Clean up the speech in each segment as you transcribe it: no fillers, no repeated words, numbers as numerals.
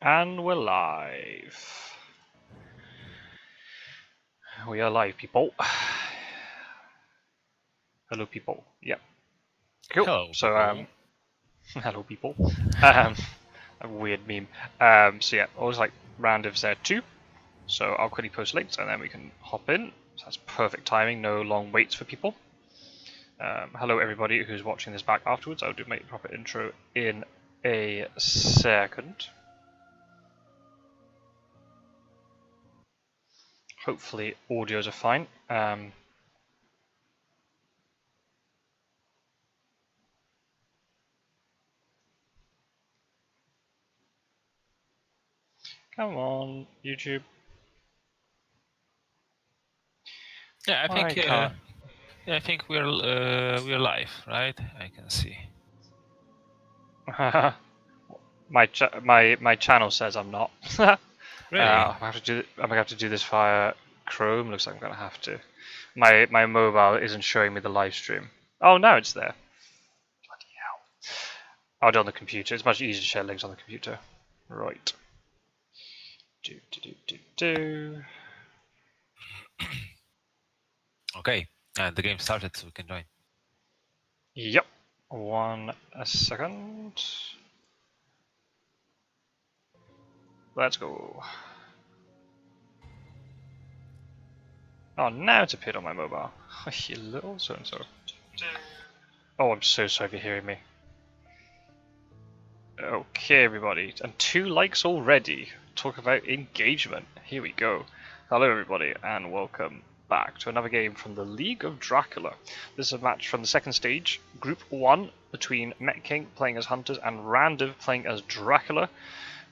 And we're live. We are live, people. Hello, people. Yep. Cool. Hello, So, people. hello, people. A weird meme. So yeah, always like Randiv's there too. So I'll quickly post links and then we can hop in. So that's perfect timing. No long waits for people. Hello, everybody who's watching this back afterwards. I'll do my proper intro in a second. Hopefully, audios are fine. Come on, YouTube. Yeah, I think can't. I think we're live, right? I can see. my channel says I'm not. Really? I'm gonna have to do this via Chrome. Looks like I'm gonna have to. My mobile isn't showing me the live stream. Oh, now it's there. Bloody hell! I'll do it on the computer. It's much easier to share links on the computer. Right. Do. Okay, and the game started, so we can join. Yep. 1 second. Let's go. Oh, now it's appeared on my mobile. You little so-and-so. Oh, I'm so sorry for hearing me. Okay, everybody. And 2 likes already. Talk about engagement. Here we go. Hello, everybody, and welcome back to another game from the League of Dracula. This is a match from the second stage, Group 1, between Mettking playing as Hunters and Randiv playing as Dracula.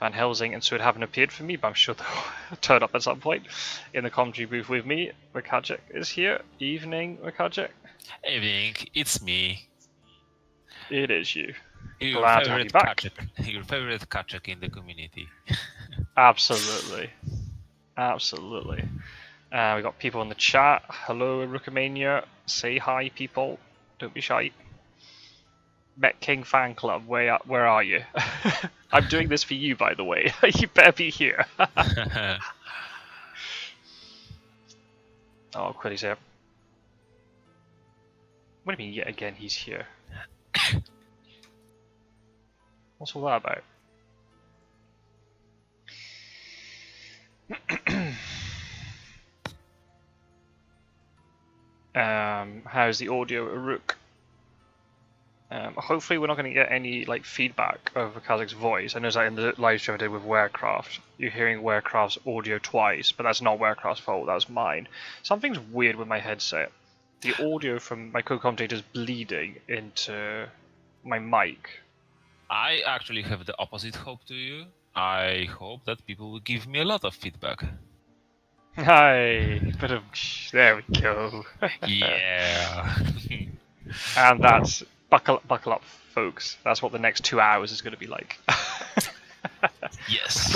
Van Helsing and Sud haven't appeared for me, but I'm sure they'll turn up at some point. In the commentary booth with me, Rakajic is here. Evening, Rakajic. Evening, it's me. It is you. Your Glad to have you back. Your favorite Kachek in the community. Absolutely. Absolutely. We got people in the chat. Hello, Rookamania. Say hi, people. Don't be shy. Mettking fan club. Where are you? I'm doing this for you, by the way. You better be here. Oh, quickly say. What do you mean? Yet again, he's here. What's all that about? How's the audio, Rook? Hopefully we're not going to get any like feedback of Kazak's voice. I know that in the live stream I did with Werecraft, you're hearing Werecraft's audio twice, but that's not Werecraft's fault, that was mine. Something's weird with my headset. The audio from my co-commentator is bleeding into my mic. I actually have the opposite hope to you. I hope that people will give me a lot of feedback. Hi, but there we go. Yeah. And that's buckle up, folks. That's what the next 2 hours is going to be like. Yes.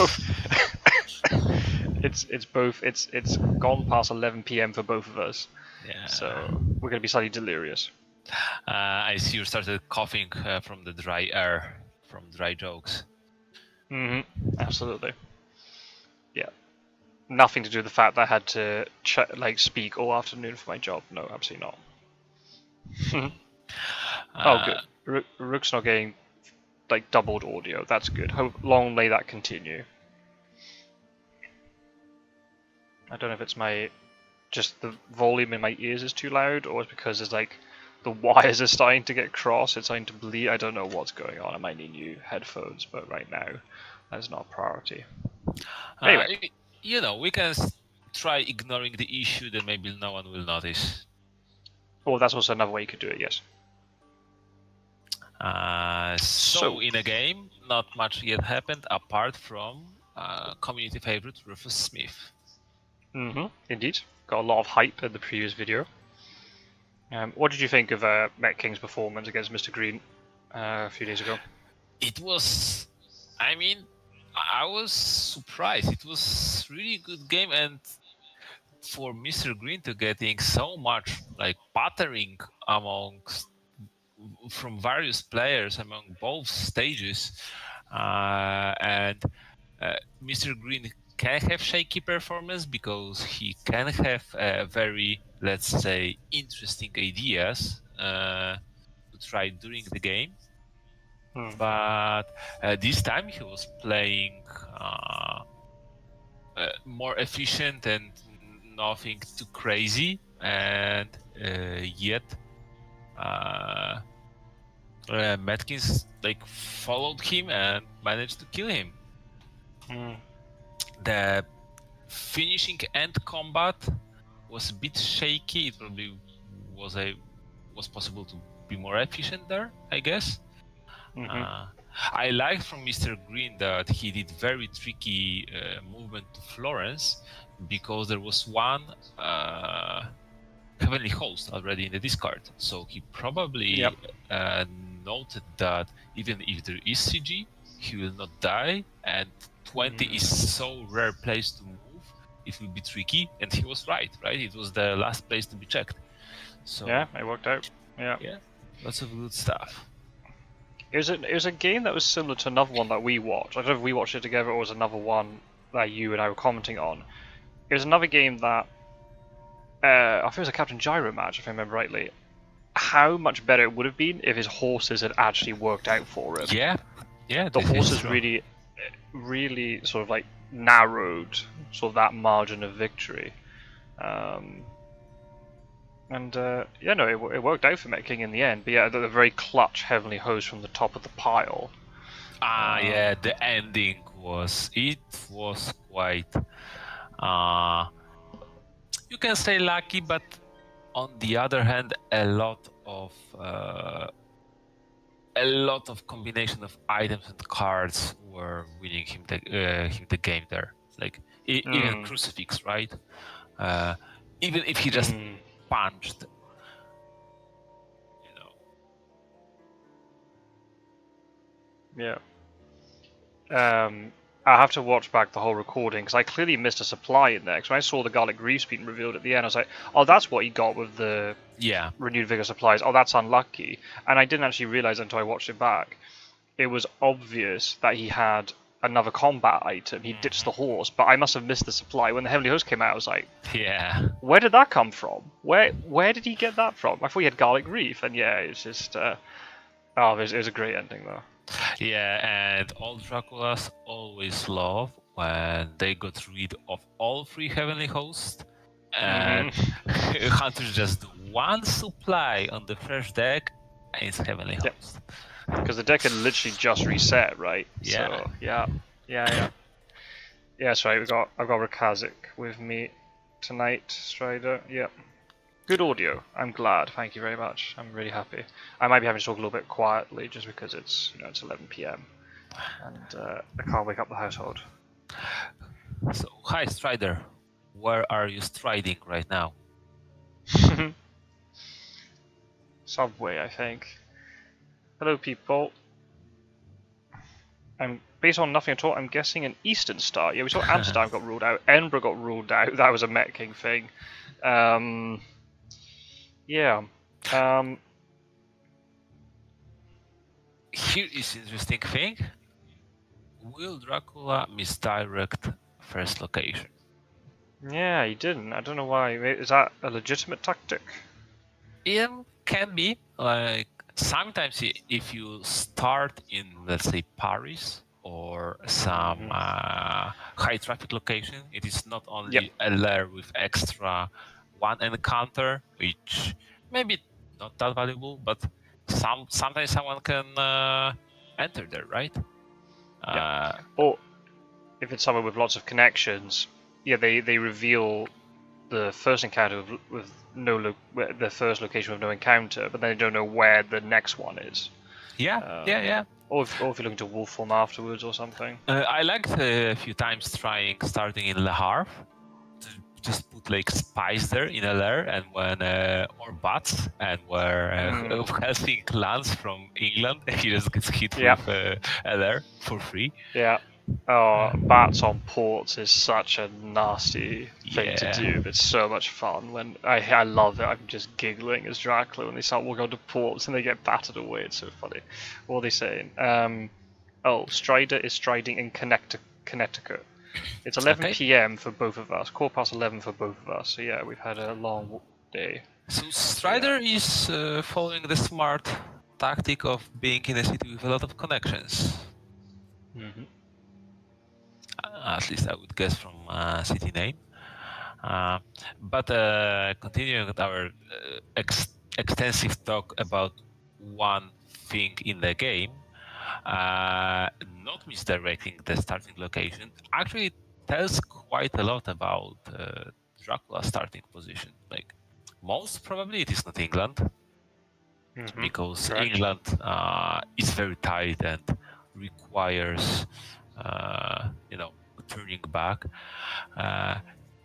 It's gone past 11 p.m. for both of us. Yeah. So we're going to be slightly delirious. I see you started coughing from the dry air, from dry jokes. Absolutely. Yeah. Nothing to do with the fact that I had to speak all afternoon for my job. No, absolutely not. Oh, good. Rook's not getting like doubled audio. That's good. Long may that continue. I don't know if it's just the volume in my ears is too loud, or it's because it's like the wires are starting to get crossed. It's starting to bleed. I don't know what's going on. I might need new headphones, but right now that's not a priority. Anyway, we can try ignoring the issue, then maybe no one will notice. Oh, that's also another way you could do it, yes. So in a game, not much yet happened apart from community favorite Rufus Smith. Indeed. Got a lot of hype in the previous video. What did you think of Mettking's performance against Mr. Green a few days ago? It was, I was surprised. It was really good game, and for Mr. Green to getting so much like battering from various players among both stages, and Mr. Green can have shaky performance because he can have very, let's say, interesting ideas to try during the game. But this time he was playing more efficient and nothing too crazy, and yet Mettkin like followed him and managed to kill him. The finishing end combat was a bit shaky. It probably was possible to be more efficient there, I guess. I liked from Mr. Green that he did very tricky movement to Florence, because there was one Heavenly Host already in the discard. So he probably noted that even if there is CG, he will not die, and 20 is so rare place to move, it will be tricky, and he was right? It was the last place to be checked. So yeah, it worked out. Yeah, lots of good stuff. It was a game that was similar to another one that we watched. I don't know if we watched it together or it was another one that you and I were commenting on. It was another game that I think it was a Captain Gyro match, if I remember rightly. How much better it would have been if his horses had actually worked out for him. Yeah. The horses really sort of like narrowed sort of that margin of victory. It worked out for Mettking in the end. But yeah, the very clutch Heavenly Host from the top of the pile. The ending was quite. You can say lucky, but on the other hand, a lot of combination of items and cards were winning him the game there. Like even Crucifix, right? Even if he just punched, Yeah. I have to watch back the whole recording because I clearly missed a supply in there. Because when I saw the Garlic Greaves being revealed at the end, I was like, "Oh, that's what he got with the renewed vigor supplies. Oh, that's unlucky." And I didn't actually realize until I watched it back. It was obvious that he had another combat item. He ditched the horse, but I must have missed the supply. When the Heavenly Host came out, I was like, where did that come from? Where did he get that from? I thought he had Garlic Reef, and yeah, it's just it was a great ending though. Yeah, and all Draculas always love when they got rid of all 3 Heavenly Hosts, and Hunters just do 1 supply on the fresh deck, and it's Heavenly Host. Because the deck had literally just reset, right? Yeah. So, yeah. Yeah, sorry, I've got Rakazik with me tonight, Strider. Yep. Good audio. I'm glad. Thank you very much. I'm really happy. I might be having to talk a little bit quietly just because it's 11 p.m. and I can't wake up the household. So, hi Strider. Where are you striding right now? Subway, I think. Hello, people. I'm based on nothing at all. I'm guessing an Eastern Star. Yeah, we saw Amsterdam got ruled out. Edinburgh got ruled out. That was a Mettking thing. Yeah. Here is interesting thing. Will Dracula misdirect first location? Yeah, he didn't. I don't know why. Is that a legitimate tactic? It can be. Like sometimes if you start in, let's say, Paris or some high traffic location, it is not only a layer with extra 1 encounter, which maybe not that valuable, but sometimes someone can enter there, right? Or if it's somewhere with lots of connections, they reveal the first encounter with the first location with no encounter, but then they don't know where the next one is. Yeah. Or if you're looking to wolf form afterwards or something. I liked a few times starting in Le Havre. Just put like spies there in a lair, and when or bats, and where Helsinki lands from England, he just gets hit with a lair for free. Yeah. Oh, bats on ports is such a nasty thing to do. It's so much fun. When I love it. I'm just giggling as Dracula when they start walking onto ports and they get battered away. It's so funny. What are they saying? Strider is striding in Connecticut. It's 11 Okay. p.m. for both of us, 11:15 for both of us. So yeah, we've had a long day. So Strider is following the smart tactic of being in a city with a lot of connections. Mm-hmm. At least I would guess from city name. But continuing with our extensive talk about one thing in the game, not misdirecting the starting location, actually tells quite a lot about Dracula's starting position. Like, most probably it is not England, Mm-hmm. because Correct. England is very tight and requires, turning back.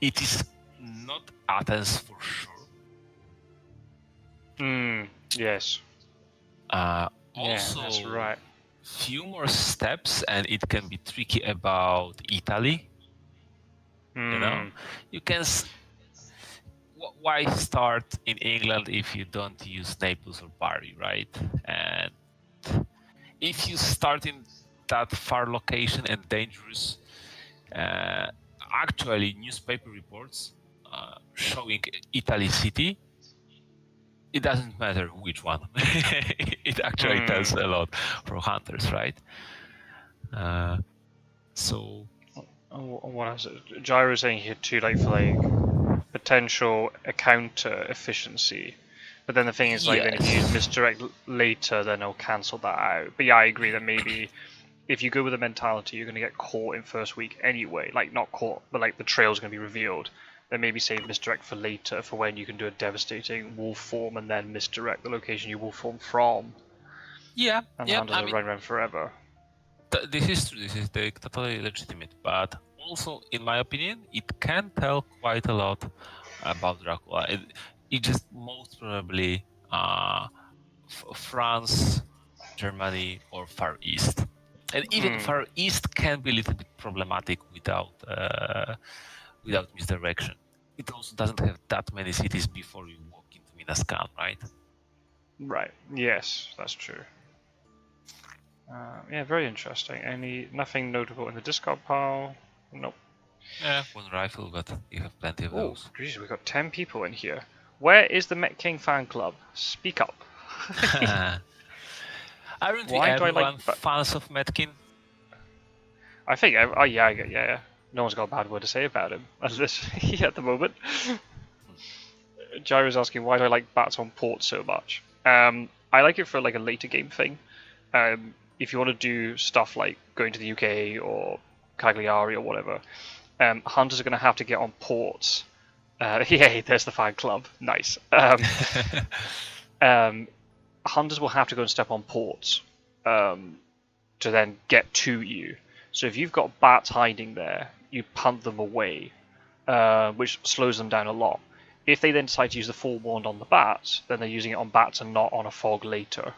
It is not Athens for sure. Yes. Also, Yeah, that's right. few more steps, and it can be tricky about Italy. You can. Why start in England if you don't use Naples or Bari, right? And if you start in that far location and dangerous, actually newspaper reports showing Italy city, it doesn't matter which one. It actually tells a lot for hunters, right? So What else? Gyro's saying here too, like for like potential counter efficiency. But then the thing is, like, then if you use misdirect later, then it'll cancel that out. But yeah, I agree that maybe if you go with the mentality you're going to get caught in first week anyway, like not caught, but like the trail's going to be revealed, then maybe save misdirect for later for when you can do a devastating wolf form and then misdirect the location you wolf form from. yeah, And yeah. hunters will run around forever. This is true. This is totally legitimate. But also, in my opinion, it can tell quite a lot about Dracula. It just most probably France, Germany, or Far East. And even Far East can be a little bit problematic without misdirection. It also doesn't have that many cities before you walk into Minascan, right? Right. Yes, that's true. Yeah, very interesting. Nothing notable in the discard pile? Nope. Yeah, one rifle, but you have plenty of Oh, those. geez, we've got 10 people in here. Where is the Mettking fan club? Speak up. Aren't we Why do I like everyone fans of Mettkin? I think, yeah. No one's got a bad word to say about him at the moment. Gyro's asking why do I like bats on port so much. I like it for like a later game thing. If you want to do stuff like going to the UK or Cagliari or whatever, hunters are going to have to get on ports. Yay, there's the fan club. Nice. Hunters will have to go and step on ports to then get to you. So if you've got bats hiding there, you punt them away, which slows them down a lot. If they then decide to use the forewarned on the bats, then they're using it on bats and not on a fog later.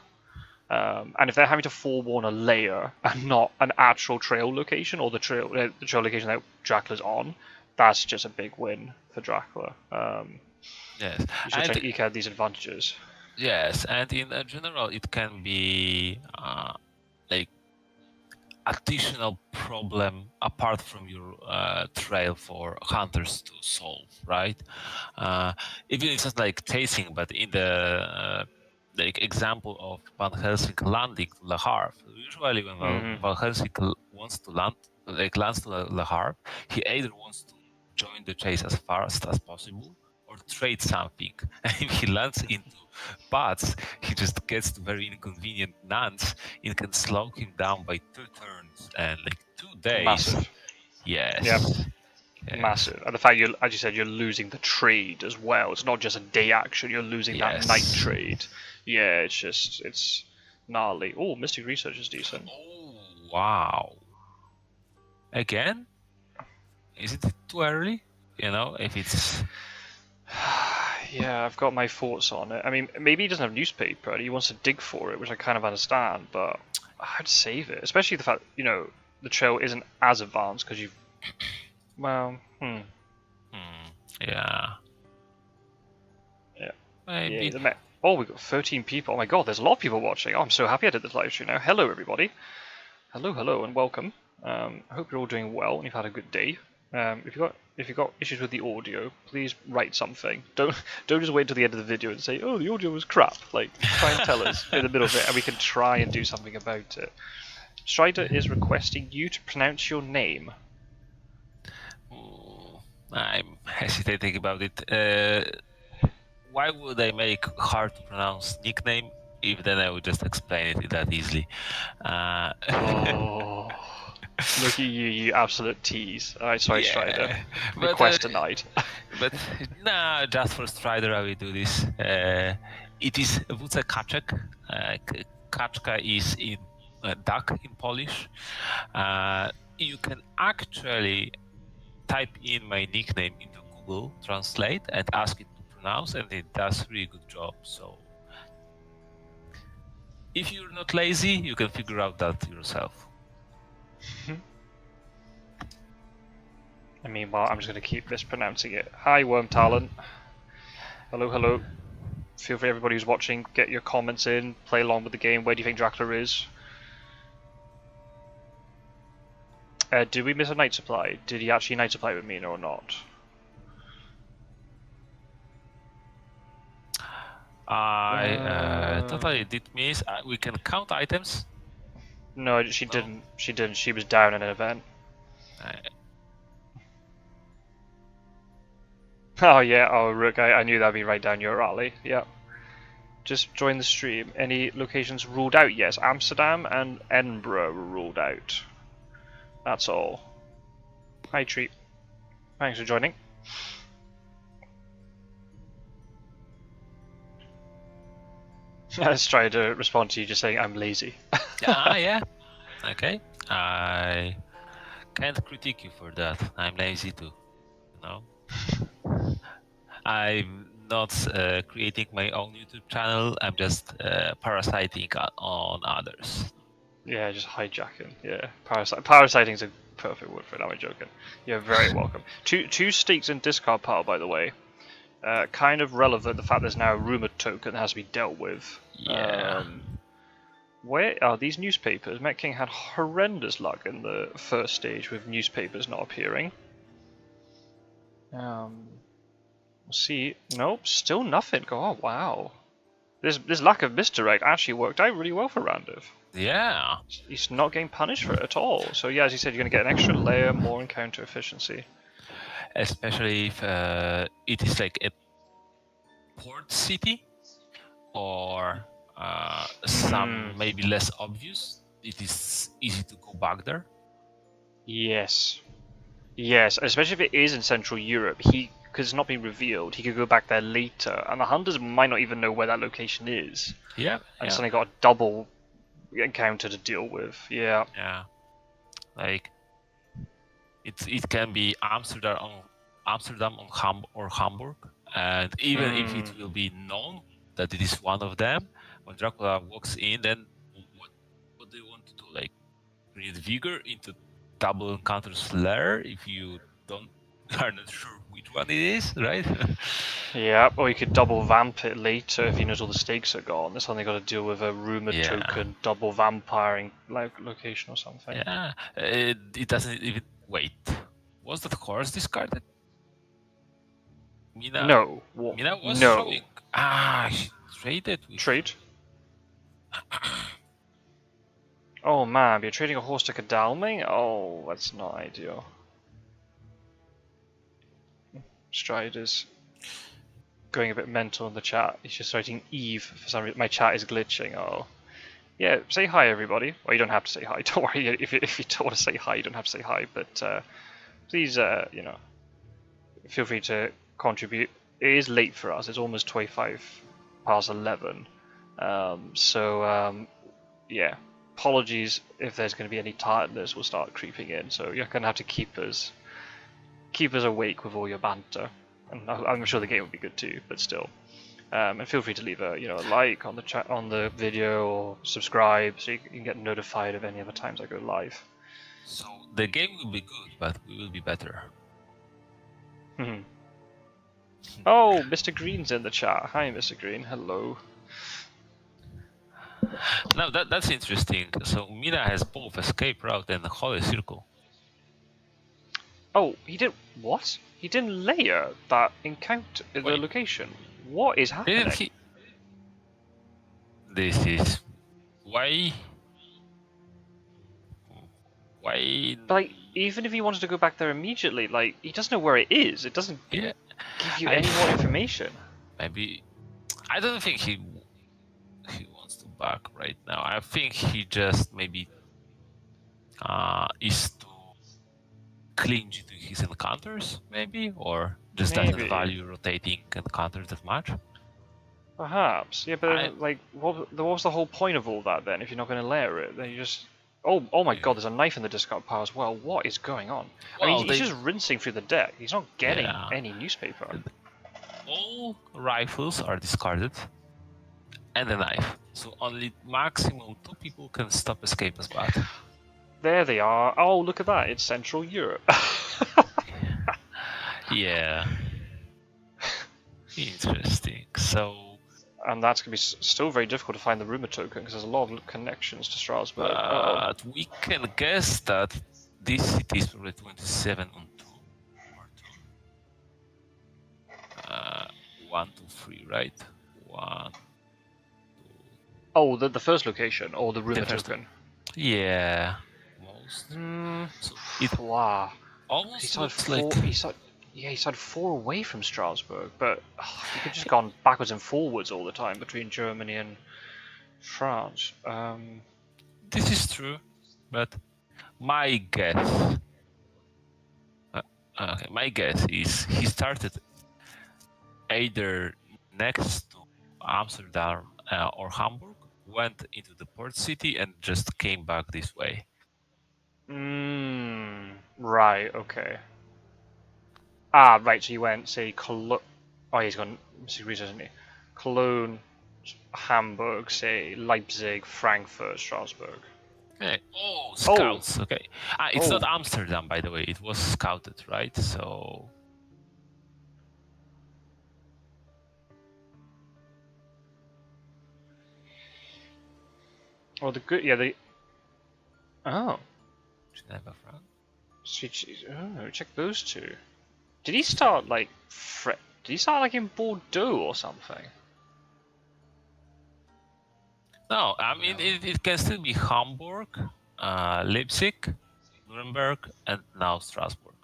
And if they're having to forewarn a layer and not an actual trail location or the trail location that Dracula's on, that's just a big win for Dracula. Yes, you should try to eke out these advantages. Yes, and in general, it can be like additional problem apart from your trail for hunters to solve, right? Even it's not like chasing, but in the like example of Van Helsing landing to Le Havre, usually when Van Helsing wants to lands to Le Havre, he either wants to join the chase as fast as possible or trade something. And if he lands into bats, he just gets to very inconvenient nuns and can slow him down by 2 turns and like 2 days. Massive. Yes. Yep. Yes. Massive. And the fact as you said, you're losing the trade as well. It's not just a day action, you're losing that night trade. Yeah, it's gnarly. Oh, Mystic Research is decent. Oh, wow. Again? Is it too early? If it's... Yeah, I've got my thoughts on it. I mean, maybe he doesn't have newspaper and he wants to dig for it, which I kind of understand, but I'd save it. Especially the fact, the trail isn't as advanced because you've... Well, Yeah. Yeah. Maybe. Yeah, oh, we've got 13 people. Oh my god, there's a lot of people watching. Oh, I'm so happy I did this live stream now. Hello, everybody. Hello, and welcome. I hope you're all doing well and you've had a good day. If you got issues with the audio, please write something. Don't just wait till the end of the video and say, "Oh, the audio was crap." Like, try and tell us in the middle of it, and we can try and do something about it. Strider is requesting you to pronounce your name. I'm hesitating about it. Why would I make hard to pronounce nickname if then I would just explain it that easily? Oh, look at you, you absolute tease. Alright, sorry, Yeah, Strider. but, Request denied. But nah, just for Strider I will do this. It is Wuce Kaczek. Kaczka is in duck in Polish. You can actually type in my nickname into Google Translate and ask it to pronounce, and it does a really good job. So if you're not lazy, you can figure out that yourself. And meanwhile, I'm just going to keep mispronouncing it. Hi, Worm Talent. Hello, hello. Feel free, everybody who's watching, get your comments in, play along with the game. Where do you think Dracula is? Did we miss a night supply? Did he actually night supply with me or not? I totally did miss. We can count items. No, she didn't. She didn't. She was down in an event. Oh yeah, oh Rook, I knew that'd be right down your alley. Yeah. Just join the stream. Any locations ruled out? Yes, Amsterdam and Edinburgh were ruled out. That's all. Hi Treat. Thanks for joining. I was trying to respond to you just saying I'm lazy. Yeah. Okay. I can't critique you for that. I'm lazy too. You know. I'm not creating my own YouTube channel. I'm just parasiting on others. Yeah, just hijacking. Yeah, parasiting's a perfect word for it. I'm joking. You're very welcome. Two stakes in discard pile, by the way. Kind of relevant. The fact there's now a rumored token that has to be dealt with. Yeah. Where are these newspapers? Mettking had horrendous luck in the first stage with newspapers not appearing. We'll see. Nope, still nothing. Oh wow. This lack of misdirect actually worked out really well for Randiv. Yeah. He's not getting punished for it at all. So yeah, as you said, you're going to get an extra layer, more encounter efficiency. Especially if it is like a port city or some maybe less obvious. It is easy to go back there. Yes. Yes, especially if it is in Central Europe, because it's not been revealed, he could go back there later, and the hunters might not even know where that location is. Yeah. And suddenly got a double encounter to deal with. Yeah. Yeah. Like it can be Amsterdam or Hamburg, and even if it will be known that it is one of them, when Dracula walks in, then what do you want to do? Like read vigor into double encounter slayer if you are not sure which one it is, right? Yeah, or you could double vamp it later if he knows all the stakes are gone. That's something got to deal with a rumored token, double vampiring location or something. Yeah, it doesn't even wait. Was that horse discarded? Mina? No. Mina was no. showing. She traded with... Trade? Oh man, you're trading a horse to Kadalming? Oh, that's not ideal. Strider's going a bit mental in the chat. He's just writing Eve for some reason. My chat is glitching. Oh. Yeah, say hi everybody. Well, you don't have to say hi. Don't worry. If you don't want to say hi, you don't have to say hi. But please, feel free to contribute. It is late for us. It's almost 25 past 11. Yeah. Apologies if there's going to be any tiredness will start creeping in. So you're going to have to keep us awake with all your banter. And I'm sure the game will be good too, but still. And feel free to leave a like on the chat, on the video, or subscribe so you can get notified of any other times I go live. So the game will be good, but we will be better. Oh, Mr. Green's in the chat. Hi, Mr. Green. Hello. Now that's interesting. So Mina has both escape route and holy circle. Oh, he did what? He didn't layer that encounter the Wait. location. What is happening? Didn't he? This is why. Why? Like, even if he wanted to go back there immediately, like, he doesn't know where it is. It doesn't Yeah. give you any more information. Maybe. I don't think he wants to back right now. I think he just maybe is too clingy to his encounters, maybe, or just doesn't Maybe. value rotating encounters that much. Perhaps. Yeah, but then, like, what was the whole point of all that then? If you're not going to layer it, then you just. Oh my God! There's a knife in the discard pile as well. What is going on? I Well, mean, he's just rinsing through the deck. He's not getting Yeah. any newspaper. All rifles are discarded, and a knife. So only maximum 2 people can stop escape as bad. There they are. Oh, look at that! It's Central Europe. Yeah. Interesting. So. And that's going to be still very difficult to find the rumor token because there's a lot of connections to Strasbourg. But we can guess that this city is probably 27 on 2 or 2. 1, 2, 3, right? 1, 2. Oh, the first location or the rumor first token? Yeah, most. So it Wow. almost looks He started 4 away from Strasbourg, but he could just gone backwards and forwards all the time between Germany and France. This is true, but my guess. My guess is he started either next to Amsterdam or Hamburg, went into the port city, and just came back this way. Right. Okay. Ah, right. So you went, say, Cologne. Oh, he's gone. Isn't he? Cologne, Hamburg, say Leipzig, Frankfurt, Strasbourg. Okay. Oh, scouts. Okay. It's not Amsterdam, by the way. It was scouted, right? So. Oh, the good. Yeah, the. Oh. Geneva, France. Oh, check those two. Did he start like Did he start like in Bordeaux or something? No, I mean it can still be Hamburg, Leipzig, Nuremberg, and now Strasbourg.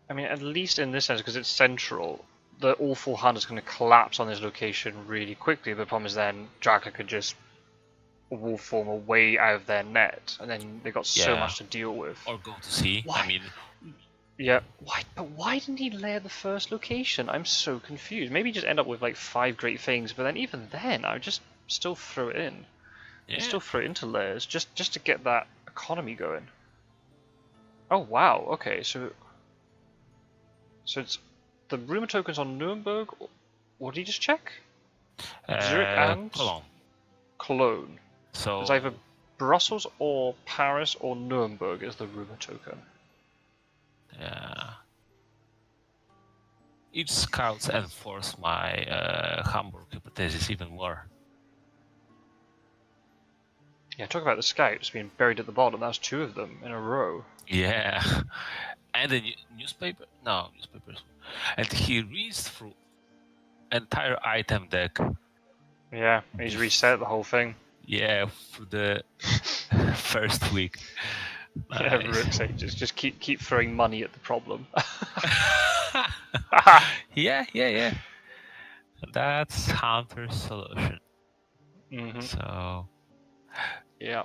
I mean, at least in this sense, because it's central, the all 400 is going to collapse on this location really quickly. The problem is then Dracula could just wolf form away out of their net, and then they've got so much to deal with. Or go to sea. Why? I mean. Yeah, why didn't he layer the first location? I'm so confused. Maybe just end up with like 5 great things, but then even then, I would just still throw it in. Yeah. Still throw it into layers, just to get that economy going. Oh wow, okay, so it's the rumor tokens on Nuremberg. What did he just check? Zurich and Cologne. So it's either Brussels or Paris or Nuremberg is the rumor token. Yeah. It scouts enforce my Hamburg hypothesis even more. Yeah, talk about the scouts being buried at the bottom. That's 2 of them in a row. Yeah. And the newspaper? No, newspapers. And he reads through entire item deck. Yeah, he's reset the whole thing. Yeah, for the first week. Nice. Yeah, Rook's just keep throwing money at the problem. Yeah. That's Hunter's solution. So. Yeah.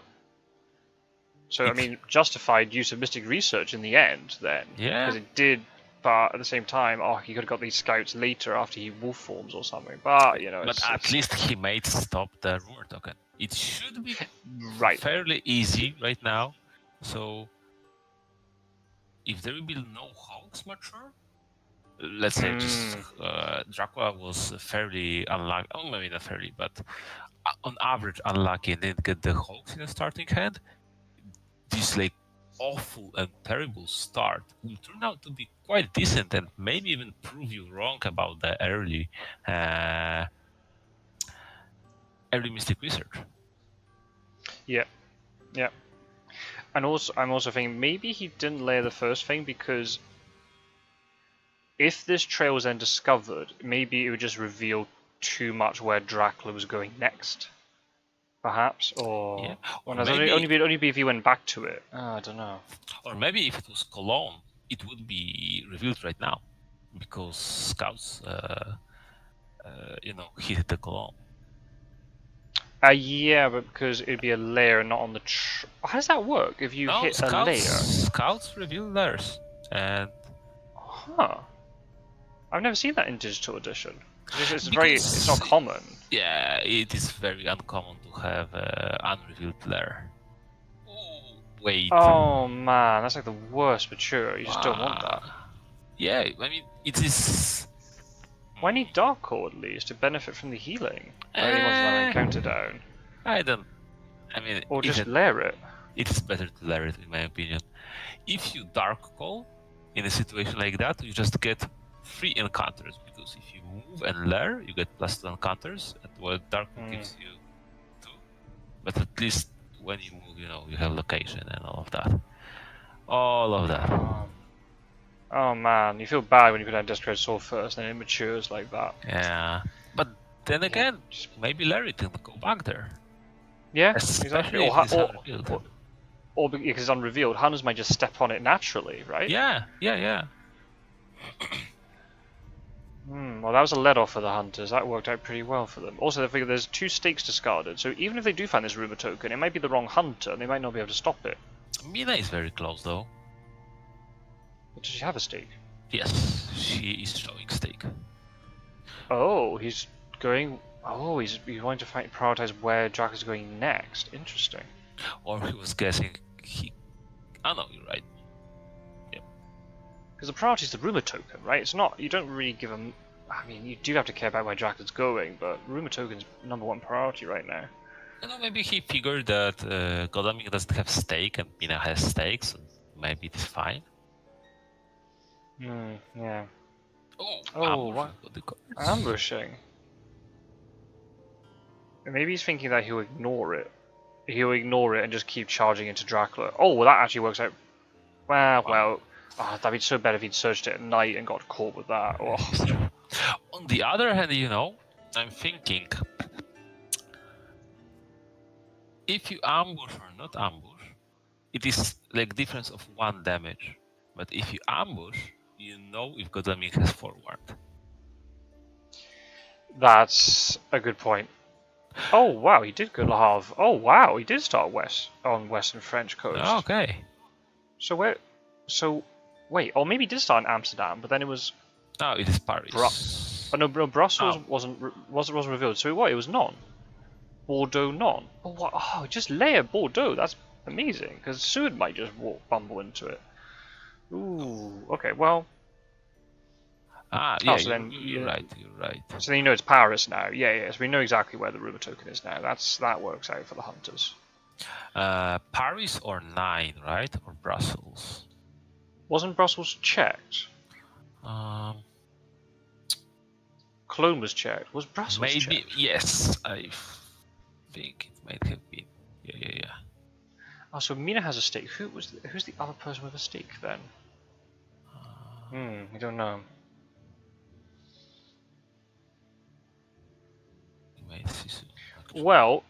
So I mean, justified use of Mystic Research in the end, then. Yeah. Because it did, but at the same time, he could have got these scouts later after he wolf forms or something. But you know. But at least he made stop the rumor token. It should be fairly easy right now. So, if there will be no Hawks mature, let's say just Dracula was fairly unlucky. Oh, maybe not fairly, but on average unlucky and didn't get the Hawks in the starting hand. This like awful and terrible start will turn out to be quite decent and maybe even prove you wrong about the early every Mystic Wizard. Yeah, yeah. And also, I'm also thinking maybe he didn't layer the first thing because if this trail was then discovered, maybe it would just reveal too much where Dracula was going next. Perhaps, or Yeah, or well, no, maybe only be if you went back to it. I don't know. Or maybe if it was Cologne, it would be revealed right now, because scouts, hit the Cologne. Yeah, but because it'd be a layer, not on the. How does that work? If you hit a layer? Scouts reveal layers, and Huh. I've never seen that in digital edition. It's because, not common. Yeah, it is very uncommon to have unrevealed layer. Oh, wait. Oh man, that's like the worst mature. You just don't want that. Yeah, I mean, it is. Why need Dark Core at least to benefit from the healing? Only once an encounter down. I don't. I mean, or just layer it. It is better to layer it, in my opinion. If you Dark Call in a situation like that, you just get 3 encounters, because if you move and layer, you get +2 encounters, and while Dark Call gives you 2. But at least when you move, you have location and all of that. All of that. Oh man, you feel bad when you put down Desecrated Sword first, and it matures like that. Yeah, but then again, maybe layer it and go back there. Yeah, especially exactly. Or because it's unrevealed, hunters might just step on it naturally, right? Yeah. Well, that was a let off for the hunters. That worked out pretty well for them. Also, they figure there's 2 stakes discarded, so even if they do find this rumor token, it might be the wrong hunter, and they might not be able to stop it. Mina is very close, though. But does she have a stake? Yes, she is showing stake. Oh, he's going. Oh, he's wanting to prioritize where Dracula's going next. Interesting. Or he was guessing Oh no, you're right. Yep. Because the priority is the rumor token, right? It's not. You don't really give them. I mean, you do have to care about where Dracula's going, but rumor token's #1 priority right now. Maybe he figured that Godalming doesn't have stake and Mina has stakes, so maybe it's fine. Yeah. Oh, what? Ambushing. Maybe he's thinking that he'll ignore it. He'll ignore it and just keep charging into Dracula. Oh, well, that actually works out. Well, that'd be so bad if he'd searched it at night and got caught with that. Oh. On the other hand, I'm thinking, if you ambush or not ambush, it is like difference of 1 damage. But if you ambush, if Godalming has forward. That's a good point. Oh wow, he did go Le Havre. Oh wow, he did start on Western French coast. Okay. So wait, or maybe he did start in Amsterdam, but then it was. No, it is Paris. No, Brussels wasn't revealed. So what? It was none. Bordeaux none. Oh, what? Oh, just layer Bordeaux. That's amazing. Because Seward might just bumble into it. Ooh. Okay. Well. Yeah. So then you're right. So then it's Paris now. Yeah. So we know exactly where the rumor token is now. That works out for the hunters. Paris or 9, right? Or Brussels? Wasn't Brussels checked? Cologne was checked. Was Brussels checked? Maybe, yes. I think it might have been. Yeah. Oh, so Mina has a stake. Who's the other person with a stake then? We don't know. Well,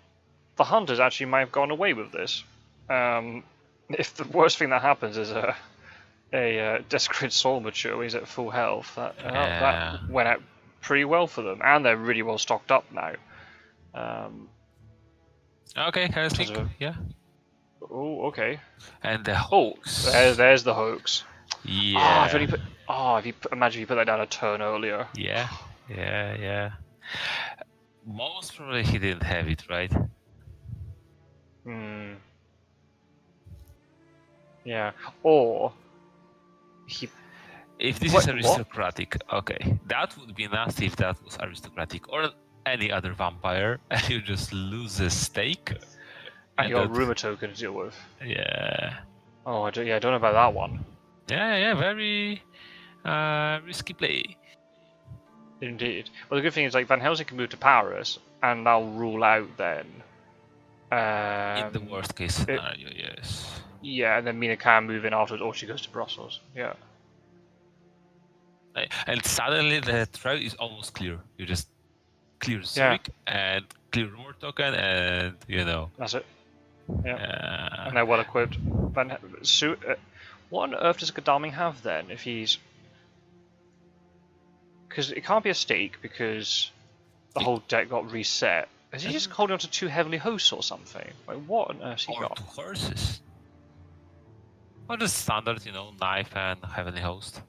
the hunters actually might have gone away with this. If the worst thing that happens is a Desecrated Soul mature when he's at full health, that went out pretty well for them, and they're really well stocked up now. Okay, I think, yeah. Oh, okay. And the hoax. There's the hoax. Yeah. Imagine if you put that down a turn earlier. Yeah. Most probably he didn't have it, right? Yeah. Or if this is aristocratic, okay, that would be nasty if that was aristocratic or any other vampire, and you just lose a stake. And you got a rumor token to deal with. Yeah. Oh, I don't know about that one. Yeah, very risky play. Indeed. Well, the good thing is, like, Van Helsing can move to Paris, and that'll rule out then. In the worst case scenario, yes. Yeah, and then Mina can move in afterwards, or she goes to Brussels. Yeah. And suddenly the trail is almost clear. You just clear Zurich and clear Rumor Token, and That's it. Yeah. And they're well equipped. What on earth does Godalming have then if he's. Because it can't be a stake because the whole deck got reset. Is he just holding on to 2 heavily hosts or something? Like, what on earth he got? 2 horses. Or just standard, knife and heavenly host.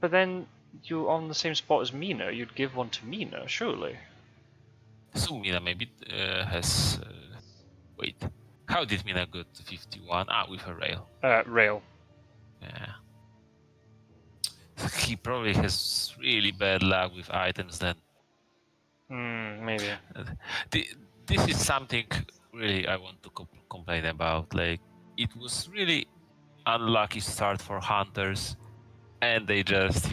But then you're on the same spot as Mina. You'd give one to Mina, surely. So Mina maybe has. Wait. How did Mina go to 51? With a rail. Rail. Yeah. He probably has really bad luck with items then. Maybe. This is something really I want to complain about. Like, it was really unlucky start for hunters, and they just,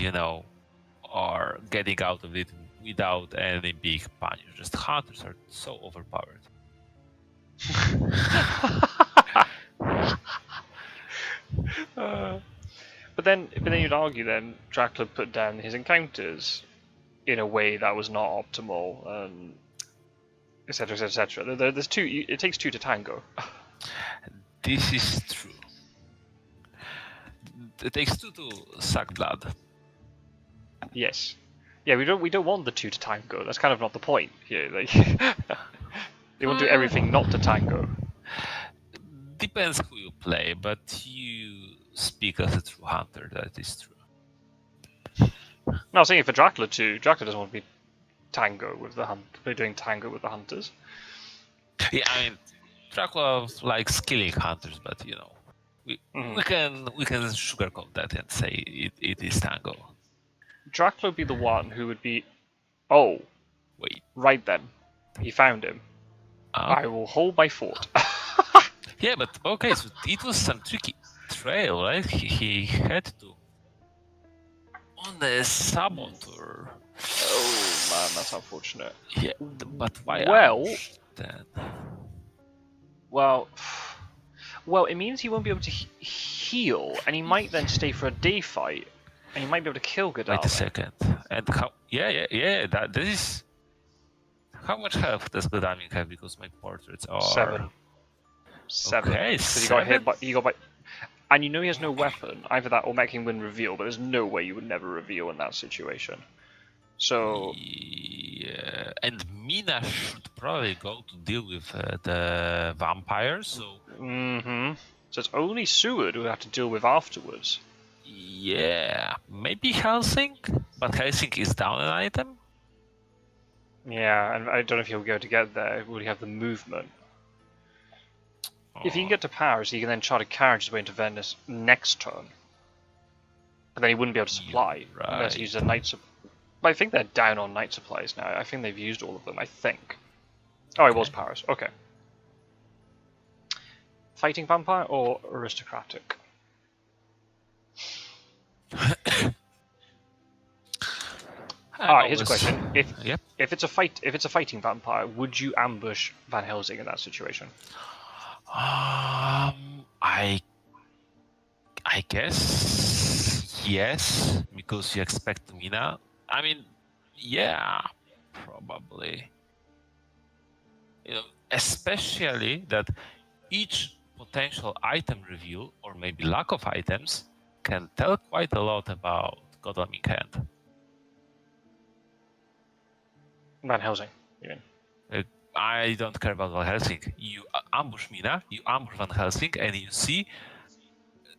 are getting out of it without any big punish. Just hunters are so overpowered. But then you'd argue then Dracula put down his encounters in a way that was not optimal, etc. etc. There's 2. It takes 2 to tango. This is true. It takes 2 to suck blood. Yes. Yeah, we don't want the 2 to tango. That's kind of not the point here. Like, they want to do everything not to tango. Depends who you play, but you speak as a true hunter. That is true. No, I was saying for Dracula too. Dracula doesn't want to be tango with the hunt. They're doing tango with the hunters. Yeah, I mean, Dracula likes killing hunters, but we can sugarcoat that and say it is tango. Dracula would be the one who would be. Oh, wait. Right then, he found him. I will hold my fort. Yeah, but okay, so it was some tricky trail, right? He had to on the saboteur. Oh man, that's unfortunate. Yeah, but why? Then? Well, it means he won't be able to heal, and he might then stay for a day fight, and he might be able to kill Godalming. Wait a second. And how? Yeah. This is. How much health does Godalming have? Because my portraits are 7. Okay, because he got hit by. And he has no weapon, either that or Mettking win reveal, but there's no way you would never reveal in that situation. So. Yeah, and Mina should probably go to deal with the vampires, so. So it's only Seward who we have to deal with afterwards. Yeah, maybe Helsing, but Helsing is down an item. Yeah, and I don't know if he'll be able to get there. Will he have the movement? If he can get to Paris, he can then try to carriage his way into Venice next turn. But then he wouldn't be able to supply unless he uses a night supply. But I think they're down on night supplies now. I think they've used all of them, I think. Oh, it was Paris. Okay. Fighting vampire or aristocratic? Alright, here's a question. If it's a fighting vampire, would you ambush Van Helsing in that situation? I guess yes, because you expect Mina. I mean, yeah, probably. Especially that each potential item reveal, or maybe lack of items, can tell quite a lot about Godalming hand. Van Helsing, you mean? I don't care about Van Helsing. You ambush Mina, you ambush Van Helsing, and you see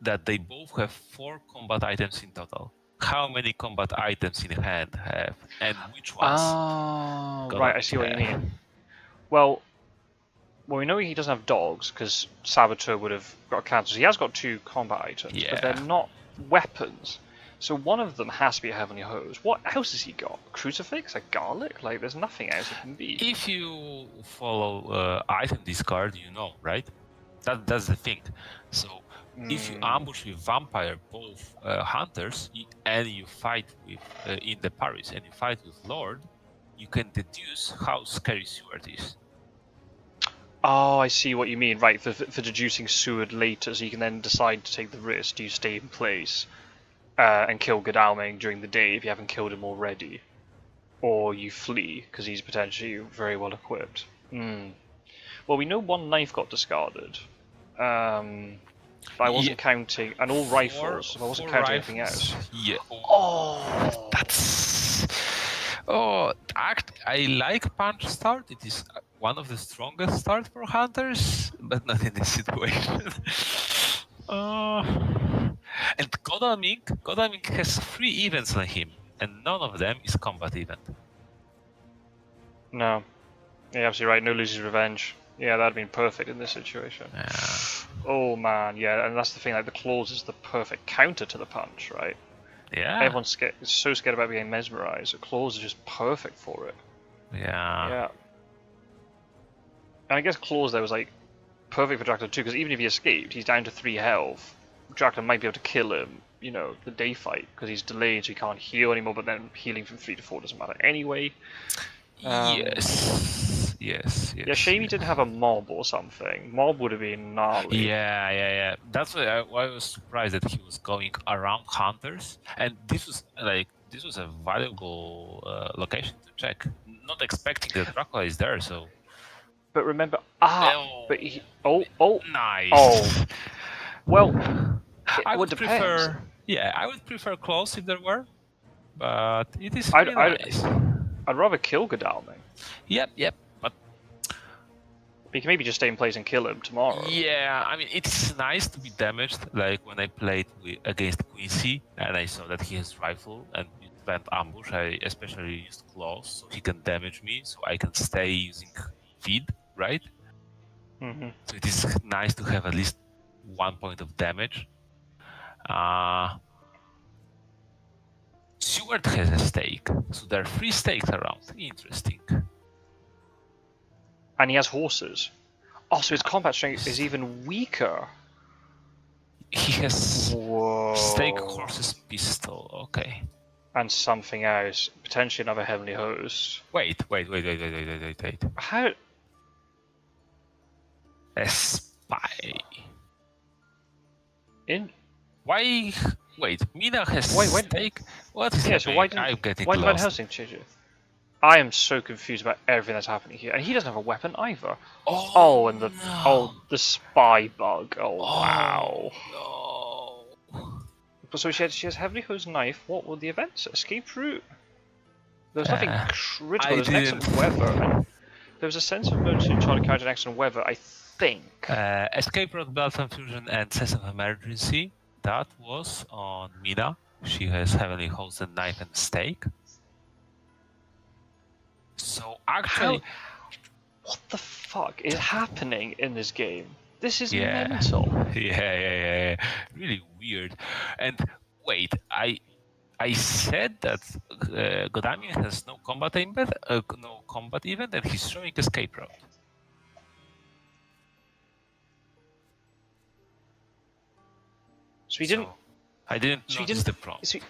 that they both have 4 combat items in total. How many combat items in hand have, and which ones? Oh, right, I see what you mean. Well, we know he doesn't have dogs, because Saboteur would have got cancelled. He has got 2 combat items, but they're not weapons. So one of them has to be a Heavenly Hose. What else has he got? Crucifix? A garlic? Like, there's nothing else it can be. If you follow item discard, right? That's the thing. So if you ambush with vampire both hunters, and you fight with in the Paris, and you fight with Lord, you can deduce how scary Seward is. Oh, I see what you mean. Right, for deducing Seward later, so you can then decide to take the risk. Do you stay in place and kill Godalming during the day if you haven't killed him already? Or you flee, because he's potentially very well equipped. Well, we know one knife got discarded. But I wasn't counting, and all rifles. I wasn't counting anything else. Yeah. Oh, That's. I like punch start. It is one of the strongest start for hunters, but not in this situation. And Godalming has 3 events on him, and none of them is combat event. no. You're absolutely right. No loses revenge. Yeah, that'd been perfect in this situation. Yeah. Oh man, yeah, and that's the thing. Like the claws is the perfect counter to the punch, right? Yeah. Everyone's so scared about being mesmerized. The claws are just perfect for it. Yeah. Yeah. And I guess claws there was like perfect for Dracula too, because even if he escaped, he's down to 3 health. Dracula might be able to kill him, you know, the day fight, because he's delayed, so he can't heal anymore. But then healing from 3 to 4 doesn't matter anyway. Yes. Yeah, shame he didn't have a mob or something. Mob would have been gnarly. Yeah. That's why I was surprised that he was going around hunters, and this was a valuable location to check. Not expecting that Dracula is there, so. But remember, but he, nice. Oh, well, I would depends. prefer. Yeah, I would prefer close if there were, but it is pretty nice. I'd rather kill Godalming. Yep. But we can maybe just stay in place and kill him tomorrow. Yeah, I mean, it's nice to be damaged. Like when I played against Quincy and I saw that he has rifle and you plant ambush, I especially used claws so he can damage me, so I can stay using feed, right? Mm-hmm. So it is nice to have at least 1 point of damage. Seward has a stake, so there are 3 stakes around. Interesting. And he has horses. Oh, so his combat strength is even weaker. He has stake, horses, pistol. Okay. And something else, potentially another heavenly host. Wait. How? A spy. Why? Wait, Mina has stake? What is happening? So why did Van Helsing change it? I am so confused about everything that's happening here, and he doesn't have a weapon either. And the spy bug. Wow. No. So she has heavily hosed knife. What were the events? Escape route. There was nothing critical. There was excellent weather. There was a sense of emergency in Charlie Carriage and excellent weather, I think. Escape route, blood transfusion, and sense of emergency. That was on Mina. She has heavily hosed knife and stake. So actually, what the fuck is happening in this game? This is mental. Yeah. Really weird. And wait, I said that Godalming has no combat event, and he's showing escape route. So he didn't. I didn't notice the prompt. So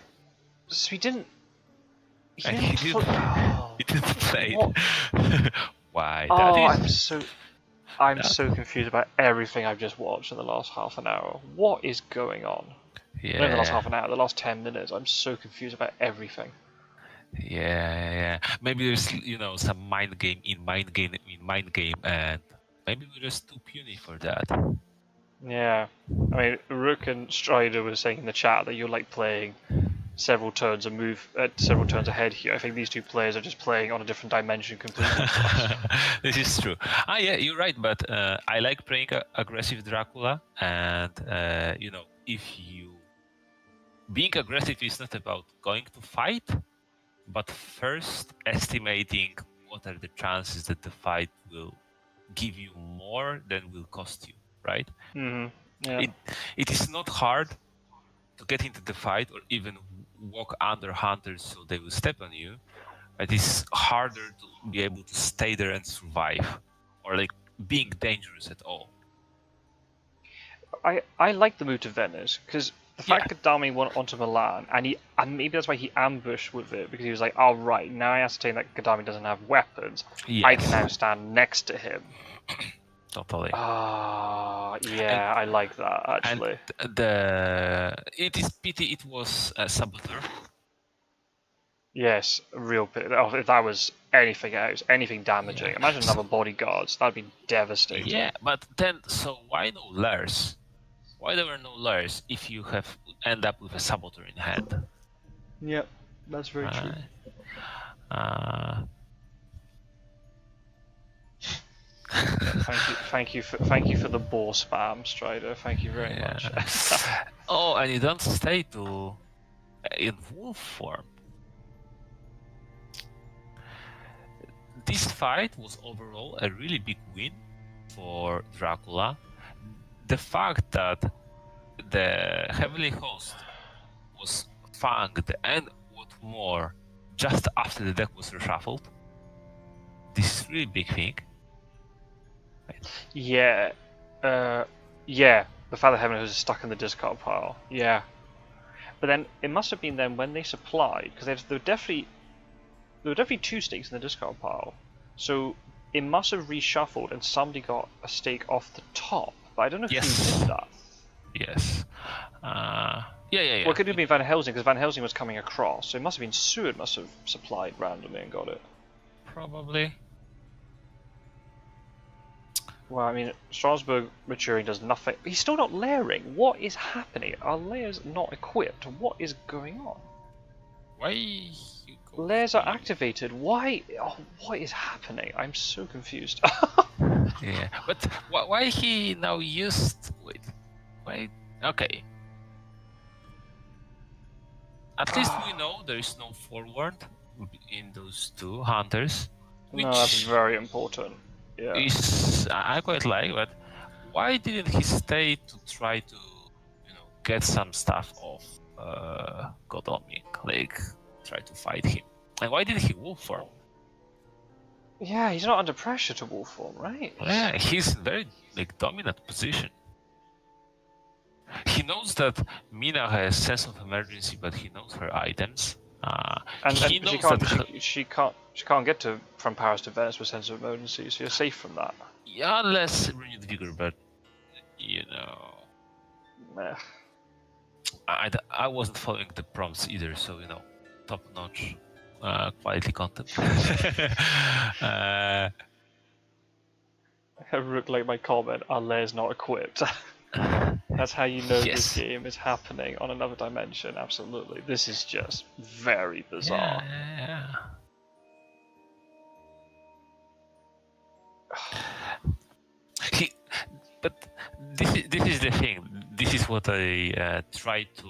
he didn't. He didn't play. Why? I'm so confused about everything I've just watched in the last half an hour. What is going on? Yeah. Not in the last half an hour, the last 10 minutes. I'm so confused about everything. Yeah. Maybe there's some mind game, and maybe we're just too puny for that. Yeah. I mean, Rook and Strider were saying in the chat that you're like playing several turns ahead here. I think these two players are just playing on a different dimension completely. This is true. Yeah, you're right. But I like playing aggressive Dracula, and being aggressive is not about going to fight, but first estimating what are the chances that the fight will give you more than will cost you, right? Mm-hmm. Yeah. It is not hard to get into the fight or even walk under hunters so they will step on you. It is harder to be able to stay there and survive, or like being dangerous at all. I like the move to Venice because The fact Gadami went onto Milan, and maybe that's why he ambushed with it, because he was like, oh right, now I ascertain that Gadami doesn't have weapons, I can now stand next to him. Totally. Yeah, I like that, actually. And it is pity it was a saboteur. Yes, real pity. Oh, if that was anything else, anything damaging. Imagine another bodyguards, that'd be devastating. Yeah, but then, so why no lairs? Why there were no lairs if you end up with a saboteur in hand? Yep, that's very true. Thank you for the ball spam, Strider. Thank you very much. Oh, and you don't stay in wolf form. This fight was overall a really big win for Dracula. The fact that the Heavenly Host was fanged and what more just after the deck was reshuffled, this is really big thing. Right? Yeah, the fact that Heavenly Host is stuck in the discard pile. Yeah, but then it must have been then when they supplied, because there were definitely 2 stakes in the discard pile, so it must have reshuffled and somebody got a stake off the top. But I don't know if who did that. Yes. Yeah. Well, it could have been Van Helsing, because Van Helsing was coming across, so it must have been Seward must have supplied randomly and got it. Probably. Well, I mean, Strasbourg maturing does nothing. He's still not layering. What is happening? Are layers not equipped? What is going on? Why? Layers are activated. Why? Oh, what is happening? I'm so confused. Yeah, but why he now used? Wait. Okay. At least we know there is no forward in those 2 hunters. Which no, that's very important. Yeah. I quite like, but why didn't he stay to try to, get some stuff off Godalming, like try to fight him? And why did he wolf form? Yeah, he's not under pressure to wolf form, right? Yeah, he's in very dominant position. He knows that Mina has sense of emergency, but he knows her items. And she can't get from Paris to Venice with sense of emergency, so you're safe from that. Yeah, unless renewed vigor, but Meh. I wasn't following the prompts either, so top notch quality content. Rook like my comment, Allair's not equipped. That's how you know this game is happening on another dimension, absolutely. This is just very bizarre. Yeah. But this is the thing. This is what I try to,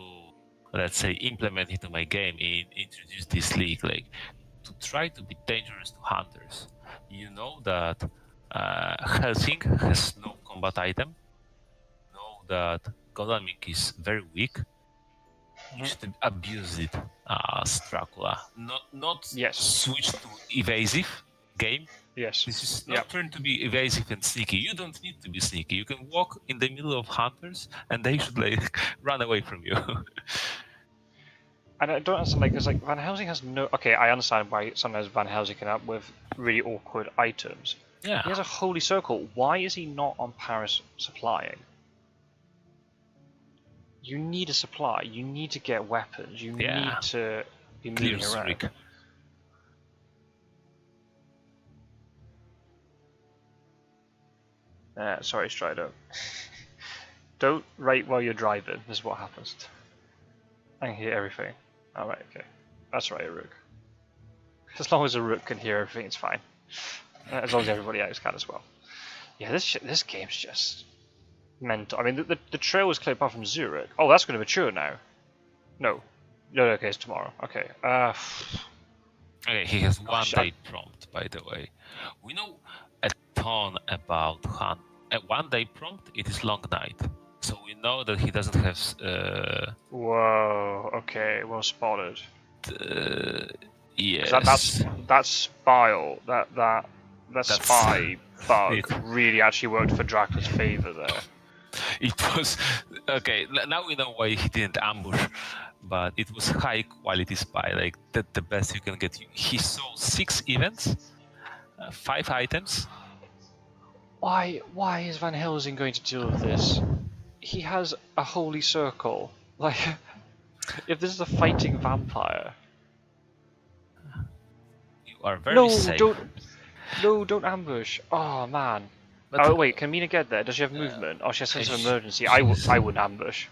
let's say, implement into my game in introduce this league, like to try to be dangerous to hunters. You know that Helsing has no combat item. Know that Godalming is very weak. You should abuse it as Dracula. Not switch to evasive game. Yes. This is not trying to be evasive and sneaky. You don't need to be sneaky. You can walk in the middle of hunters and they should run away from you. And I don't understand, because Van Helsing has no... Okay, I understand why sometimes Van Helsing can up with really awkward items. Yeah. He has a holy circle. Why is he not on Paris supplying? You need a supply. You need to get weapons. You need to be moving around. Sorry, Strider. Don't write while you're driving. This is what happens. I can hear everything. Alright, okay. That's right, a Rook. As long as a Rook can hear everything, it's fine. As long as everybody else can as well. Yeah, this game's just mental. I mean, the trail was clear apart from Zurich. Oh, that's going to mature now. No, okay, it's tomorrow. Okay. Okay, he has 1 day prompt, by the way. We know a ton about Han. A 1 day prompt, it is long night. So we know that he doesn't have... Whoa, okay, well spotted. Yes. That spile, that spy bug really actually worked for Dracula's favour there. It was okay. Now we know why he didn't ambush, but it was high quality spy, like the best you can get. He saw 6 events, 5 items. Why is Van Helsing going to deal with this? He has a holy circle. Like, if this is a fighting vampire. You are very No, safe. don't ambush. Oh man. But, Oh wait, can Mina get there? Does she have movement? Oh, she has sense of emergency. I wouldn't ambush.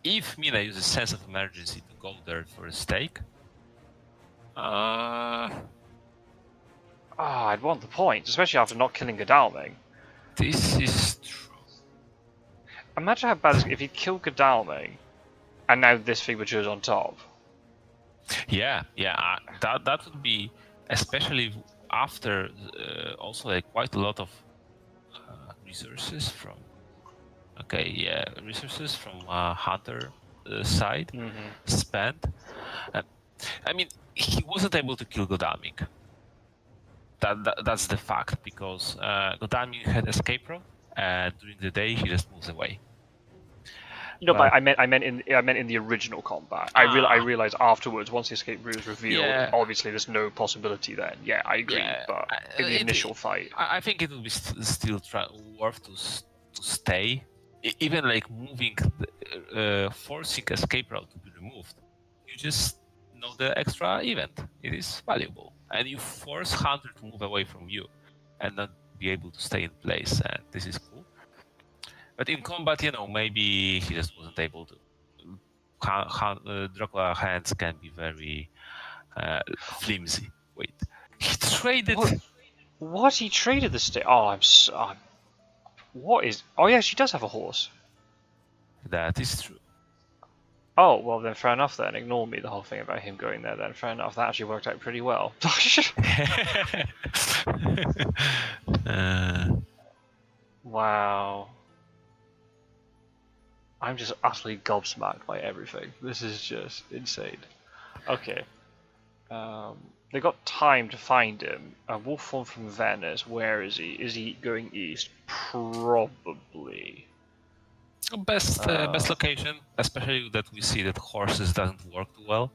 If Mina uses sense of emergency to go there for a stake, I'd want the points, especially after not killing Godalming. this is true. Imagine how bad if he'd killed Godalming, and now this thing matures on top. Yeah, that would be, especially after also like quite a lot of resources from. Okay, yeah, resources from Hunter side spent. I mean, he wasn't able to kill Godalming. That's the fact, because Godalming had escape rope, and during the day he just moves away. No, but I meant in the original combat. I realized afterwards, once the escape route was revealed, obviously there's no possibility then. Yeah, I agree. But in the initial fight, I think it would be still worth to stay, even like moving, forcing escape route to be removed. You just know the extra event. It is valuable, and you force Hunter to move away from you, and not be able to stay in place. And this is cool. But in combat, maybe he just wasn't able to. Dracula hands can be very flimsy. Wait, he traded. What? He traded the stick? Oh, what is? Oh yeah, she does have a horse. That is true. Oh well, then fair enough. Then ignore me the whole thing about him going there. Then fair enough. That actually worked out pretty well. Wow. I'm just utterly gobsmacked by everything. This is just insane. Okay. They got time to find him. A wolf form from Venice. Where is he? Is he going east? Probably. Best location, especially that we see that horses doesn't work too well.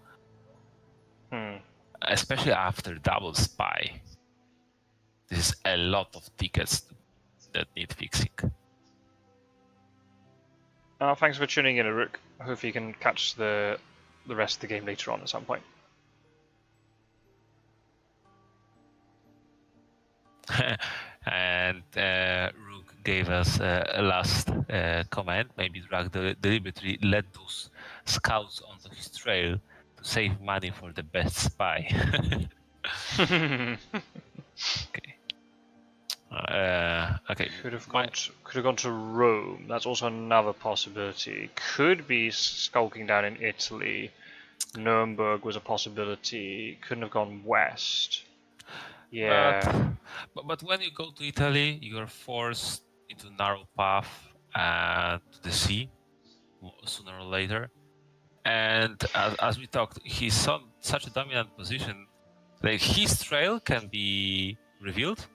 Especially after double spy. This is a lot of tickets that need fixing. Thanks for tuning in, Aruk. Hopefully you can catch the rest of the game later on at some point. And Rook gave us a last comment. Maybe Drag deliberately led those scouts onto his trail to save money for the best spy. Okay. Okay. Could have gone to Rome. That's also another possibility. Could be skulking down in Italy. Nuremberg was a possibility. Couldn't have gone west. Yeah. But when you go to Italy, you are forced into narrow path to the sea sooner or later. And as we talked, he's on such a dominant position. Like, his trail can be revealed,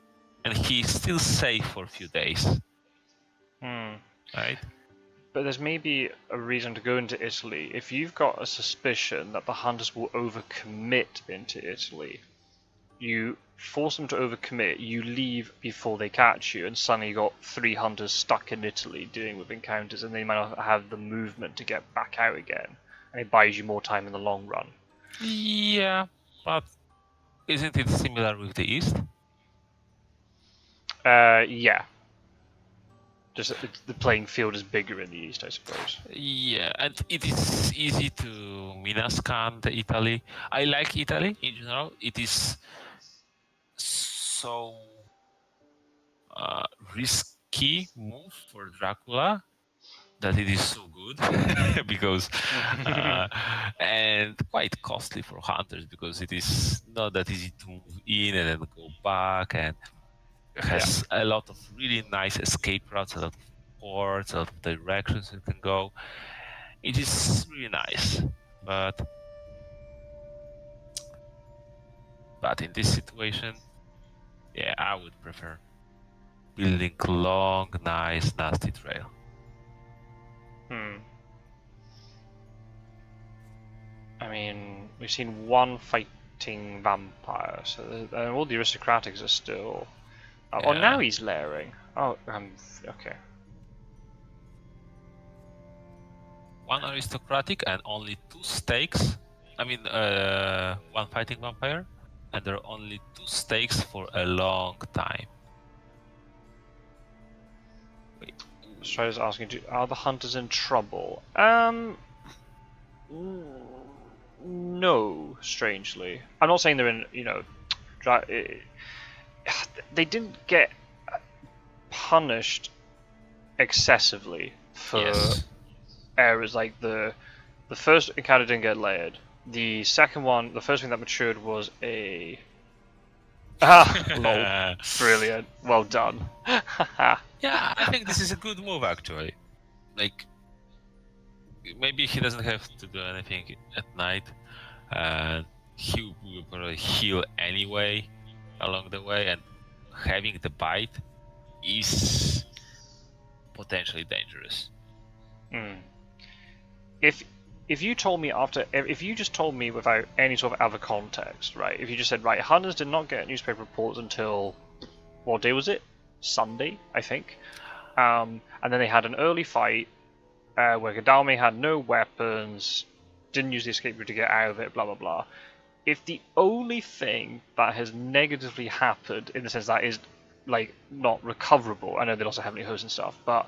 and he's still safe for a few days. Right? But there's maybe a reason to go into Italy. If you've got a suspicion that the hunters will overcommit into Italy, you force them to overcommit, you leave before they catch you, and suddenly you've got 3 hunters stuck in Italy dealing with encounters, and they might not have the movement to get back out again. And it buys you more time in the long run. Yeah, but isn't it similar with the East? Yeah. Just the playing field is bigger in the East, I suppose. Yeah, and it is easy to minascan the Italy. I like Italy in general. It is so risky move for Dracula that it is so good because and quite costly for hunters, because it is not that easy to move in and then go back, and has a lot of really nice escape routes, a lot of ports, a lot of directions you can go. It is really nice, but in this situation, yeah, I would prefer building long, nice, nasty trail. mean, we've seen one fighting vampire, so all the aristocratics are still. Oh, now he's lairing. Oh, okay. One aristocratic and only 2 stakes. I mean, one fighting vampire, and there are only 2 stakes for a long time. Wait. Strider's asking, are the hunters in trouble? No, strangely. I'm not saying they're in, they didn't get punished excessively for errors. Like the first encounter didn't get layered. The second one, the first thing that matured was a lol. Brilliant. Well done. Yeah, I think this is a good move actually. Like, maybe he doesn't have to do anything at night, and he will probably heal anyway along the way, and having the bite is potentially dangerous. If you told me if you just told me without any sort of other context, right? If you just said, right, hunters did not get newspaper reports until, what day was it? Sunday, I think. And then they had an early fight where Godalming had no weapons, didn't use the escape route to get out of it, blah blah blah. If the only thing that has negatively happened, in the sense that is like not recoverable, I know they lost a heavenly host and stuff, but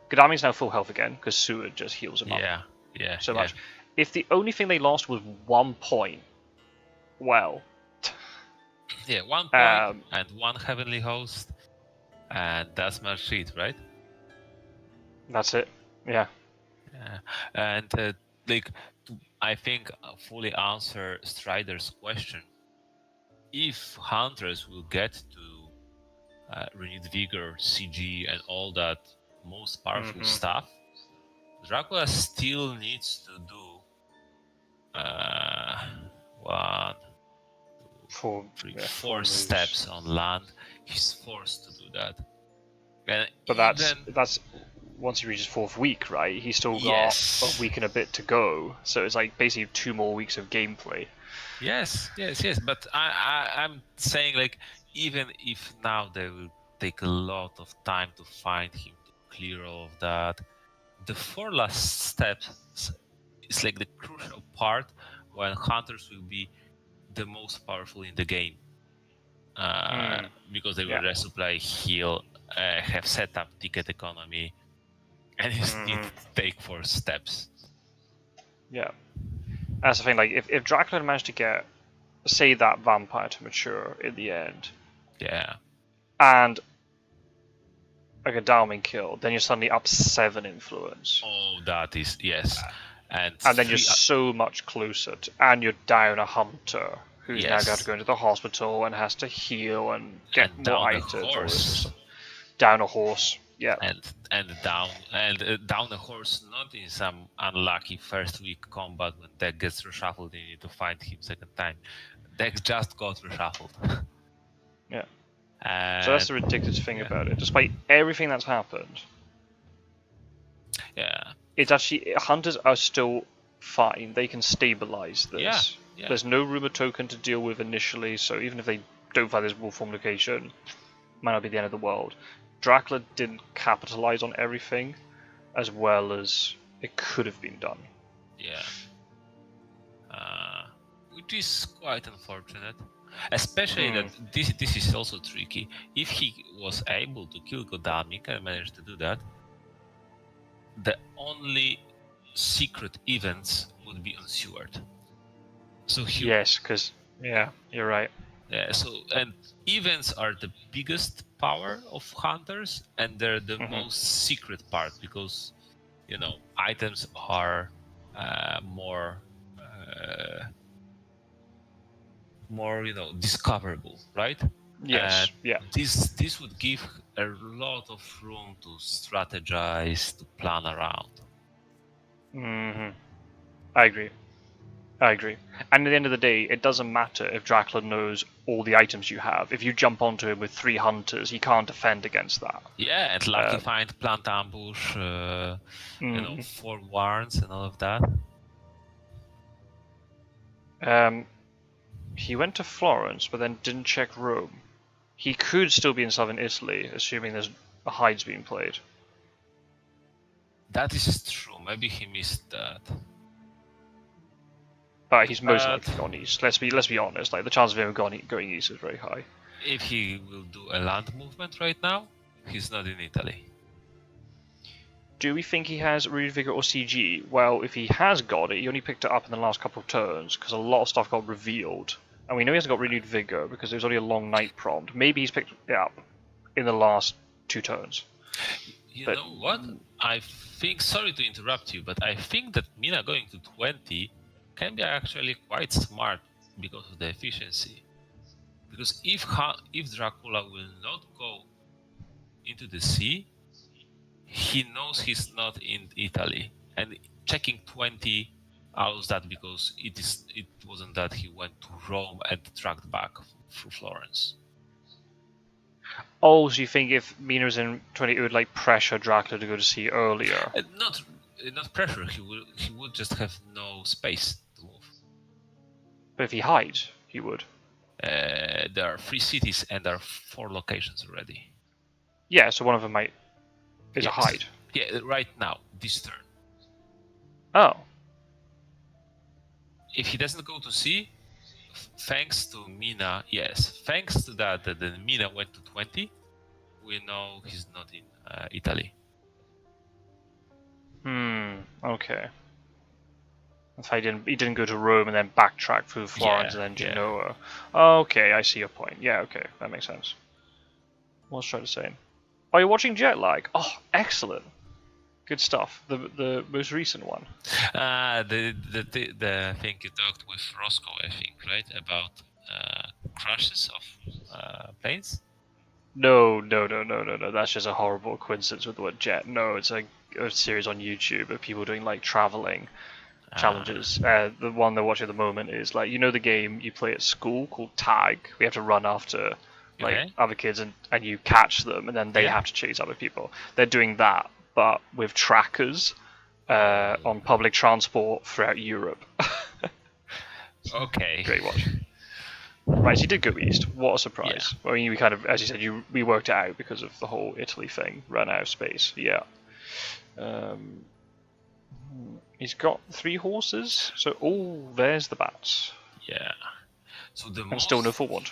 Godalming's now full health again because Seward just heals him up. Yeah. So much. If the only thing they lost was 1 point, well. Yeah, 1 point and 1 heavenly host, and that's much it, right? That's it. Yeah. And I think fully answer Strider's question. If hunters will get to renewed vigor, CG, and all that most powerful stuff, Dracula still needs to do 1, 2, 3, 4 steps on land. He's forced to do that. But that's once he reaches 4th week, right? He's still got a week and a bit to go, so it's like basically 2 more weeks of gameplay. Yes. But I'm saying, like, even if now they will take a lot of time to find him, to clear all of that, the 4 last steps is like the crucial part when hunters will be the most powerful in the game, because they will resupply, heal, have set up ticket economy, and you need to take 4 steps. Yeah, that's the thing. Like, if Dracula managed to get, say, that vampire to mature in the end, and like a Godalming kill, then you're suddenly up 7 influence. Oh, that is and then you're so much closer and you're down a hunter who's now got to go into the hospital and has to heal and get more items. Down a horse. Yeah. And down a horse, not in some unlucky first week combat when deck gets reshuffled and you need to find him second time. Deck just got reshuffled. Yeah. So that's the ridiculous thing about it. Despite everything that's happened, it's actually, hunters are still fine. They can stabilize this. Yeah. There's no rumor token to deal with initially, so even if they don't find this wolf form location, might not be the end of the world. Dracula didn't capitalize on everything as well as it could have been done. Yeah. Which is quite unfortunate. Especially that this is also tricky. If he was able to kill Godalming and managed to do that, the only secret events would be on Seward. So because you're right. Yeah, and events are the biggest power of hunters, and they're the most secret part because items are more discoverable, right? Yes. And this would give a lot of room to strategize, to plan around. I agree. And at the end of the day, it doesn't matter if Dracula knows all the items you have. If you jump onto him with 3 hunters, he can't defend against that. Yeah, and lucky find, plant ambush, 4 warns and all of that. He went to Florence, but then didn't check Rome. He could still be in southern Italy, assuming there's a hide's being played. That is true. Maybe he missed that. But he's most likely gone east. Let's be honest. Like the chance of him going east is very high. If he will do a land movement right now, he's not in Italy. Do we think he has Renewed Vigor or CG? Well, if he has got it, he only picked it up in the last couple of turns because a lot of stuff got revealed. And we know he hasn't got Renewed Vigor because there was only a long night prompt. Maybe he's picked it up in the last 2 turns. You know what? I think, sorry to interrupt you, but I think that Mina going to 20 can be actually quite smart because of the efficiency. Because if Dracula will not go into the sea, he knows he's not in Italy, and checking 20 allows that because it wasn't that he went to Rome and tracked back through Florence. Oh, so you think if Mina was in 20, it would like pressure Dracula to go to sea earlier? Not pressure. He would just have no space to move. But if he hides, he would. There are 3 cities and there are 4 locations already. Yeah, so one of them is a hide. Yeah, right now, this turn. Oh. If he doesn't go to sea, thanks to Mina, yes, thanks to that then Mina went to 20, we know he's not in Italy. Okay. If he didn't go to Rome and then backtrack through Florence and then Genoa. Okay, I see your point. Yeah, okay, that makes sense. What was I trying to say? Are you watching Jet Lag? Oh, excellent. Good stuff. The most recent one. The thing you talked with Roscoe, I think, right? About crashes of planes? No. That's just a horrible coincidence with the word jet. No, it's a series on YouTube of people doing like traveling challenges. The one they're watching at the moment is like, you know, the game you play at school called Tag. We have to run after like other kids and you catch them and then they have to chase other people. They're doing that, but with trackers on public transport throughout Europe. Okay. Great watch. Right, so you did go east. What a surprise. I mean, we kind of, as you said, we worked it out because of the whole Italy thing. Ran out of space. Yeah. He's got 3 horses. So, there's the bats. Yeah. So and still no forward.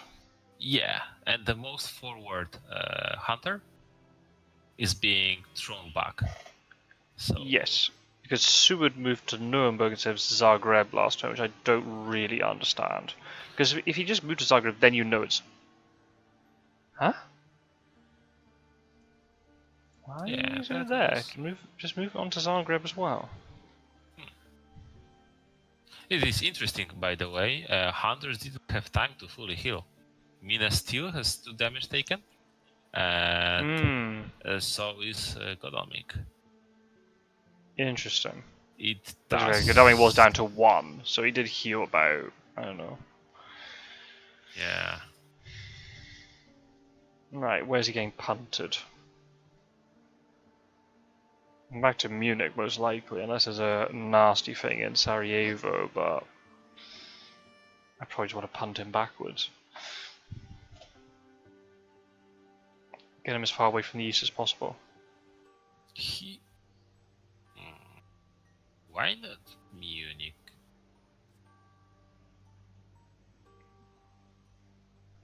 Yeah, and the most forward hunter is being thrown back. So yes, because Seward moved to Nuremberg instead of Zagreb last time, which I don't really understand. Because if he just moved to Zagreb, then you know it's... Huh? Why is it there? Just move on to Zagreb as well. It is interesting, by the way. Hunters didn't have time to fully heal. Mina still has 2 damage taken, and so is Godalming. Interesting. Does... Godalming was down to 1, so he did heal about, I don't know. Yeah. Right, where's he getting punted? Back to Munich, most likely, unless there's a nasty thing in Sarajevo, but I probably just want to punt him backwards. Get him as far away from the east as possible. Why not Munich?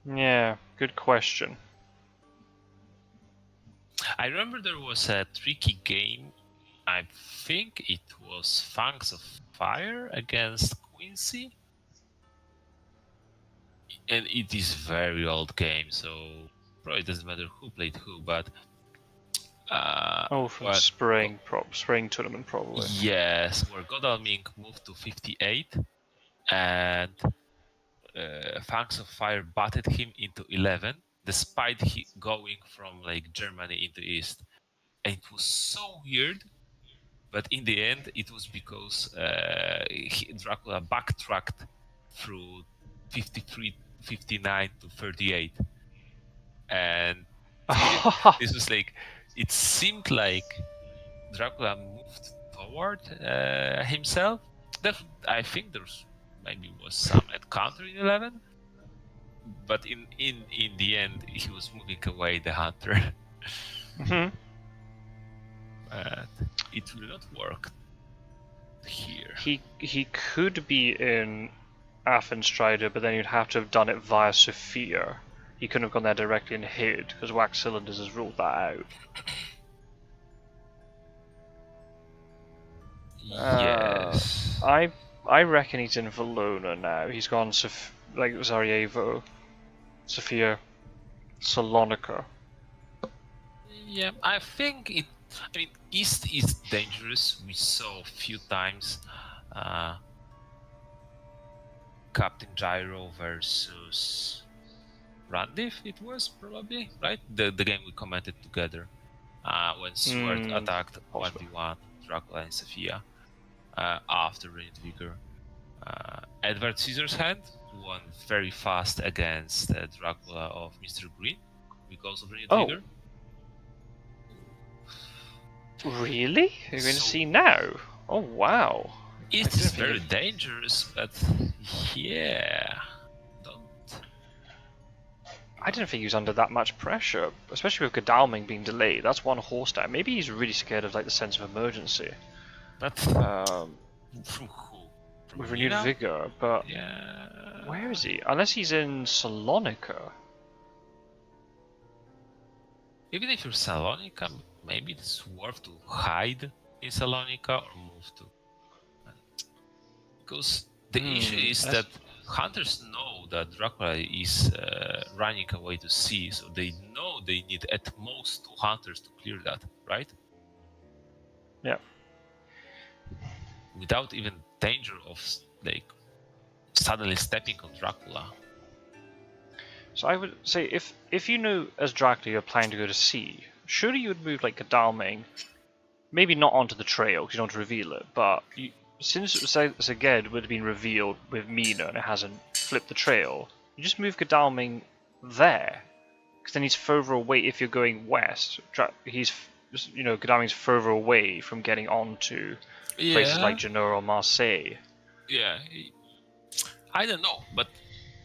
Yeah, good question. I remember there was a tricky game. I think it was Fangs of Fire against Quincy. And it is very old game, so probably doesn't matter who played who, but from spring tournament probably. Yes, where Godalming moved to 58 and Fangs of Fire batted him into 11 despite he going from like Germany into East. And it was so weird, but in the end it was because Dracula backtracked through 53, 59 to 38. And this was like, it seemed like Dracula moved toward himself. I think there's maybe was some encounter in 11. But in the end, he was moving away the hunter. Mm-hmm. But it will not work here. He could be in Athens Strider, but then you'd have to have done it via Sophia. He couldn't have gone there directly and hid, because Wax Cylinders has ruled that out. Yes. I reckon he's in Valona now. He's gone like Sarajevo, Sofia, Salonika. Yeah, I think it. I mean, East is dangerous. We saw a few times Captain Gyro versus Randiv. It was probably right the game we commented together when Sword attacked possibly. 1v1 Dracula and Sophia after Renewed Vigor. Edward Scissorhands won very fast against Dracula of Mr. Green because of Renewed Vigor. Really? You're going to see now? Oh wow! It's very dangerous, but yeah, I didn't think he was under that much pressure, especially with Godalming being delayed. That's one horse down. Maybe he's really scared of like the sense of emergency. But from who? From with Renewed Vigor, but yeah. Where is he? Unless he's in Salonika. Even if you're Salonika, maybe it's worth to hide in Salonika or move to. Because the issue is that hunters know that Dracula is running away to sea, so they know they need at most 2 hunters to clear that, right? Yeah. Without even danger of like suddenly stepping on Dracula. So I would say if you knew as Dracula you're planning to go to sea, surely you would move like Godalming, maybe not onto the trail because you don't want to reveal it, but since Szeged would have been revealed with Mina and it hasn't flipped the trail, you just move Godalming there, because then he's further away. If you're going west, Godalming's further away from getting onto places like Genoa or Marseille. Yeah, I don't know, but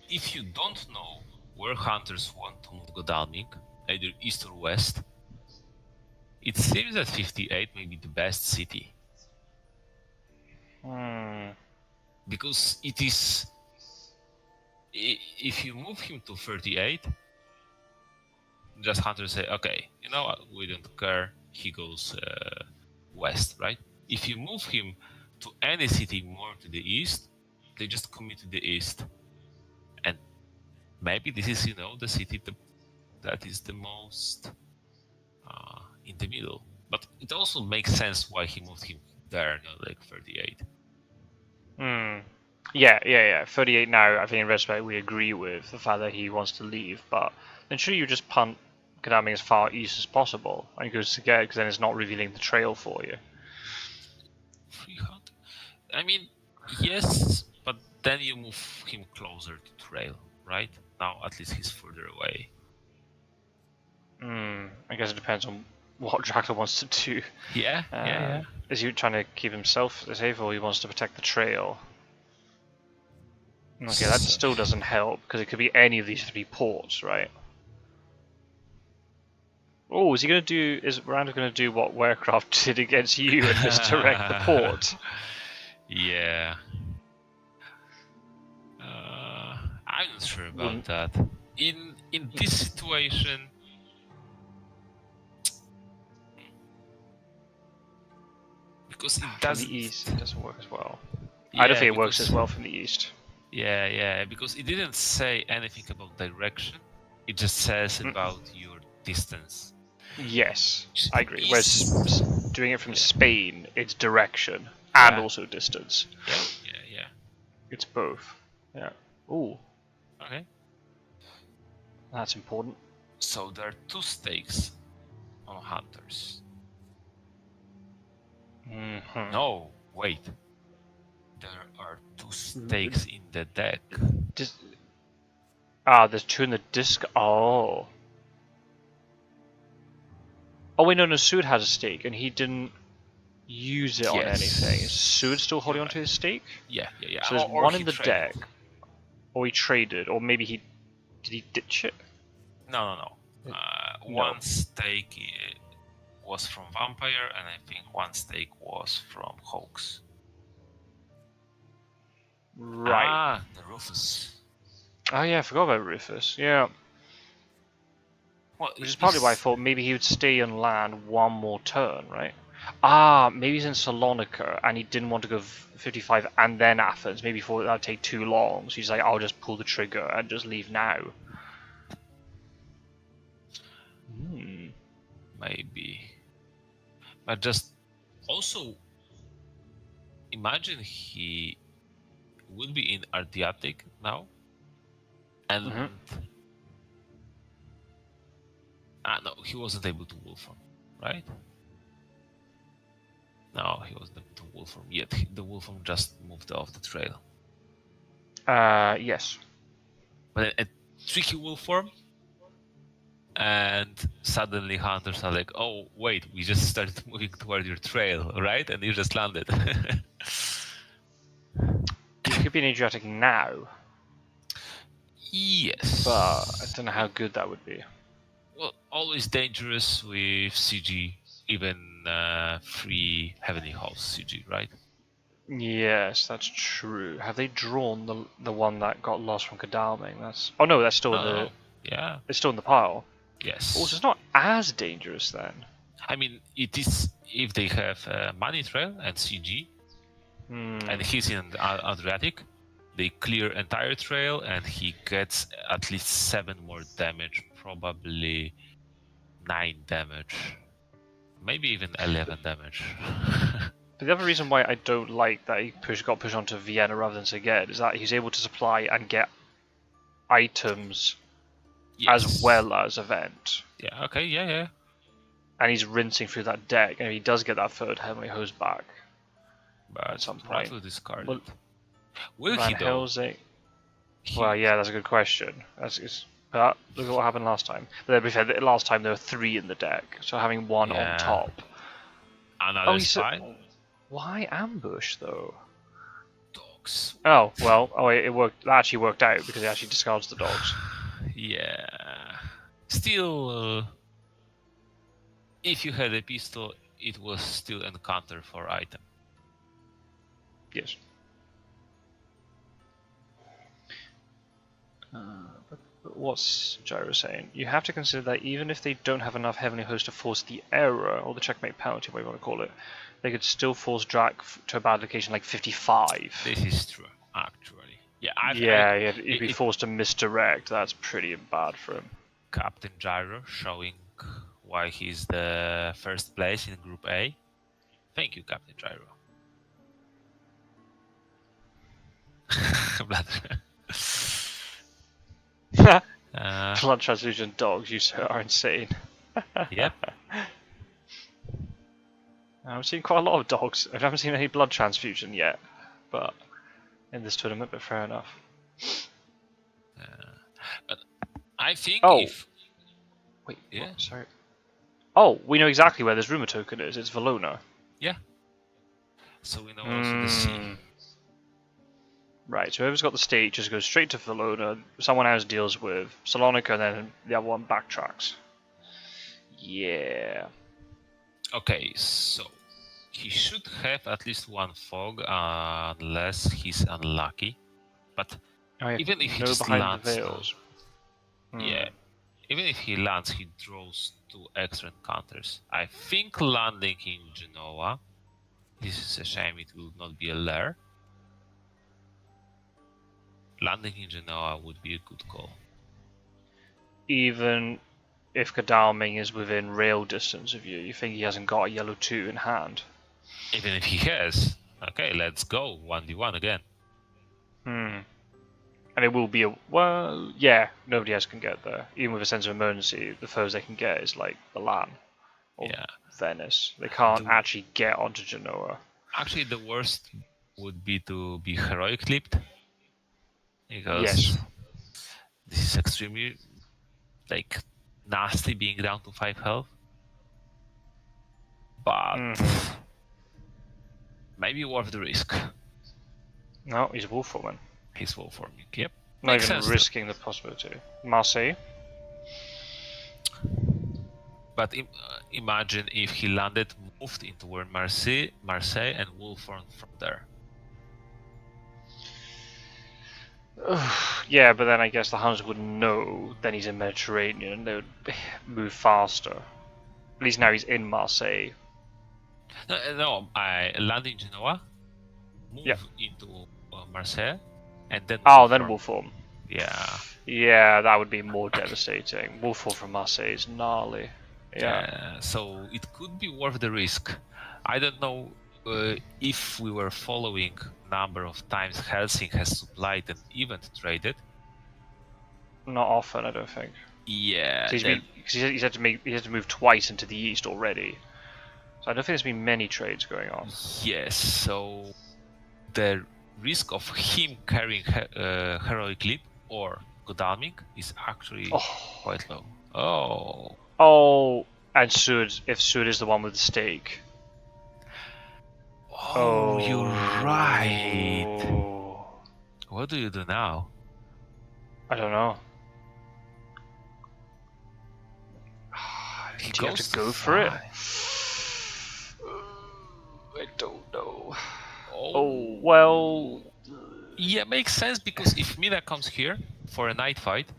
if you don't know where hunters want to move Godalming, either east or west, it seems that 58 may be the best city. Because it is. If you move him to 38, just hunters say, okay, you know what, we don't care, he goes west, right? If you move him to any city more to the east, they just commit to the east. And maybe this is, the city that is the most in the middle. But it also makes sense why he moved him there, like 38. Yeah. 38 now, I think in retrospect we agree with the fact that he wants to leave, but then sure you just punt Godalming as far east as possible and go to Szeged, because then it's not revealing the trail for you. 300. I mean, yes, but then you move him closer to trail, right? Now at least he's further away. I guess it depends on what Dracula wants to do. Yeah. Is he trying to keep himself safe, or he wants to protect the trail? Okay, that still doesn't help, because it could be any of these 3 ports, right? Oh, is Randiv going to do what Warecraft did against you and misdirect the port? Yeah. I'm not sure about that. In this situation, because it doesn't. From the east, it doesn't work as well. Yeah, I don't think it works as well from the east. Yeah, because it didn't say anything about direction. It just says about your distance. Yes, I agree. Whereas doing it from Spain, it's direction and also distance. Yeah. It's both. Yeah. Ooh. Okay. That's important. So there are 2 stakes on hunters. Mm-hmm. No, wait. There are 2 stakes in the deck. There's 2 in the disc. Oh wait, no, Sud had a stake and he didn't. use it on Yes. anything. Is Seward still holding You're onto his stake? Yeah. So there's Or one he in the traded. deck, or he traded, or maybe did he ditch it? No. No. One stake was from Vampire, and I think one stake was from Hoax. Right. The Rufus. Oh yeah, I forgot about Rufus. Yeah. Well, Which is partly why I thought maybe he would stay and land one more turn, right? Ah, maybe he's in Salonika and he didn't want to go 55 and then Athens. Maybe he thought that'd take too long, so he's like, I'll just pull the trigger and just leave now. Maybe. But just also imagine he would be in Adriatic now, and no, he wasn't able to Wolfram, right? No, he wasn't able to Wolfram yet. The Wolfram just moved off the trail. Yes. But a tricky Wolfram, and suddenly hunters are like, "Oh, wait, we just started moving toward your trail, right?" And you just landed. He could be in Adriatic now. Yes. But I don't know how good that would be. Well, always dangerous with CG, even free Heavenly House CG, right? Yes, that's true. Have they drawn the one that got lost from Godalming? That's no, that's still in the yeah. It's still in the pile. Yes. Also, it's not as dangerous then. I mean, it is if they have Money Trail and CG, and he's in Adriatic. They clear entire trail, and he gets at least 7 more damage, probably 9 damage, maybe even 11 damage. But the other reason why I don't like that he got pushed onto Vienna rather than Szeged is that he's able to supply and get items as well as event. Yeah, okay, yeah. And he's rinsing through that deck, and he does get that third Heavenly Host back. But at some point. to discard Well, it. Will Van he though? Helsing. Well, yeah, that's a good question. But look at what happened last time. But to be fair, last time there were 3 in the deck, so having one on top. Another spy? Why ambush though? Dogs. Oh well. Oh, it worked. That actually worked out because it actually discards the dogs. Yeah. Still, if you had a pistol, it was still encounter for item. Yes. But what's Gyro saying? You have to consider that even if they don't have enough Heavenly Host to force the error, or the checkmate penalty, whatever you want to call it, they could still force Drac to a bad location like 55. This is true, actually. He'd be forced to misdirect. That's pretty bad for him. Captain Gyro showing why he's the first place in Group A. Thank you, Captain Gyro. Blood transfusion dogs, you sir, are insane. Yep. I've seen quite a lot of dogs. I haven't seen any blood transfusion yet, but in this tournament, but fair enough. But I think Wait, yeah. What? Sorry. Oh, we know exactly where this rumor token is. It's Valona. Yeah. So we know also the sea. Right, so whoever's got the stake just goes straight to Valona, someone else deals with Salonika, and then the other one backtracks. Yeah. Okay, so he should have at least one fog, unless he's unlucky. But even if he just behind lands, the veils. Yeah, even if he lands, he draws 2 extra encounters. I think landing in Genoa. This is a shame; it will not be a lair. Landing in Genoa would be a good call. Even if Godalming is within rail distance of you, you think he hasn't got a yellow 2 in hand? Even if he has, okay, let's go 1v1 again. And it will be nobody else can get there. Even with a sense of emergency, the furthest they can get is like Milan or Venice. They can't actually get onto Genoa. Actually, the worst would be to be heroic clipped, because this is extremely nasty being down to 5 health. But maybe worth the risk. No, he's a wolf woman. He's wolf forming. Yep. Not Makes even sense risking the possibility. Marseille. But imagine if he landed, moved into where Marseille, and wolf formed from there. Yeah, but then I guess the Huns would know then he's in Mediterranean and they would move faster. At least now he's in Marseille. No, I land in Genoa, move into Marseille, and then then wolf form. Yeah. Yeah, that would be more devastating. Wolf form from Marseille is gnarly. Yeah. So it could be worth the risk. I don't know if we were following number of times Helsing has supplied and event traded. Not often, I don't think. Yeah. He's had to move twice into the east already. So I don't think there's been many trades going on. Yes, so the risk of him carrying Heroic Leap or Godalming is actually quite low. Oh, and Sud, if Sud is the one with the stake. Oh, you're right. What do you do now? I don't know. Do you have to go for it? I don't know. Oh, well... Yeah, makes sense, because if Mina comes here for a night fight...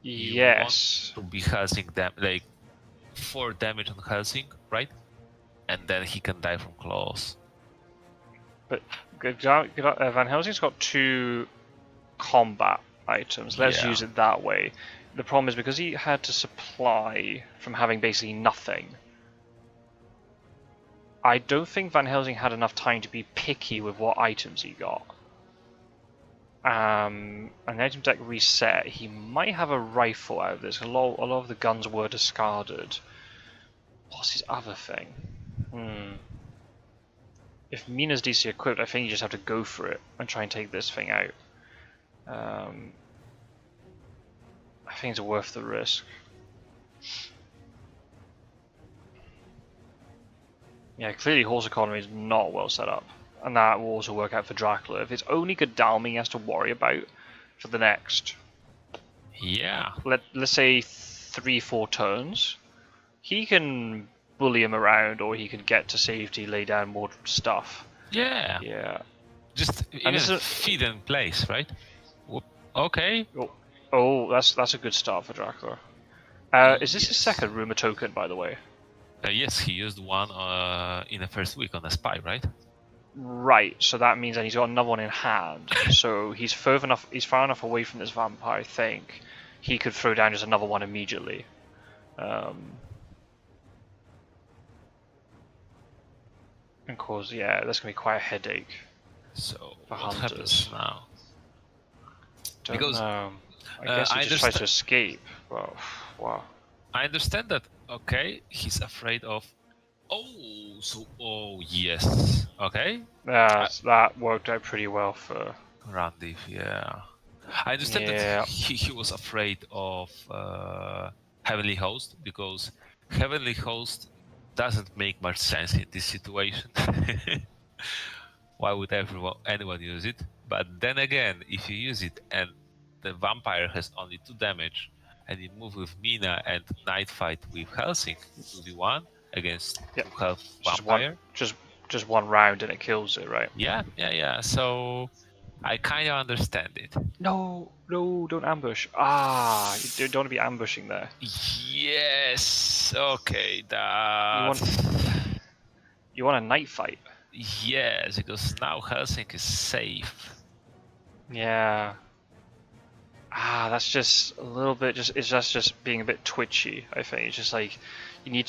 Yes. You want to be Helsing them, like 4 damage on Helsing, right? And then he can die from claws. But Van Helsing's got 2 combat items. Let's use it that way. The problem is because he had to supply from having basically nothing. I don't think Van Helsing had enough time to be picky with what items he got. And the item deck reset. He might have a rifle out of this. A lot of the guns were discarded. What's his other thing? If Mina's DC equipped, I think you just have to go for it and try and take this thing out. I think it's worth the risk. Yeah, clearly horse economy is not well set up. And that will also work out for Dracula. If it's only Godalming he has to worry about for the next... Yeah. Let's say 3-4 turns. He can bully him around, or he can get to safety, lay down more stuff. Yeah. Yeah. Just even feed in place, right? Okay. Oh, that's a good start for Dracula. Is this his second rumor token, by the way? Yes, he used one in the first week on a spy, right? Right. So that means that he's got another one in hand. So he's far enough away from this vampire. I think he could throw down just another one immediately. And cause that's gonna be quite a headache. So for what hunters. Happens now? Don't know. I guess he just tries to escape. Well, wow. I understand that. Okay, he's afraid of. Yes. Okay. That worked out pretty well for Randiv. Yeah. I understand that he was afraid of Heavenly Host, because Heavenly Host doesn't make much sense in this situation. Why would anyone use it? But then again, if you use it and the vampire has only 2 damage, and you move with Mina and night fight with Helsing, 2v1 against 2 health vampire. Just one round and it kills it, right? Yeah. So I kind of understand it. No, don't ambush. You don't want to be ambushing there. Yes. Okay. You want a night fight. Yes, because now Helsing is safe. Yeah. That's just a little bit. It's just being a bit twitchy. I think it's just like you need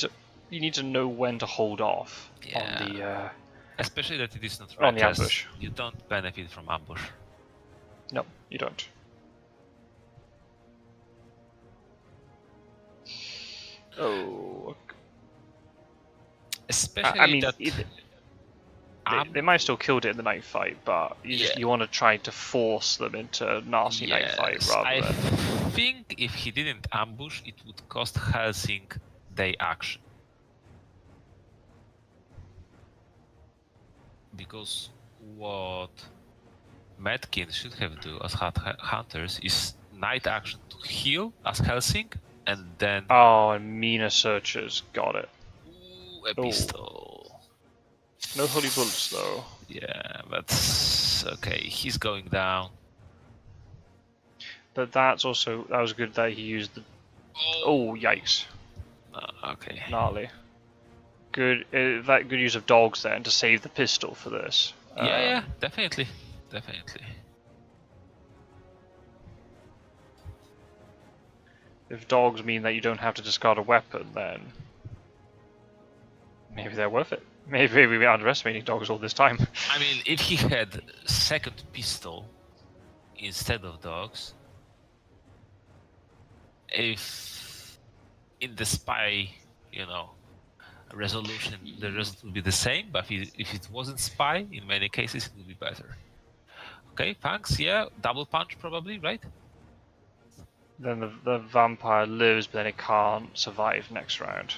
to know when to hold off on the. Especially that it is not on the ambush. You don't benefit from ambush. No, you don't. Oh. Especially they might have still killed it in the night fight, but you want to try to force them into nasty night fight rather than... I think if he didn't ambush, it would cost Helsing day action. because what Mettkin should have do as hunters is night action to heal as Helsing, and then Oh, and Mina searches. Got it. ooh, a Oh. pistol. No holy bullets though. Yeah, that's okay. He's going down. But that was good that he used the. Oh, yikes! Okay. Gnarly. Good. That good use of dogs then to save the pistol for this. Yeah, definitely. If dogs mean that you don't have to discard a weapon, then maybe they're worth it. Maybe we were underestimating dogs all this time. I mean, if he had second pistol instead of dogs, if in the spy, resolution, the result would be the same, but if it wasn't spy, in many cases it would be better. Okay, thanks. Yeah, double punch probably, right? Then the vampire lives, but then it can't survive next round.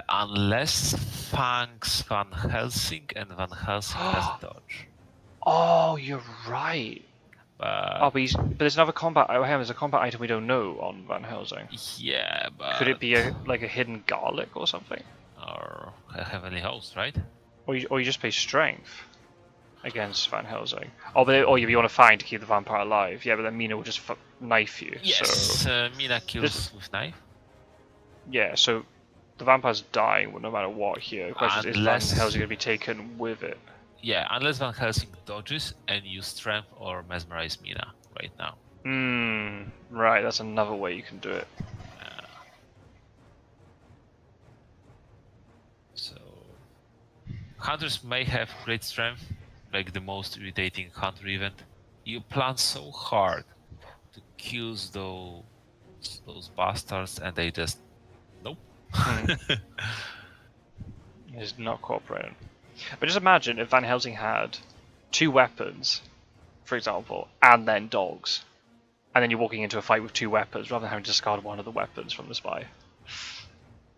Unless thanks Van Helsing, and Van Helsing has dodge. Oh, you're right. But there's another combat. Oh, there's a combat item we don't know on Van Helsing. Yeah, but could it be like a hidden garlic or something? Or a heavenly host, right? Or you just play strength against Van Helsing. Oh, but or you want to find to keep the vampire alive. Yeah, but then Mina will just knife you. Yes, so Mina kills with knife. Yeah, so the vampire's dying no matter what here. The question is Van Helsing going to be taken with it? Yeah, unless Van Helsing dodges and use strength or mesmerize Mina right now. Right, that's another way you can do it. So hunters may have great strength, like the most irritating hunter event. You plan so hard to kill those bastards, and they just nope. He's not cooperating. But just imagine if Van Helsing had 2 weapons, for example, and then dogs, and then you're walking into a fight with 2 weapons rather than having to discard one of the weapons from the spy.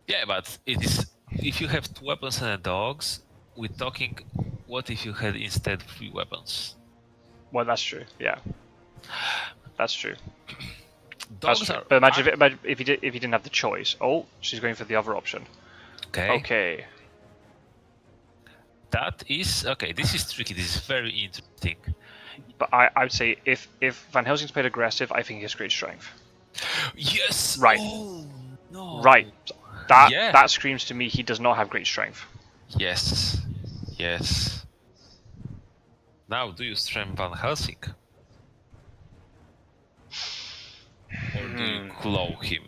Yeah, but it is if you have 2 weapons and dogs. We're talking. What if you had instead 3 weapons? Well, that's true. Yeah, that's true. Dogs true. But imagine if he didn't have the choice. Oh, she's going for the other option. Okay. That is okay. This is tricky. This is very interesting. But I would say if Van Helsing's played aggressive, I think he has great strength. Yes. Right. Oh no. Right. That screams to me he does not have great strength. Yes. Now, do you strength Van Helsing, or do you claw him?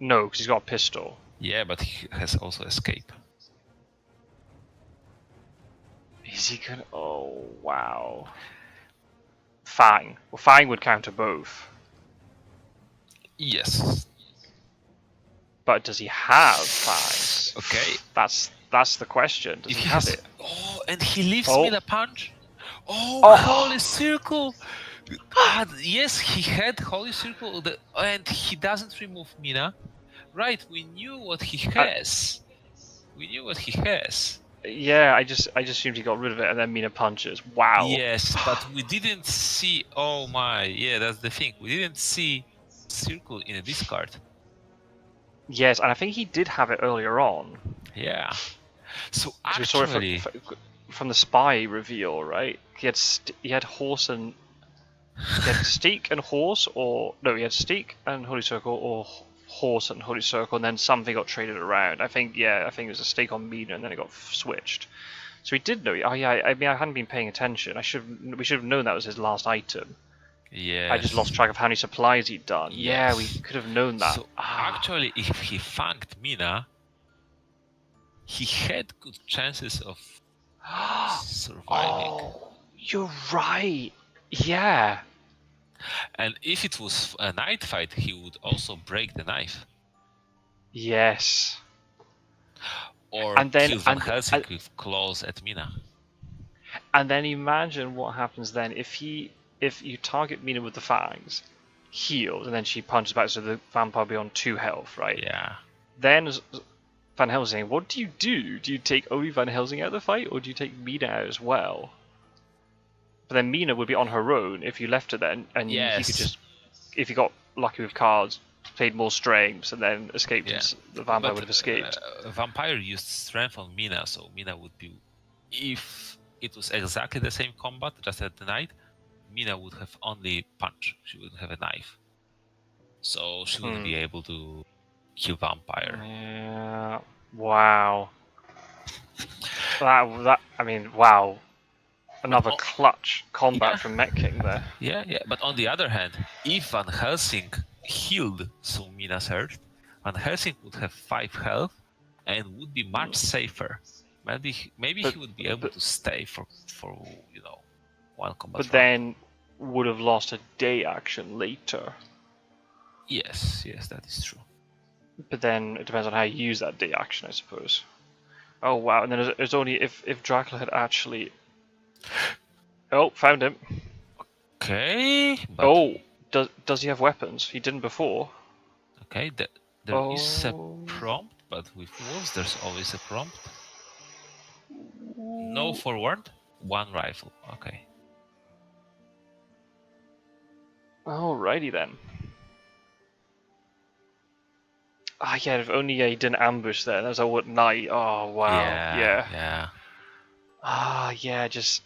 No, because he's got a pistol. Yeah, but he has also escape. Is he gonna? Oh wow. Fang. Well, Fang would counter both. Yes. But does he have fangs? Okay. That's the question. Does he have it? Oh, and he leaves me the punch. Oh, holy circle! Yes, he had holy circle, and he doesn't remove Mina. Right, we knew what he has. Yeah, I just assumed he got rid of it, and then Mina punches. Wow. Yes, but we didn't see. Oh my, yeah, that's the thing. We didn't see circle in a discard. Yes, and I think he did have it earlier on. Yeah. So actually, we saw it from the spy reveal, right? He had horse and he had steak and horse, or no, he had steak and holy circle, or horse and holy circle, and then something got traded around. I think it was a steak on Mina, and then it got switched. So he did know. Oh yeah, I mean I hadn't been paying attention. We should have known that was his last item. Yeah. I just lost track of how many supplies he'd done. Yes. Yeah, we could have known that. So actually, if he fanged Mina, he had good chances of surviving. Oh, you're right. Yeah. And if it was a night fight, he would also break the knife. Yes. Or kill Van Helsing with claws at Mina. And then imagine what happens then if you target Mina with the fangs, heals, and then she punches back, so the vampire will be on 2 health, right? Yeah. Then Van Helsing. What do you do? Do you take only Van Helsing out of the fight, or do you take Mina out as well? But then Mina would be on her own if you left her then, and Yes. he could just, if he got lucky with cards, played more strengths, and then escaped, Yeah. the vampire But, would have escaped. Vampire used strength on Mina, so Mina would be. If it was exactly the same combat, just at the night, Mina would have only punch. She wouldn't have a knife. So she wouldn't be able to kill Vampire. Yeah. Wow. That. I mean, wow. Another clutch combat from Mettking there. Yeah. But on the other hand, if Van Helsing healed so Mina's hurt, Van Helsing would have 5 health and would be much safer. Maybe he would be able to stay for one combat. But then would have lost a day action later. Yes, that is true. But then it depends on how you use that day action, I suppose. Oh wow! And then it's only if Dracula had actually. Oh, found him. Okay. Oh, does he have weapons? He didn't before. Okay, there is a prompt, but with wolves there's always a prompt. No forewarned, 1 rifle. Okay. Alrighty then. Ah, yeah, if only he didn't ambush there. That was all at night. Oh, wow. Yeah. Ah, yeah, you just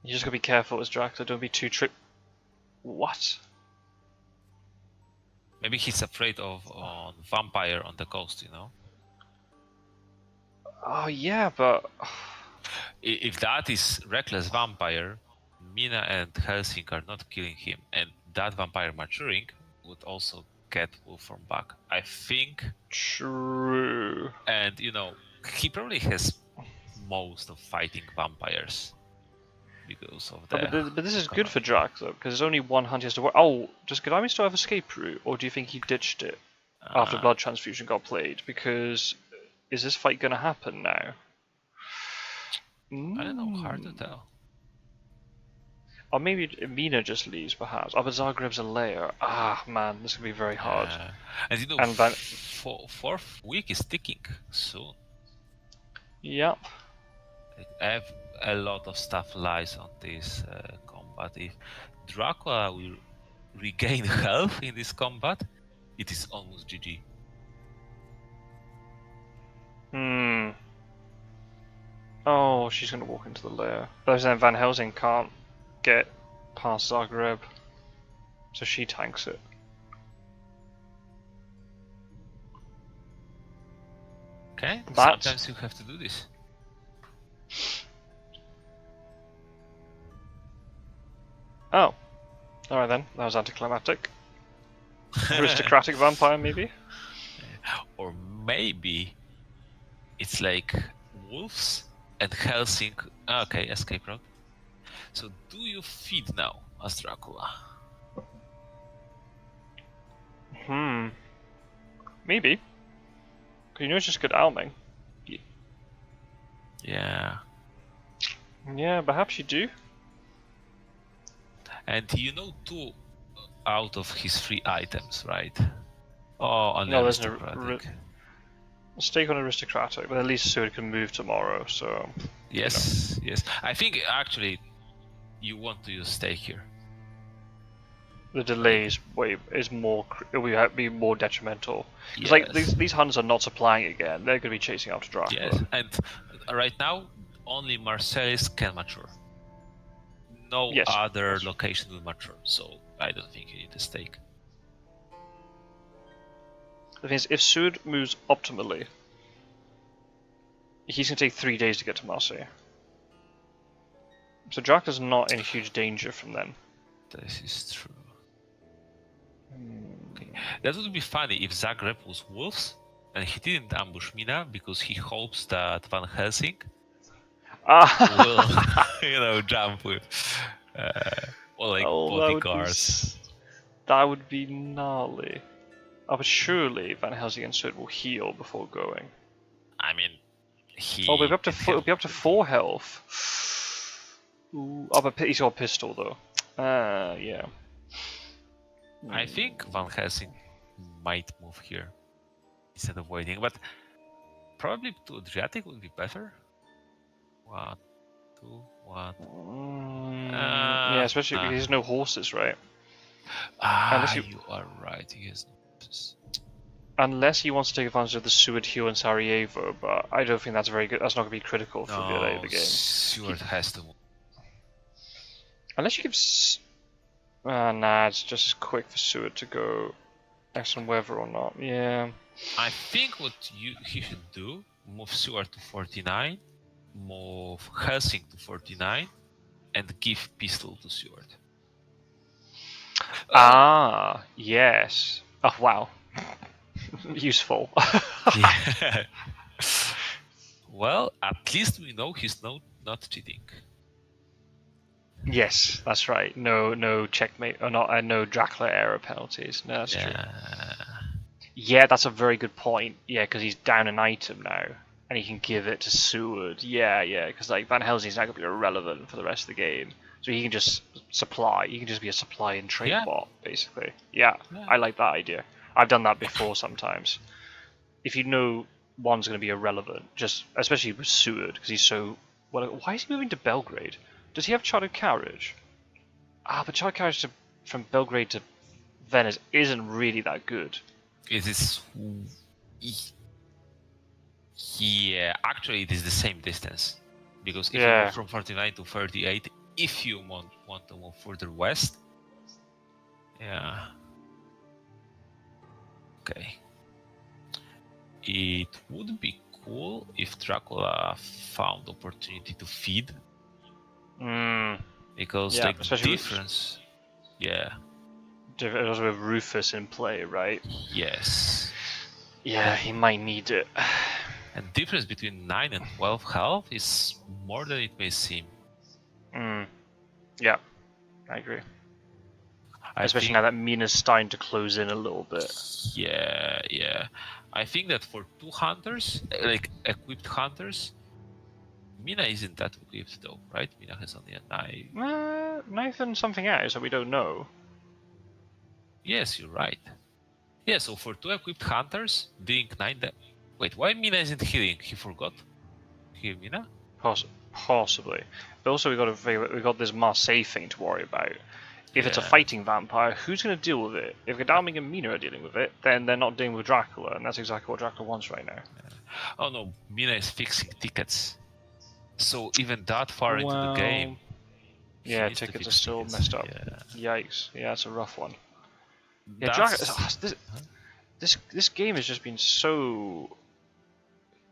gotta be careful as Dracula. Don't be too What? Maybe he's afraid of vampire on the coast, Oh, yeah, but... If that is reckless vampire, Mina and Helsing are not killing him, and that vampire maturing would also get Wolfram back. I think. True. And he probably has most of fighting vampires because of that. But this is good for Dracula because there's only one hunt he has to work. Oh, does Godami still have escape route, or do you think he ditched it after blood transfusion got played? Because is this fight gonna happen now? I don't know. Hard to tell. Or maybe Mina just leaves, perhaps. Oh, but Zagreb's a layer. Ah, man, this could be very hard. And fourth week is ticking soon. Yep. A lot of stuff lies on this combat. If Dracula will regain health in this combat, it is almost GG. Oh, she's going to walk into the lair. But then Van Helsing can't get past Zagreb, so she tanks it. Okay, sometimes you have to do this. Oh, alright then, that was anticlimactic. Aristocratic vampire, maybe? Or maybe it's like wolves and Helsing. Okay, escape route. So do you feed now as Dracula? Maybe. It's just good alming. Yeah. Yeah, perhaps you do. And 2 out of his 3 items, right? Oh, no, there's no stake on aristocratic, but at least Seward can move tomorrow, so... Yes. I think actually you want to use stake here. The delay is more... it will be more detrimental. Because Yes. these hunters are not supplying again, they're going to be chasing after Dracula. Yes, and right now only Marcellus can mature. No other location will mature, so I don't think you need a stake. The thing is, if Seward moves optimally, he's going to take 3 days to get to Marseille. So Dracula's not in huge danger from them. This is true. Okay. That would be funny if Zagreb was wolves and he didn't ambush Mina because he hopes that Van Helsing will, jump with bodyguards. That would be gnarly. Oh, but surely Van Helsing and Seward will heal before going. I mean, it'll be up to 4 health. Ooh, oh, but he's got a pistol though. Yeah. I think Van Helsing might move here instead of waiting, but Probably to Adriatic would be better. 1, 2, 1. Yeah, especially because there's no horses, right? Unless you, You are right. He has no horses. unless he wants to take advantage of the Seward Hill in Sarajevo, but I don't think that's very good. That's not going to be critical for the late of the game. Seward has to move. Unless you give. Nah, it's just as quick for Seward to go excellent weather or not. Yeah. I think what he should do: move Seward to 49, move Helsing to 49, and give pistol to Seward. Yes. Oh wow. Useful. Yeah. Well, at least we know he's not cheating. Yes, that's right. No checkmate or not. No Dracula error penalties. No, that's true. Yeah, that's a very good point. Yeah, because he's down an item now, and he can give it to Seward. Yeah, because like Van Helsing's not gonna be irrelevant for the rest of the game, so he can just supply. He can just be a supply and trade bot, basically. Yeah, I like that idea. I've done that before sometimes. If you know one's going to be irrelevant, just especially with Seward, because he's so. Well, why is he moving to Belgrade? Does he have chartered carriage? But chartered carriage from Belgrade to Venice isn't really that good. It is. Yeah, actually, it is the same distance. Because if you move from 49 to 38, if you want to move further west. Yeah. Okay. It would be cool if Dracula found opportunity to feed. Because like the difference. Also with Rufus in play, right? Yes. Yeah, he might need it. And difference between 9 and 12 health is more than it may seem. Yeah, I agree. Especially now that Mina's starting to close in a little bit. Yeah. I think that for 2 hunters, like equipped hunters, Mina isn't that equipped though, right? Mina has only a knife. Knife and something else that we don't know. Yes, you're right. Yeah, so for 2 equipped hunters, doing 9 damage. Wait, why Mina isn't healing? He forgot? Heal Mina? Possibly. But also we got this Marseille thing to worry about. If it's a fighting vampire, who's going to deal with it? If Godalming and Mina are dealing with it, then they're not dealing with Dracula, and that's exactly what Dracula wants right now. Oh no, Mina is fixing tickets. So even that far into the game... Yeah, tickets are still messed up. Yeah. Yikes. Yeah, it's a rough one. Yeah, this game has just been so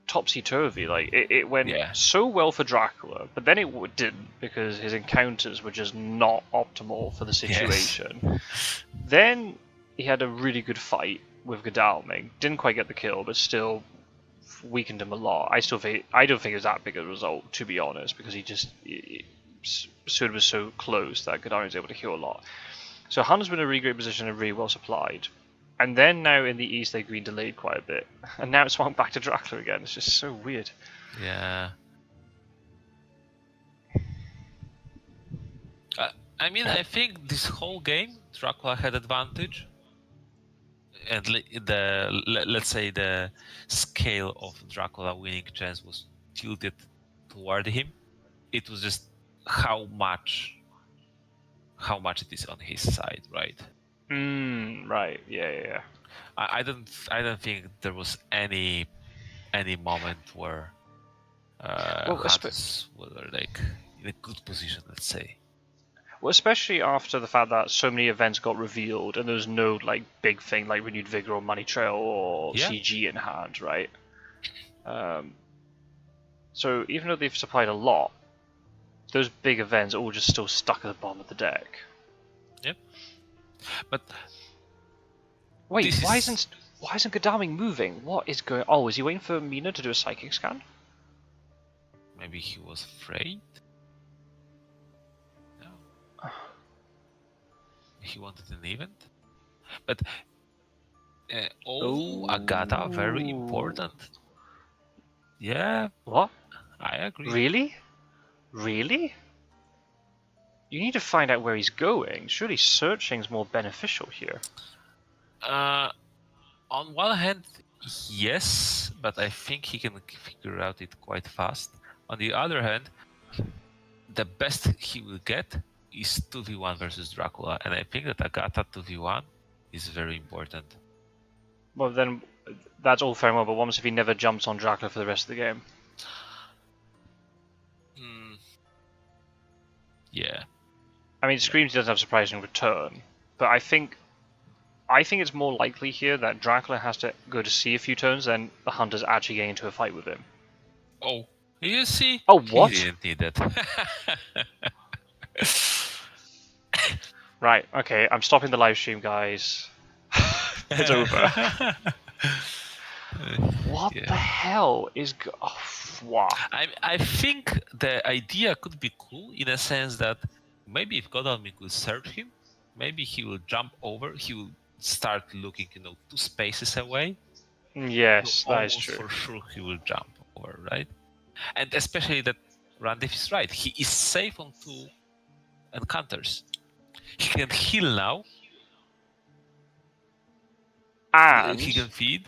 topsy-turvy. Like it went so well for Dracula, but then it didn't because his encounters were just not optimal for the situation. Yes. Then he had a really good fight with Godalming. Didn't quite get the kill, but still weakened him a lot. I don't think it was that big a result, to be honest, because Seward was so close that Godalming was able to heal a lot. So Hun's been in a really great position and really well supplied. And then now in the east they've been delayed quite a bit. And now it's swung back to Dracula again. It's just so weird. Yeah. I mean, I think this whole game Dracula had advantage. And let's say the scale of Dracula winning chance was tilted toward him. It was just how much it is on his side, right? Right. Yeah. I don't think there was any moment where Hunters were like in a good position, let's say. Well, especially after the fact that so many events got revealed and there was no like big thing like Renewed Vigor or Money Trail or CG in hand, right? So even though they've supplied a lot, those big events are all just still stuck at the bottom of the deck. Yep. But wait, why isn't Godalming moving? What is going? Oh, is he waiting for Mina to do a psychic scan? Maybe he was afraid. No. He wanted an event, but Agata, very important. Yeah. What? I agree. Really? You need to find out where he's going. Surely searching's more beneficial here. On one hand, Yes, but I think he can figure out it quite fast. On the other hand, the best he will get is 2v1 versus Dracula, and I think that Agatha 2v1 is very important. Well, then that's all fair and well, but what if he never jumps on Dracula for the rest of the game? Yeah. I mean, Screams doesn't have surprising return, but I think it's more likely here that Dracula has to go to sea a few turns than the Hunter's actually getting into a fight with him. Oh, you see? Oh, He what? didn't need that. Right, okay, I'm stopping the live stream, guys. It's over. What Yeah. the hell is... Oh, wow. I think the idea could be cool in a sense that maybe if Godalming will search him, maybe he will jump over, he will start looking, 2 spaces away. Yes, So that is almost true. for sure he will jump over, right? And especially that Randiv is right. He is safe on 2 encounters. He can heal now. And he can feed.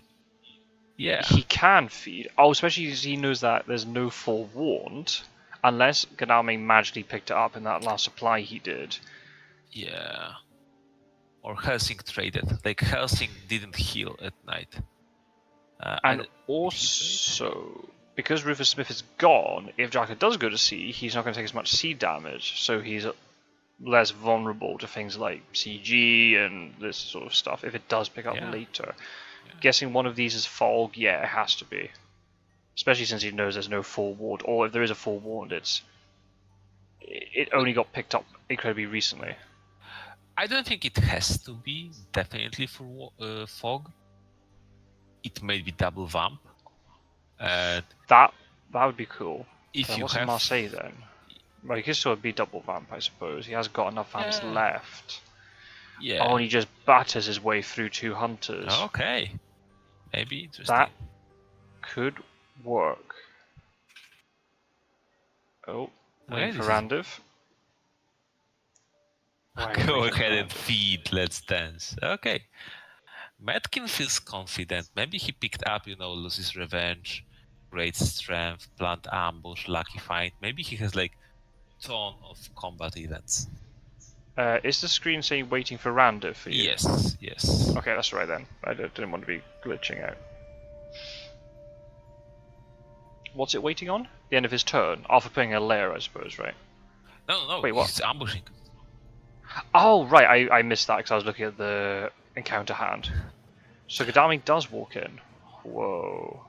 Yeah. he can feed. Oh, especially as he knows that there's no forewarned, unless Godalming magically picked it up in that last supply he did. Yeah. Or Helsing traded. Like Helsing didn't heal at night. And also, because Rufus Smith is gone, if Dracula does go to sea, he's not going to take as much sea damage, so he's less vulnerable to things like CG and this sort of stuff if it does pick up later. Yeah. Guessing one of these is fog, yeah, it has to be. Especially since he knows there's no forewarned, or if there is a forewarned, it only got picked up incredibly recently. I don't think it has to be definitely for fog. It may be double vamp. That would be cool. If you what's have Marseille then? Well, he could still be double vamp, I suppose. He has got enough vamps left. Yeah. Oh, and he just batters his way through 2 hunters. Okay. Maybe interesting. That could work. Oh, waiting for Randiv. Go ahead and feed, let's dance. Okay. Mettking feels confident. Maybe he picked up, Lucy's Revenge, Great Strength, Plant Ambush, Lucky Find. Maybe he has like ton of combat events. Is the screen saying waiting for Randiv for you? Yes. Okay, that's right then. I didn't want to be glitching out. What's it waiting on? The end of his turn? After putting a lair, I suppose, right? No. Wait, what? He's ambushing. Oh, right. I missed that because I was looking at the encounter hand. So Godalming does walk in. Whoa.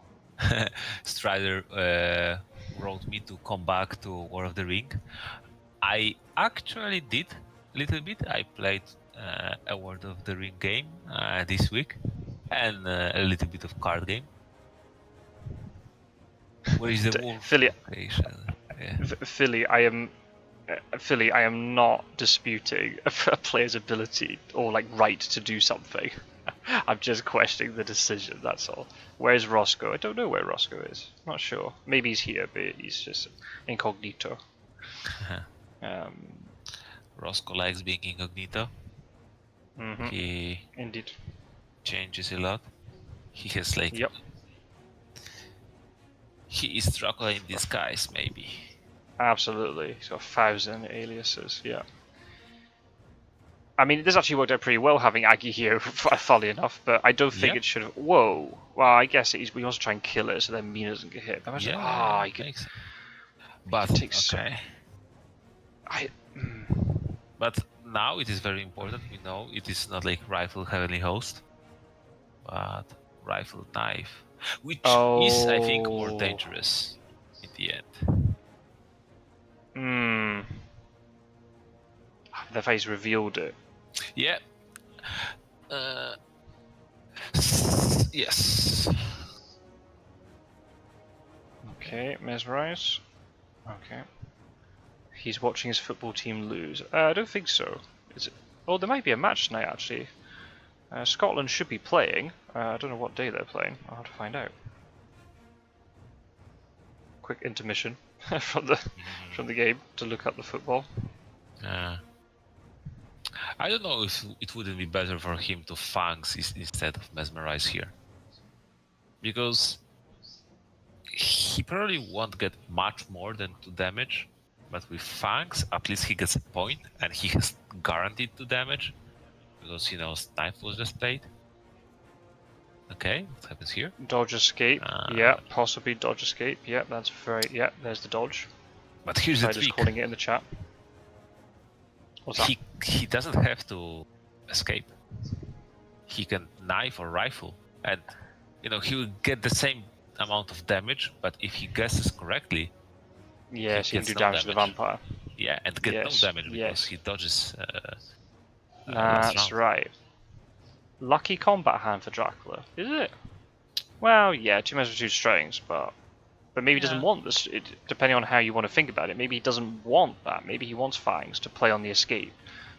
Strider wrote me to come back to War of the Ring. I actually did a little bit. I played a War of the Ring game this week and a little bit of card game. Where is the wolf Philly? Yeah. Philly, I am not disputing a player's ability or right to do something. I'm just questioning the decision, that's all. Where's Roscoe? I don't know where Roscoe is. Not sure. Maybe he's here, but he's just incognito. Roscoe likes being incognito. Mm-hmm. He indeed changes a lot. He has Yep. He is Dracula in disguise, maybe. Absolutely. He's got 1,000 aliases, yeah. I mean, this actually worked out pretty well having Aggie here, funnily enough, but I don't think it should have... Whoa! Well, I guess we also try and kill it so then Mina doesn't get hit. But I could... But, okay. But now it is very important, we know it is not like Rifle Heavenly Host, but Rifle Knife, which is, I think, more dangerous in the end. The face revealed it. Yeah. Yes. Okay, mesmerize. Okay. He's watching his football team lose. I don't think so. Is it? Oh, there might be a match tonight, actually. Scotland should be playing. I don't know what day they're playing. I'll have to find out. Quick intermission from the game to look up the football. I don't know if it wouldn't be better for him to fangs instead of mesmerize here. because he probably won't get much more than 2 damage, but with Fangs, at least he gets a point, and he has guaranteed 2 damage, because he knows Knife was just played. Okay, what happens here? Dodge escape. Yeah, possibly dodge escape. Yeah, that's very. Yeah, there's the dodge. But here's the Just trick. calling it in the chat. What's that? He doesn't have to escape. He can knife or rifle, and he will get the same amount of damage. But if he guesses correctly, yes, he can do damage to the vampire. Yeah, and get no damage because he dodges. That's right. Lucky combat hand for Dracula, is it? Well, yeah, 2 measures, 2 strings, but maybe he doesn't want this. Depending on how you want to think about it, maybe he doesn't want that. Maybe he wants Fangs to play on the escape,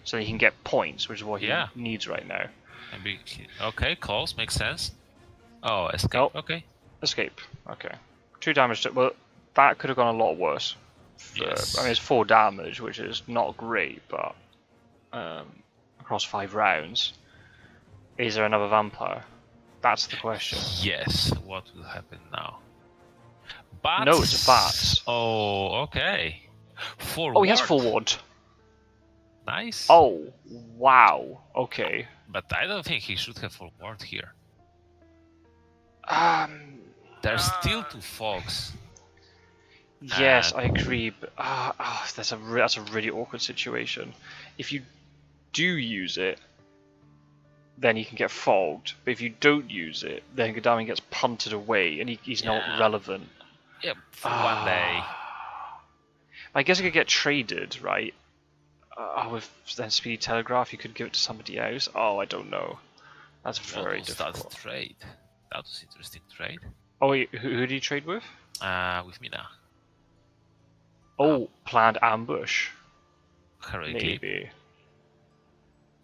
so that he can get points, which is what he needs right now. Maybe okay, close, makes sense. Oh, escape. Oh, okay. Escape. Okay. 2 damage. Well, that could have gone a lot worse. Yes. I mean, it's 4 damage, which is not great, but across 5 rounds, is there another vampire? That's the question. Yes. What will happen now? Bats? No, it's a bat. Oh, okay. Forward. Oh, he has forward. Nice. Oh, wow. Okay. But I don't think he should have forward here. There's still 2 fogs. Yes, I agree. But that's a really awkward situation. If you do use it, then he can get fogged. But if you don't use it, then Godalming gets punted away, and he's not relevant. Yeah, for 1 day. I guess it could get traded, right? With then Speedy Telegraph, you could give it to somebody else. Oh, I don't know. That's very difficult. That trade. That was interesting trade. Oh, wait, who did he trade with? With Mina. Oh, planned ambush. Heroically. Maybe.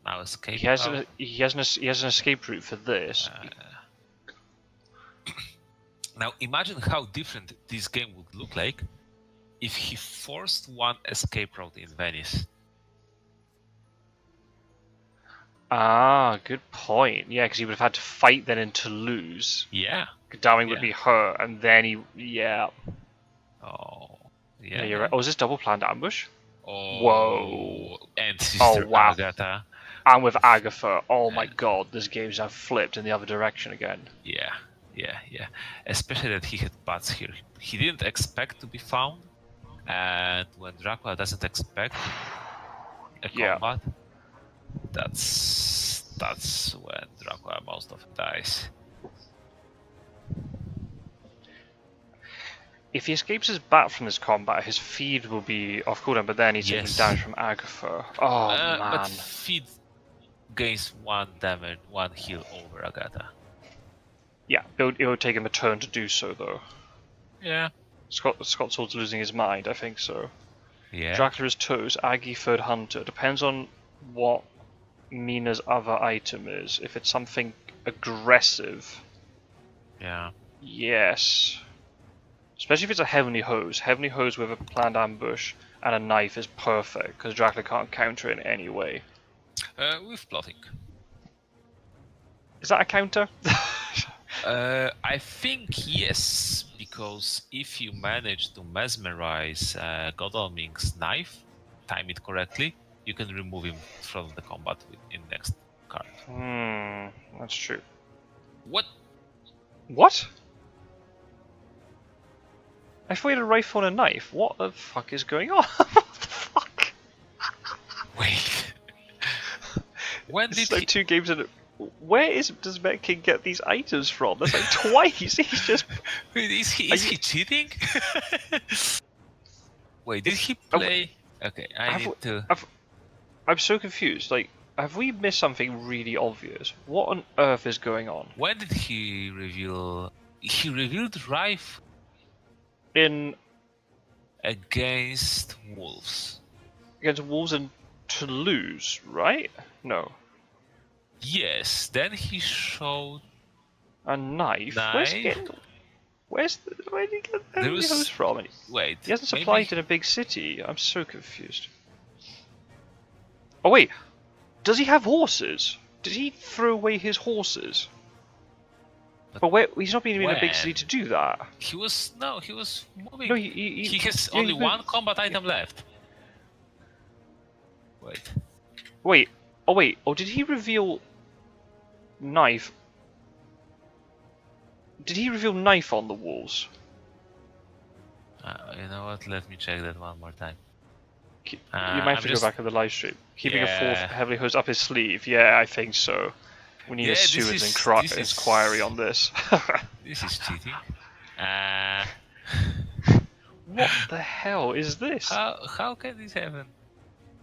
Now escape. He has an escape route for this. Now imagine how different this game would look like if he forced 1 escape route in Venice. Good point. Yeah, because he would have had to fight then in Toulouse. Yeah. Godalming would be hurt, and then he. Yeah. Oh. Yeah, you're right. Oh, is this double planned ambush? Oh. Whoa. And Sister Agatha. And with Agatha. Oh my god, this game's now flipped in the other direction again. Yeah. Especially that he had bats here. He didn't expect to be found, and when Dracula doesn't expect a combat, that's when Dracula most often dies. If he escapes his bat from this combat, his feed will be off cooldown, but then he's taking damage from Agatha. Oh man. But feed gains 1 damage, 1 heal over Agatha. Yeah, it would take him a turn to do so, though. Yeah. Scotswold's losing his mind, I think so. Yeah. Dracula's toes, Aggie third hunter. Depends on what Mina's other item is. If it's something aggressive. Yeah. Yes. Especially if it's a heavenly hose. Heavenly hose with a planned ambush and a knife is perfect, because Dracula can't counter it in any way. With plotting. Is that a counter? I think yes, because if you manage to mesmerize Godalming's knife, time it correctly, you can remove him from the combat in next card. That's true. What? What? I thought he had a rifle and a knife. What the fuck is going on? What the fuck? Wait. When did he... 2 games in a... Where does Mettking get these items from? That's like twice. He's just. Wait, is he cheating? Wait, did he play? Okay, I need to. I'm so confused. Like, have we missed something really obvious? What on earth is going on? When did he reveal? He revealed Rife against wolves. Against wolves in Toulouse, right? No. Yes, then he showed a knife. Where did he get those from? Wait, he hasn't supplied in a big city. I'm so confused. Oh wait, does he have horses? Did he throw away his horses? But where he's not been in a big when? city to do that. He was moving. No, He has yeah, only he's one combat item left. Wait. Wait. Oh wait. Oh, did he reveal knife? Did he reveal knife on the walls? You know what? Let me check that one more time. You might have to go back in the live stream. Keeping a fourth heavily hose up his sleeve. Yeah, I think so. We need a Sue's inquiry on this. This is cheating. What the hell is this? How can this happen?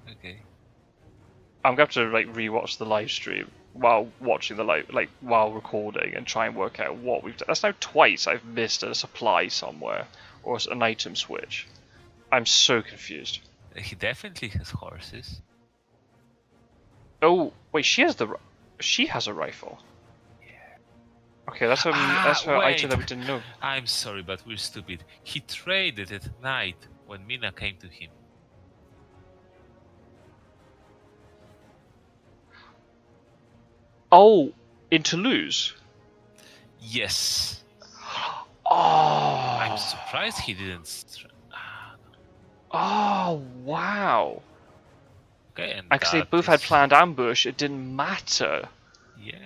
Okay. I'm gonna have to like rewatch the live stream while watching the while recording and try and work out what we've done. That's now twice I've missed a supply somewhere or an item switch. I'm so confused. He definitely has horses. Oh wait, she has a rifle. Okay, that's an item that we didn't know. I'm sorry, but we're stupid. He traded at night when Mina came to him. Oh, in Toulouse? Yes. Oh. I'm surprised he didn't. Oh, wow. Okay, and because they both had planned ambush, it didn't matter. Yeah.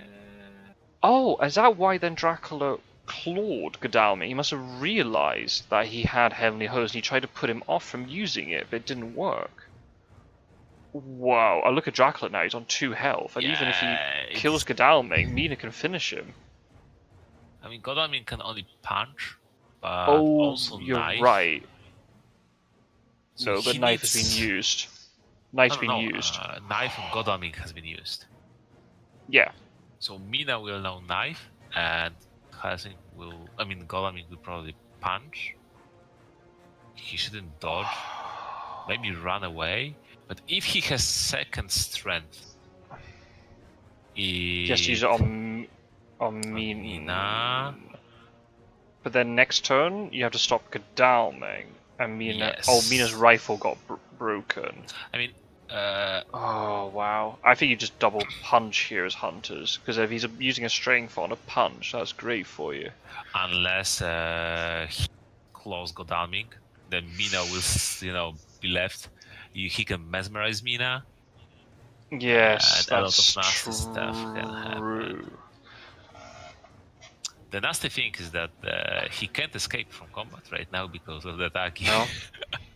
Oh, is that why then Dracula clawed Godalming? He must have realized that he had Heavenly Hose and he tried to put him off from using it, but it didn't work. Wow, I look at Dracula now, he's on 2 health, and even if he kills Godalming, Mina can finish him. I mean, Godalming can only punch, but also you're knife. right. So no, but knife has been used. Knife's been used. Knife and Godalming has been used. Yeah. So Mina will now knife, and Godalming will probably punch. He shouldn't dodge. Maybe run away. But if he has second strength, just use it on Mina. But then next turn you have to stop Godalming, and Mina. Yes. Oh, Mina's rifle got broken. I mean. Oh wow! I think you just double punch here as hunters, because if he's using a strength on a punch, that's great for you. Unless he claws Godalming, then Mina will, be left. He can mesmerize Mina. Yes, and a lot of nasty stuff can happen. The nasty thing is that he can't escape from combat right now because of the attack.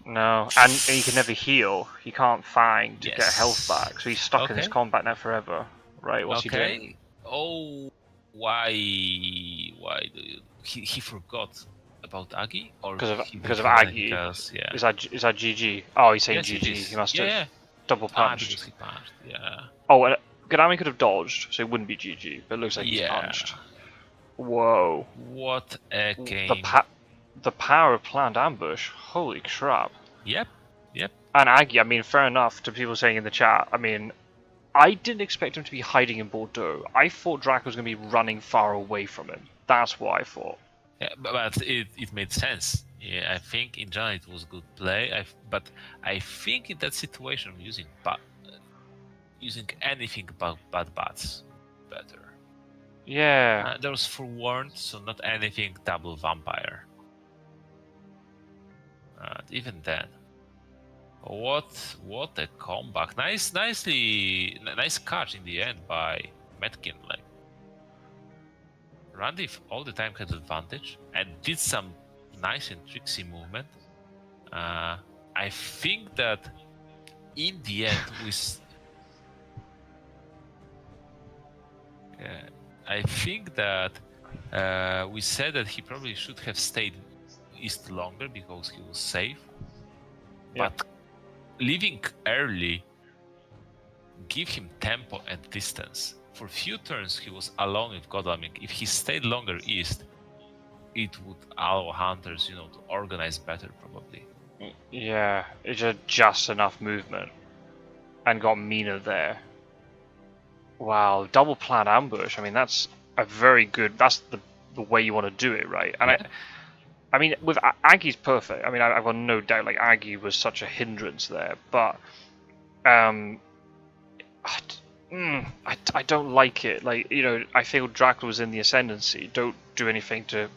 No, and he can never heal. He can't find to get health back, so he's stuck in this combat now forever. Right? What's he doing? Oh, why do you? He forgot about Aggie, or because of Aggie? Yeah. Is that GG? Oh, he's saying GG. He must have double punched. He punched. Yeah. Oh, and Godalming could have dodged, so it wouldn't be GG. But it looks like he's punched. Whoa! What a game! The power of planned ambush. Holy crap! Yep. And Aggie, I mean, fair enough to people saying in the chat. I mean, I didn't expect him to be hiding in Bordeaux. I thought Drac was going to be running far away from him. That's what I thought. Yeah, but it made sense. Yeah, I think in general it was good play. But I think in that situation, using anything but bad bats better. Yeah. There was forewarned, so not anything double vampire. Even then, what a comeback! Nice catch in the end by Mettking. Like Randiv all the time had advantage and did some nice and tricksy movement. I think that in the end we said that he probably should have stayed east longer because he was safe. Yep. But leaving early give him tempo and distance. For few turns he was alone with Godalming. If he stayed longer east, it would allow hunters, to organize better probably. Yeah, it's just enough movement. And got Mina there. Wow, double plan ambush. I mean, that's a very good. That's the way you want to do it, right? And I mean, with Aggie's perfect. I mean, I've got no doubt. Like Aggie was such a hindrance there, but I don't like it. Like, I feel Dracula was in the ascendancy. Don't do anything to,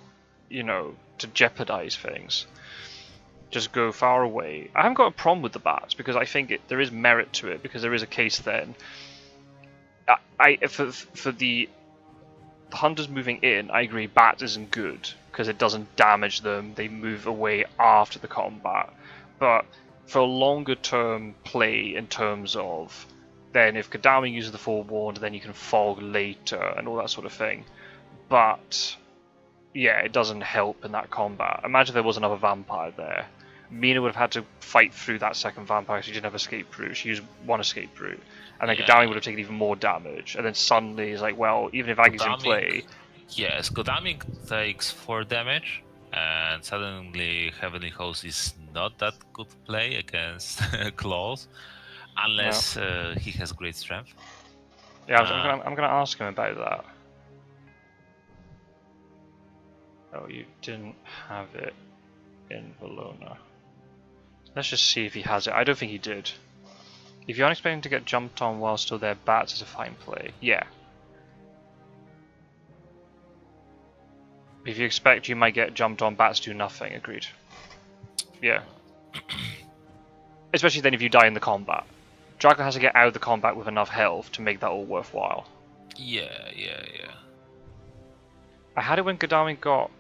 to jeopardize things. Just go far away. I haven't got a problem with the bats because I think there is merit to it because there is a case then. For the hunters moving in, I agree bats isn't good because it doesn't damage them. They move away after the combat. But for a longer term play in terms of then if Godalming uses the forewarned, then you can fog later and all that sort of thing. But yeah, it doesn't help in that combat. Imagine there was another vampire there. Mina would have had to fight through that second vampire because she didn't have escape route. She used one escape route. And then Godalming would have taken even more damage. And then suddenly it's like, well, even if Aggie's in play... Yes, Godalming takes 4 damage. And suddenly Heavenly Host is not that good play against Claws. Unless he has great strength. Yeah, I'm gonna ask him about that. Oh, you didn't have it in Valona. Let's just see if he has it. I don't think he did. If you're expecting to get jumped on while still there, bats is a fine play. Yeah. If you expect you might get jumped on, bats do nothing. Agreed. Yeah. Especially then if you die in the combat. Dracula has to get out of the combat with enough health to make that all worthwhile. Yeah. I had it when Godalming got...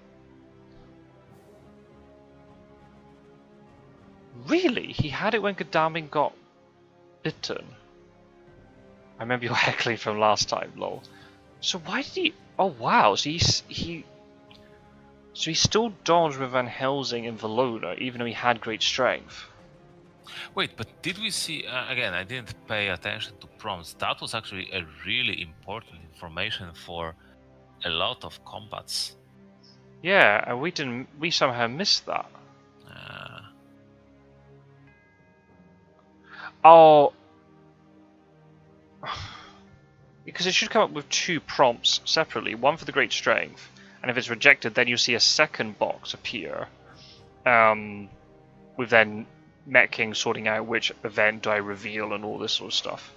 Really? He had it when Godalming got bitten? I remember you heckling from last time, lol. So why did he... Oh wow, so he still dodged with Van Helsing and Valona, even though he had great strength. Wait, but did we see... again, I didn't pay attention to prompts. That was actually a really important information for a lot of combats. Yeah, and we somehow missed that. Oh... Because it should come up with 2 prompts separately, one for the great strength, and if it's rejected then you see a second box appear, with then Mettking sorting out which event do I reveal and all this sort of stuff.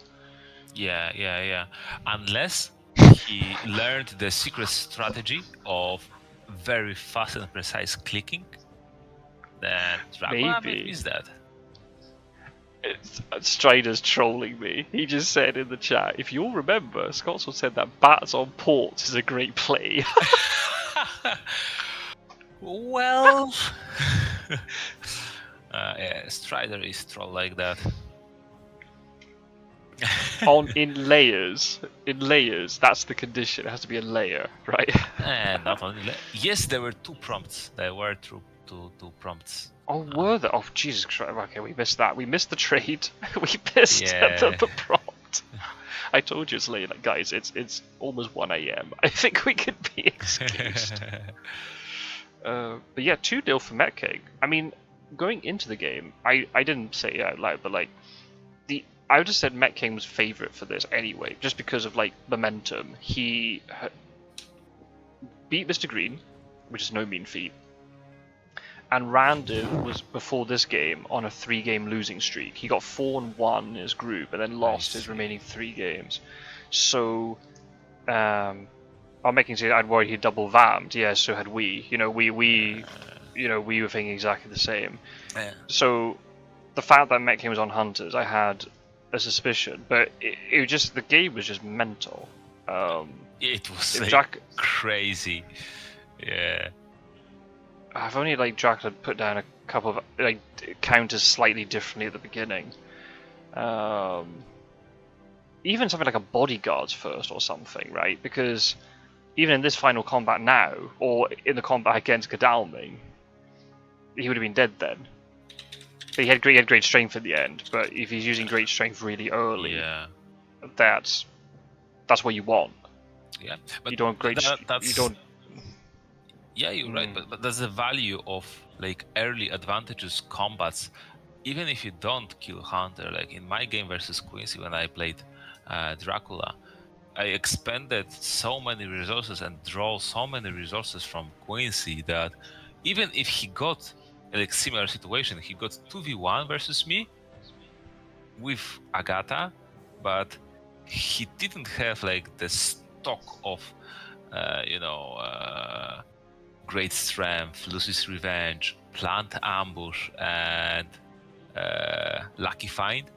Yeah. Unless he learned the secret strategy of very fast and precise clicking, then Dracula might miss that. Strider's trolling me. He just said in the chat, if you'll remember, Scotswood said that bats on ports is a great play. Well... yeah, Strider is troll like that. In layers, that's the condition. It has to be a layer, right? Not only yes, there were 2 prompts. There were two prompts. Oh, were there? Oh, Jesus Christ! Okay, we missed that. We missed the trade. We missed the prompt. I told you it's late, guys. It's almost 1 AM. I think we could be excused. But yeah, 2-0 for Mettking. I mean, going into the game, I didn't say it out loud, but like I would have said Mettking was favourite for this anyway, just because of like momentum. He beat Mr. Green, which is no mean feat, and Randiv was before this game on a 3-game losing streak. He got 4-1 in his group, and then lost his remaining 3 games. So, I'm making say I'd worried he double vammed. Yeah, so had we. We were thinking exactly the same. Yeah. So, the fact that Mettking was on Hunters, I had a suspicion, but it was just the game was just mental. It was crazy. Yeah. I've only Dracula put down a couple of counters slightly differently at the beginning. Even something like a bodyguard's first or something, right? Because even in this final combat now, or in the combat against Godalming, he would have been dead then. But he had great strength at the end. But if he's using great strength really early, that's what you want. Yeah, but you don't you don't. Yeah, you're right, but that's the value of early advantages combats. Even if you don't kill Hunter, like in my game versus Quincy when I played Dracula, I expended so many resources and draw so many resources from Quincy that even if he got similar situation, he got 2v1 versus me with Agatha, but he didn't have like the stock of, great strength, Lucy's Revenge, Plant Ambush, and Lucky Find.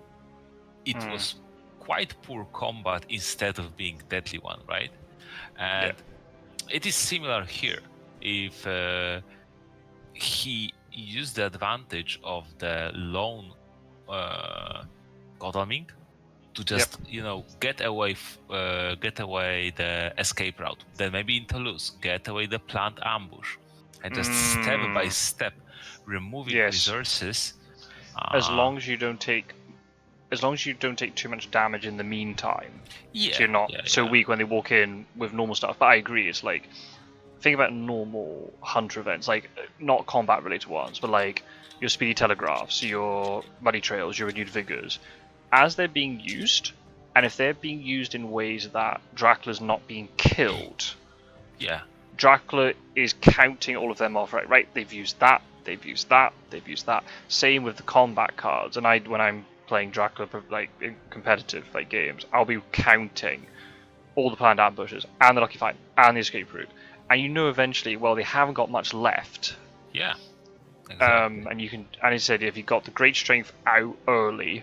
It was quite poor combat instead of being deadly one, right? And it is similar here. If he used the advantage of the lone Godalming to just get away the escape route, then maybe in Toulouse get away the plant ambush, and just step by step removing resources. As long as you don't take too much damage in the meantime, so you're not so weak when they walk in with normal stuff. But I agree, it's like, think about normal hunter events, like not combat related ones, but like your speedy telegraphs, your muddy trails, your renewed vigors, as they're being used, and if they're being used in ways that Dracula's not being killed, Dracula is counting all of them off, right? They've used that, they've used that, they've used that. Same with the combat cards, and when I'm playing Dracula like in competitive like games, I'll be counting all the planned ambushes and the lucky find and the escape route, and eventually, well, they haven't got much left. Yeah, exactly. And you can, and he said if you got the great strength out early,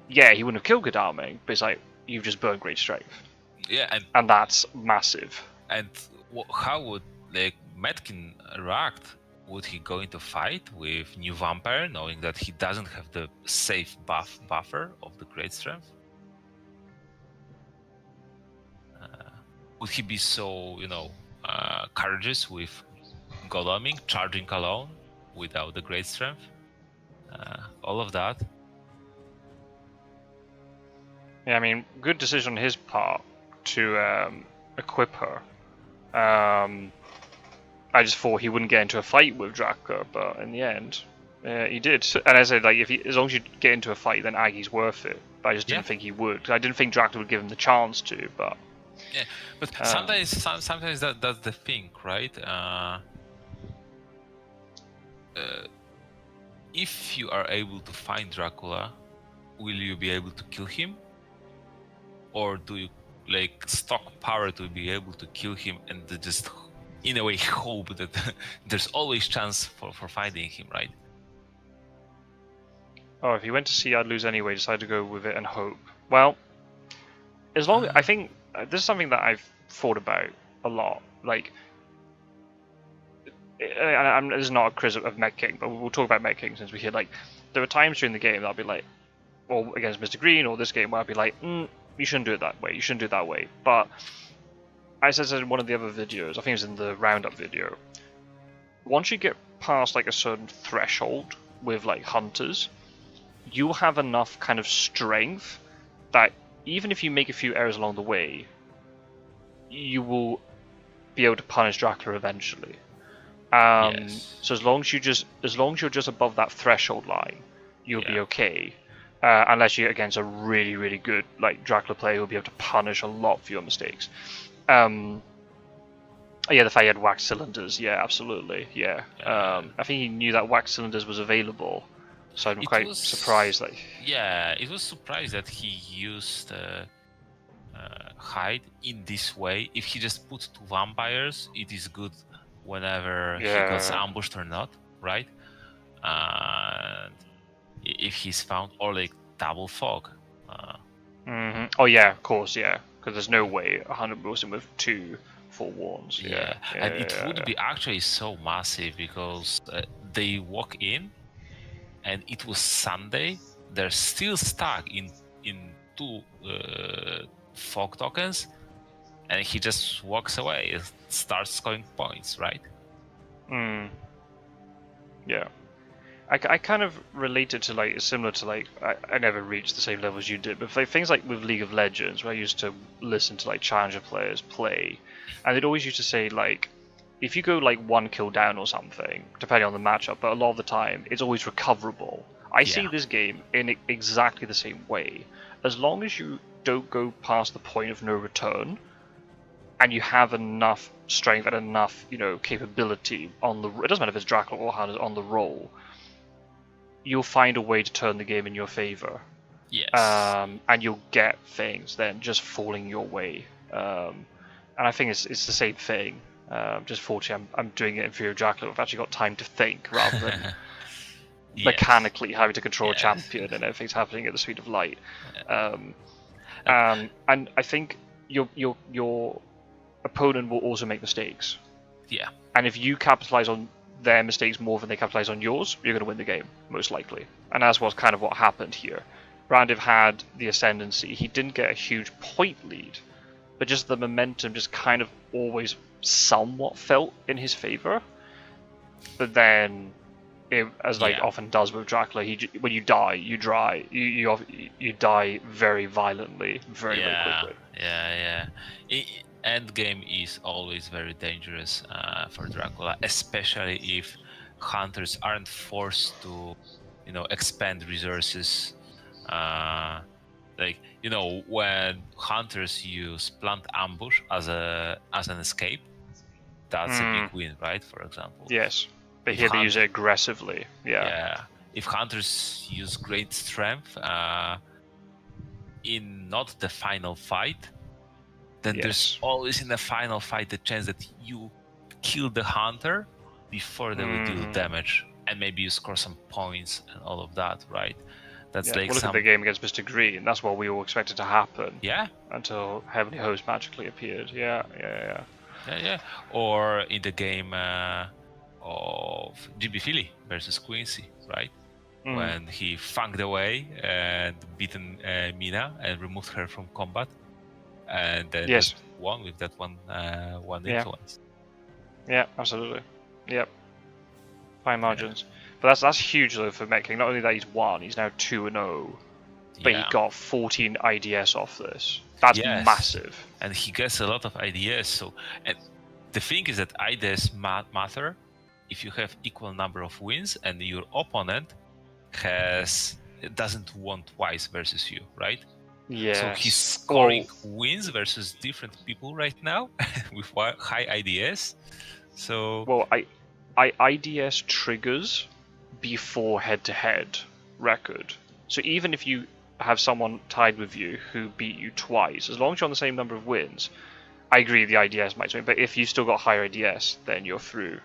he wouldn't have killed Godalming, but it's like you've just burned great strength. Yeah, and that's massive. And how would like Mettking react? Would he go into fight with New Vampire, knowing that he doesn't have the safe buffer of the great strength? Would he be so, courageous with Godalming charging alone without the great strength? All of that. Yeah, I mean, good decision on his part to equip her. I just thought he wouldn't get into a fight with Dracula, but in the end, he did. And I said, like, as long as you get into a fight, then Aggie's worth it. But I just didn't think he would. I didn't think Dracula would give him the chance to. But but sometimes that's the thing, right? If you are able to find Dracula, will you be able to kill him, or do you like stock power to be able to kill him and just in a way hope that there's always chance for finding him, right? Oh, if he went to sea, I'd lose anyway. Decided to go with it and hope. Well, as long I think this is something that I've thought about a lot. Like, this is not a criticism of Mettking, but we'll talk about Mettking since we're here. Like, there are times during the game that I'll be like, or against Mr. Green, or this game where I'll be like, you shouldn't do it that way. You shouldn't do it that way. But as I said in one of the other videos, I think it was in the roundup video, once you get past like a certain threshold with like hunters, you'll have enough kind of strength that even if you make a few errors along the way, you will be able to punish Dracula eventually. So as long as you're just above that threshold line, you'll be okay. Unless you're against a really, really good like Dracula player who'll be able to punish a lot for your mistakes. The fact he had wax cylinders, absolutely, I think he knew that wax cylinders was available, so I'm quite surprised. Like, it was surprised that he used hide in this way. If he just put 2 vampires, it is good whenever he gets ambushed or not, right? And if he's found, or like double fog. Oh yeah, of course, because there's no way 100 Wilson with 2 forewarns. And it would be actually so massive because they walk in, and it was Sunday. They're still stuck in 2 fog tokens, and he just walks away and starts scoring points, right? Yeah. I kind of related to like similar to like I never reached the same level as you did, but like, things like with League of Legends, where I used to listen to like challenger players play, and they'd always used to say like, if you go like 1 kill down or something, depending on the matchup, but a lot of the time it's always recoverable. I see this game in exactly the same way. As long as you don't go past the point of no return, and you have enough strength and enough capability on the, it doesn't matter if it's Dracula or Hunters on the roll, you'll find a way to turn the game in your favor. Yes. And you'll get things then just falling your way. And I think it's the same thing. Just fortunately, I'm doing it in Fury of Dracula. I've actually got time to think rather than Yes. mechanically having to control a Yes. champion and everything's happening at the speed of light. Yeah. And I think your opponent will also make mistakes. Yeah. And if you capitalize on their mistakes more than they capitalize on yours, you're going to win the game, most likely. And that's what's kind of what happened here. Randiv had the ascendancy. He didn't get a huge point lead, but just the momentum just kind of always somewhat felt in his favor. But then, as like often does with Dracula, when you die, you die very violently, very quickly. Yeah. Endgame is always very dangerous for Dracula, especially if hunters aren't forced to, expend resources. When hunters use plant ambush as an escape, that's a big win, right? For example. Yes, but here they use it aggressively. Yeah. If hunters use great strength in not the final fight, then there's always in the final fight the chance that you kill the hunter before they will deal damage, and maybe you score some points and all of that, right? That's like look at the game against Mr. Green. That's what we all expected to happen. Yeah. Until Heavenly Host magically appeared. Yeah. Or in the game of GB Philly versus Quincy, right? When he funked away and beaten Mina and removed her from combat, and then just won with that one influence. Yeah, absolutely. Yep. Fine margins. But that's huge though for Mettking. Not only that he's won, he's now 2-0. But he got 14 IDS off this. That's massive. And he gets a lot of IDS. So, and the thing is that IDS matter if you have equal number of wins and your opponent doesn't won twice versus you, right? Yeah. So he's scoring wins versus different people right now with high IDS. So IDS triggers before head-to-head record. So even if you have someone tied with you who beat you twice, as long as you're on the same number of wins, I agree the IDS might swing, but if you've still got higher IDS, then you're through.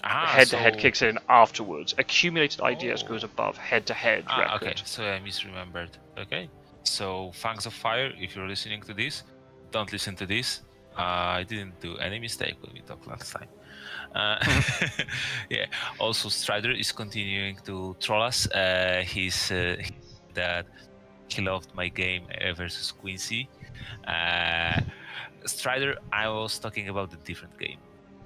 Head-to-head kicks in afterwards. Accumulated IDS goes above head-to-head record. Okay, so I misremembered. Okay, so Fangs of Fire, if you're listening to this, don't listen to this. I didn't do any mistake when we talked last time. Also, Strider is continuing to troll us. He's that he loved my game versus Quincy. Strider, I was talking about a different game,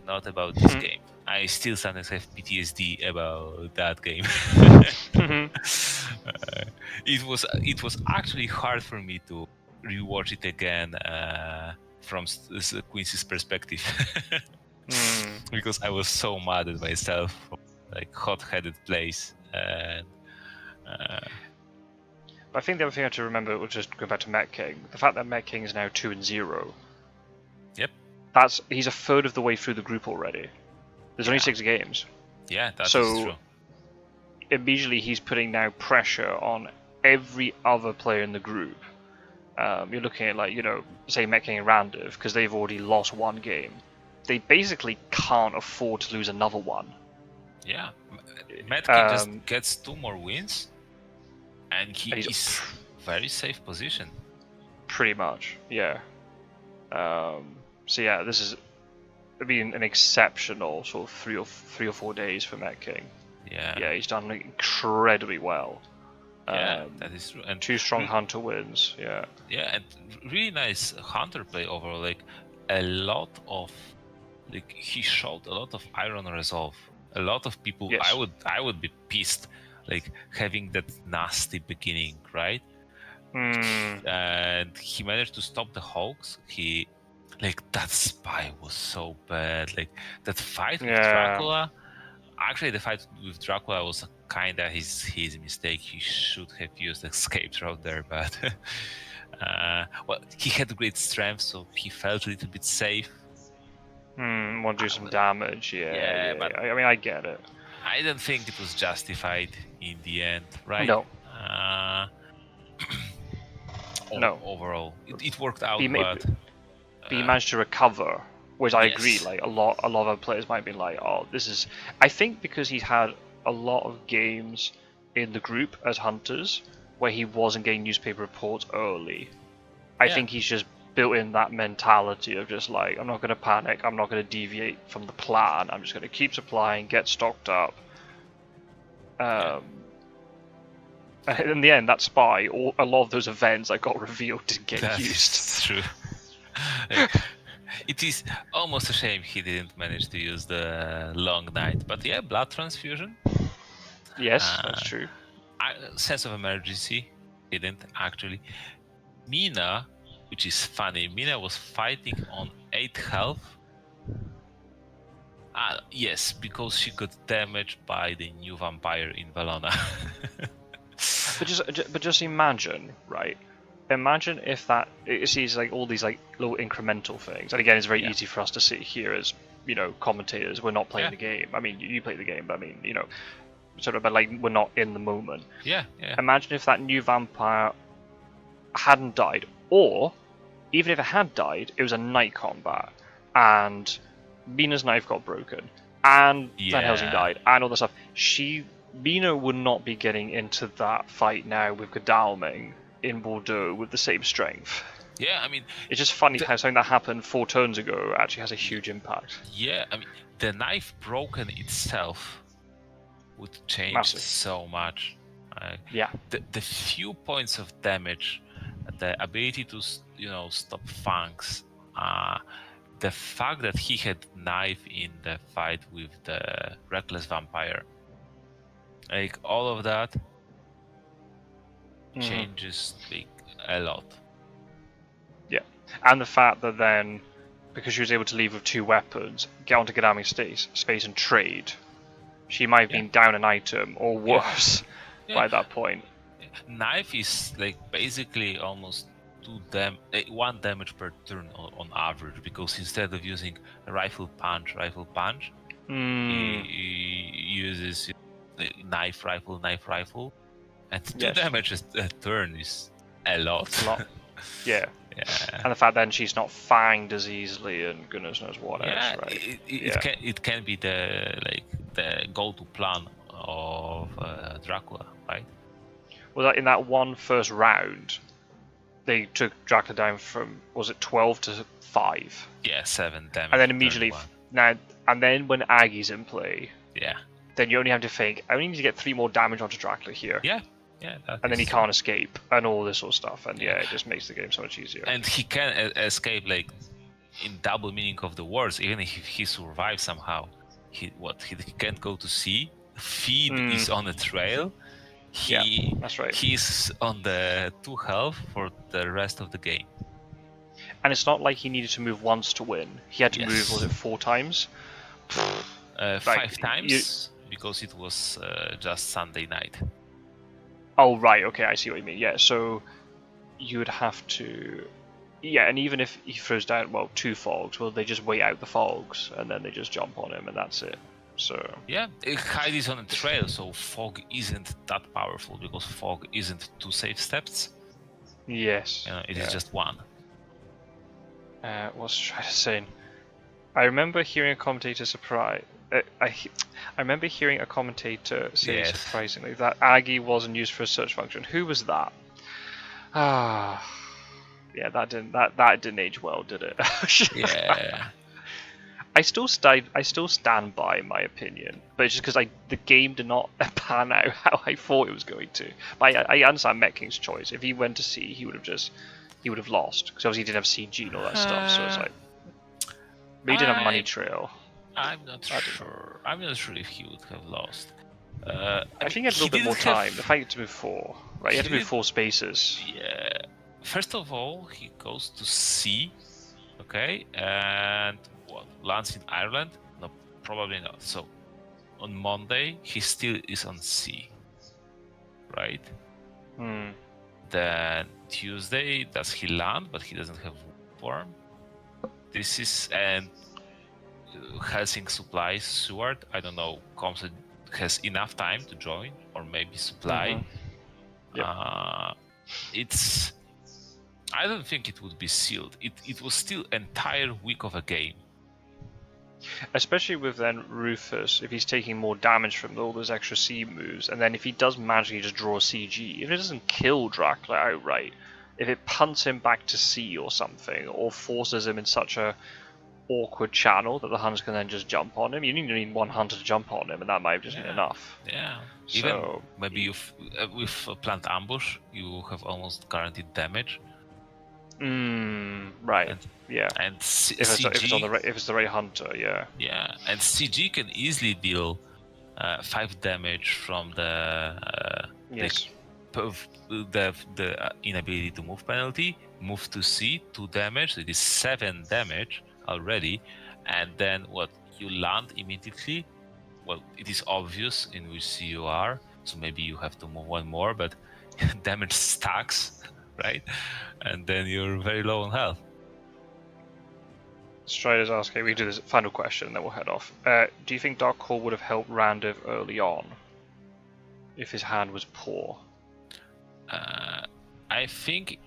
not about this game. I still sometimes have PTSD about that game. It was actually hard for me to rewatch it again from Quincy's perspective. Because I was so mad at myself for like hot-headed plays. And, I think the other thing I have to remember, we'll just go back to Mettking. The fact that Mettking is now 2-0. Yep. He's a third of the way through the group already. There's only 6 games. Yeah, that's true. Immediately he's putting now pressure on every other player in the group. You're looking at say Mettking and Randiv, because they've already lost one game. They basically can't afford to lose another one. Yeah, Mettking just gets 2 more wins, and he's very safe position. Pretty much, yeah. This has been an exceptional sort of 3 or 4 days for Mettking. Yeah, he's done incredibly well. Yeah, that is true. And 2 strong hunter wins. Yeah, and really nice hunter play overall. Like a lot of. He showed a lot of iron resolve. A lot of people, I would be pissed, having that nasty beginning, right? And he managed to stop the Hawks. That spy was so bad. That fight with Dracula. Actually, the fight with Dracula was kinda his mistake. He should have used escape route there, but he had great strength, so he felt a little bit safe. Want to do some damage, but I mean, I get it. I don't think it was justified in the end, right? No. No. Overall, it worked out, He but he managed to recover, which I agree. yes. Like a lot of other players might be like, "Oh, this is." I think because he's had a lot of games in the group as hunters where he wasn't getting newspaper reports early. I Yeah. think he's just built in that mentality of just like, I'm not going to panic, I'm not going to deviate from the plan, I'm just going to keep supplying, get stocked up. And in the end, that spy, a lot of those events that got revealed didn't get That's used. true. It is almost a shame he didn't manage to use the long night, but yeah, blood transfusion. Yes, that's true. Sense of emergency didn't actually. Mina, which is funny, Mina was fighting on 8 health. Yes, because she got damaged by the new vampire in Valona. But just imagine, right? Imagine if that it sees like all these like little incremental things, and again, it's very easy for us to sit here as commentators. We're not playing the game. I mean, you play the game, but I mean, sort of, but like we're not in the moment. Yeah. Imagine if that new vampire hadn't died, or even if it had died, it was a night combat, and Mina's knife got broken, and Van Helsing died, and all this stuff. Mina would not be getting into that fight now with Godalming in Bordeaux with the same strength. Yeah, I mean, it's just funny how something that happened 4 turns ago actually has a huge impact. Yeah, I mean, the knife broken itself would change Massive. so much. Yeah. The few points of damage, the ability to stop fangs, the fact that he had knife in the fight with the reckless vampire, like all of that changes like a lot. Yeah, and the fact that then, because she was able to leave with 2 weapons, get onto Godalming's space and trade, she might have been down an item or worse by that point. Knife is like basically almost 1 damage per turn on average, because instead of using a rifle punch, he uses knife rifle, and 2 damages a turn is a lot. Yeah. And the fact then she's not fanged as easily, and goodness knows what else, right? It can be the go-to plan of Dracula, right? Well, in that one first round, they took Dracula down from, was it 12 to 5? Yeah, 7 damage. And then immediately and then when Aggie's in play, then you only have to think, I only need to get 3 more damage onto Dracula here. Yeah. And then he can't escape, and all this sort of stuff, and it just makes the game so much easier. And he can escape, like, in double meaning of the words, even if he survives somehow. He can't go to sea. Feed is on a trail. That's right. He's on the 2 health for the rest of the game. And it's not like he needed to move once to win. He had to move, was it 4 times? 5 times, because it was just Sunday night. Oh, right, okay, I see what you mean. Yeah, so you would have to... Yeah, and even if he throws down, 2 fogs, well, they just wait out the fogs, and then they just jump on him, and that's it. So... Yeah, Hyde is on a trail, so fog isn't that powerful, because fog isn't 2 safe steps. Yes. It is just 1. What was I trying to say? I remember hearing a commentator I remember hearing a commentator say surprisingly that Aggie wasn't used for a search function. Who was that? Yeah, that didn't age well, did it? Yeah. I still stand by my opinion, but it's just because the game did not pan out how I thought it was going to. But I understand Metking's choice. If he went to sea, he would have lost, because obviously he didn't have CG and all that stuff. So it's like, but he didn't have Money Trail. I'm not sure. I'm not sure if he would have lost. I think he had a little bit more time. The fight had to move 4, right? He had to move 4 spaces. Yeah. First of all, he goes to sea, okay, and lands in Ireland? No, probably not. So on Monday, he still is on sea, right? Then Tuesday, does he land? But he doesn't have form. And Helsing supplies Seward. I don't know. Comsted has enough time to join, or maybe supply. Yep. I don't think it would be sealed. It was still entire week of a game. Especially with then Rufus, if he's taking more damage from all those extra C moves, and then if he does magically just draw a CG, if it doesn't kill Dracula outright, if it punts him back to C or something, or forces him in such a awkward channel that the hunters can then just jump on him, you need one hunter to jump on him, and that might have just been enough. Yeah. So, Even maybe with a plant ambush, you have almost guaranteed damage. Right. Yeah. And if it's the right hunter, yeah. Yeah, and CG can easily deal 5 damage from the inability to move penalty. Move to C, 2 damage. So it is 7 damage already. And then what? You land immediately. Well, it is obvious in which C you are, so maybe you have to move one more, but damage stacks, right? And then you're very low on health. Strider's asking, we can do this final question and then we'll head off. Do you think Dark Claw would have helped Randiv early on if his hand was poor? I think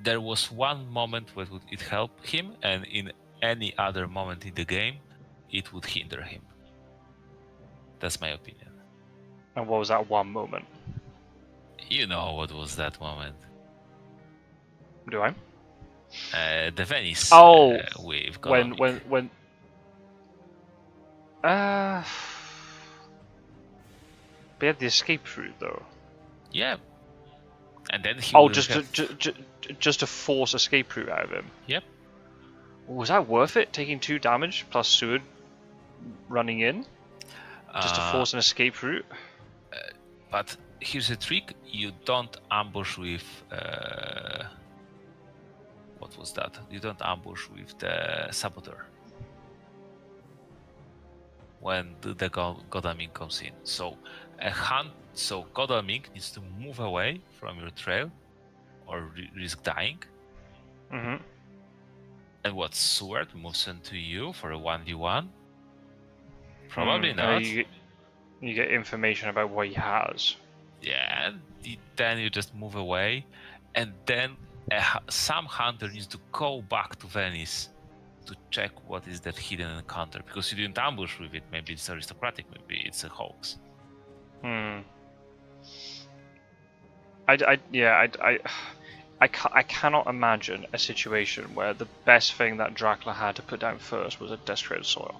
there was one moment where it helped him, and in any other moment in the game, it would hinder him. That's my opinion. And what was that one moment? You know what was that moment. Do I? The Venice. With when they had the escape route though. Yeah. And then he just to force escape route out of him. Yep. Was that worth it? Taking 2 damage plus Seward running in just to force an escape route? But here's the trick: you don't ambush with. What was that? You don't ambush with the Saboteur when the Godalming comes in. So Godalming needs to move away from your trail or risk dying. Mm-hmm. And what, Sword moves into you for a 1v1? Probably not. You get information about what he has. Yeah, then you just move away, and then some hunter needs to go back to Venice to check what is that hidden encounter, because you didn't ambush with it. Maybe it's aristocratic, maybe it's a hoax. I cannot imagine a situation where the best thing that Dracula had to put down first was a desecrated soil.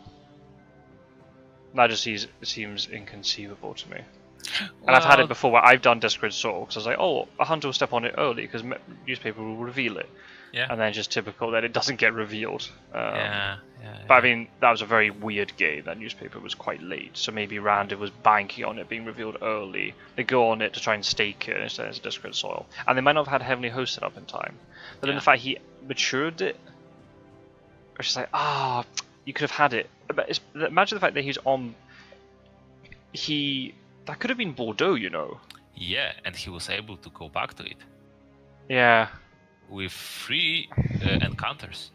That just seems inconceivable to me. And I've had it before where I've done desecrated soil because I was like, oh, a hunter will step on it early because newspaper will reveal it. Yeah. And then it's just typical that it doesn't get revealed. Yeah. But I mean, that was a very weird game. That newspaper was quite late, so maybe Randiv was banking on it being revealed early. They go on it to try and stake it, and instead it's a desecrated soil. And they might not have had Heavenly Host set up in time. But then the fact he matured it, it's just like, you could have had it. But imagine the fact that he's on. That could have been Bordeaux, you know. Yeah, and he was able to go back to it. Yeah. With 3 encounters.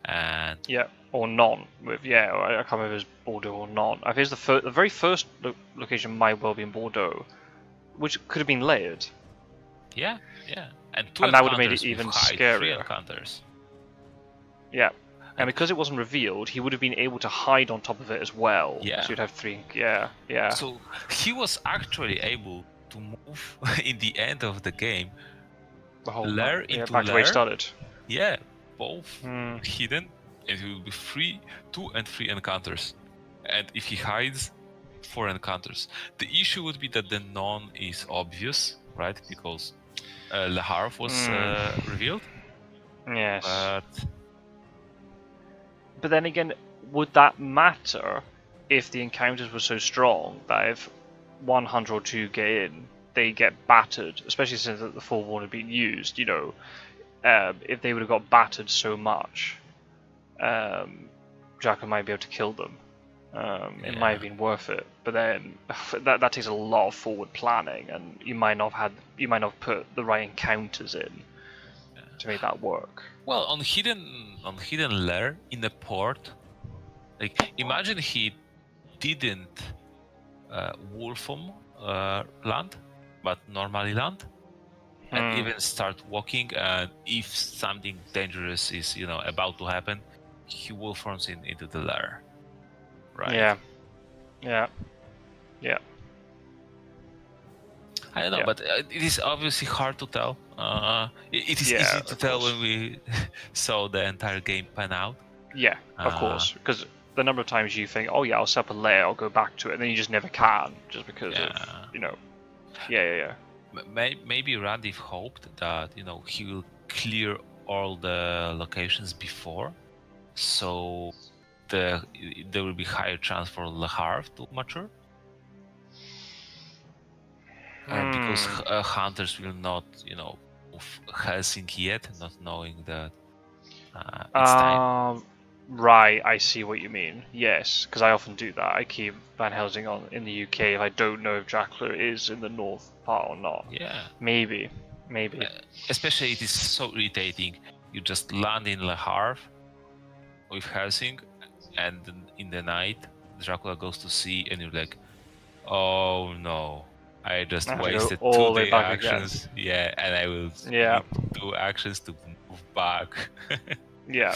And yeah, or none. I can't remember if it was Bordeaux or none. I think it's the very first location might well be in Bordeaux, which could have been layered. Yeah. And that would have made it even scarier. 3 encounters. Yeah. And because it wasn't revealed, he would have been able to hide on top of it as well. Yeah. So you'd have 3. Yeah. So he was actually able to move in the end of the game. The whole lair into back to where he started. Yeah, both hidden, and it will be 2 and 3 encounters. And if he hides, 4 encounters. The issue would be that the none is obvious, right? Because Le Havre was revealed. Yes. But then again, would that matter if the encounters were so strong that if 100 or 2 get in, they get battered, especially since the forewarn had been used, you know, if they would have got battered so much, Dracula might be able to kill them. It might have been worth it, but then that takes a lot of forward planning, and you might not have put the right encounters in to make that work. Well, on hidden lair in a port, like imagine he didn't Wolfram land, but normally land. and even start walking. And if something dangerous is about to happen, he will force into the lair. Right. Yeah. I don't know, Yeah. but it is obviously hard to tell. It is Yeah, easy to of tell course. when we saw the entire game pan out. Yeah, of course. Because the number of times you think, oh yeah, I'll set up a layer, I'll go back to it, and then you just never can, just because of, Yeah. Maybe Randiv hoped that he will clear all the locations before, so there will be higher chance for Le Havre to mature. Because hunters will not, move Helsinki yet, not knowing that it's time. Right, I see what you mean. Yes, because I often do that. I keep Van Helsing on in the UK if I don't know if Dracula is in the north part or not. Yeah. Maybe. Especially it is so irritating. You just land in Le Havre with Helsing, and in the night Dracula goes to sea, and you're like, oh no, I just wasted all the way 2 day back actions. again. Yeah, and I will Yeah. need 2 actions to move back. Yeah.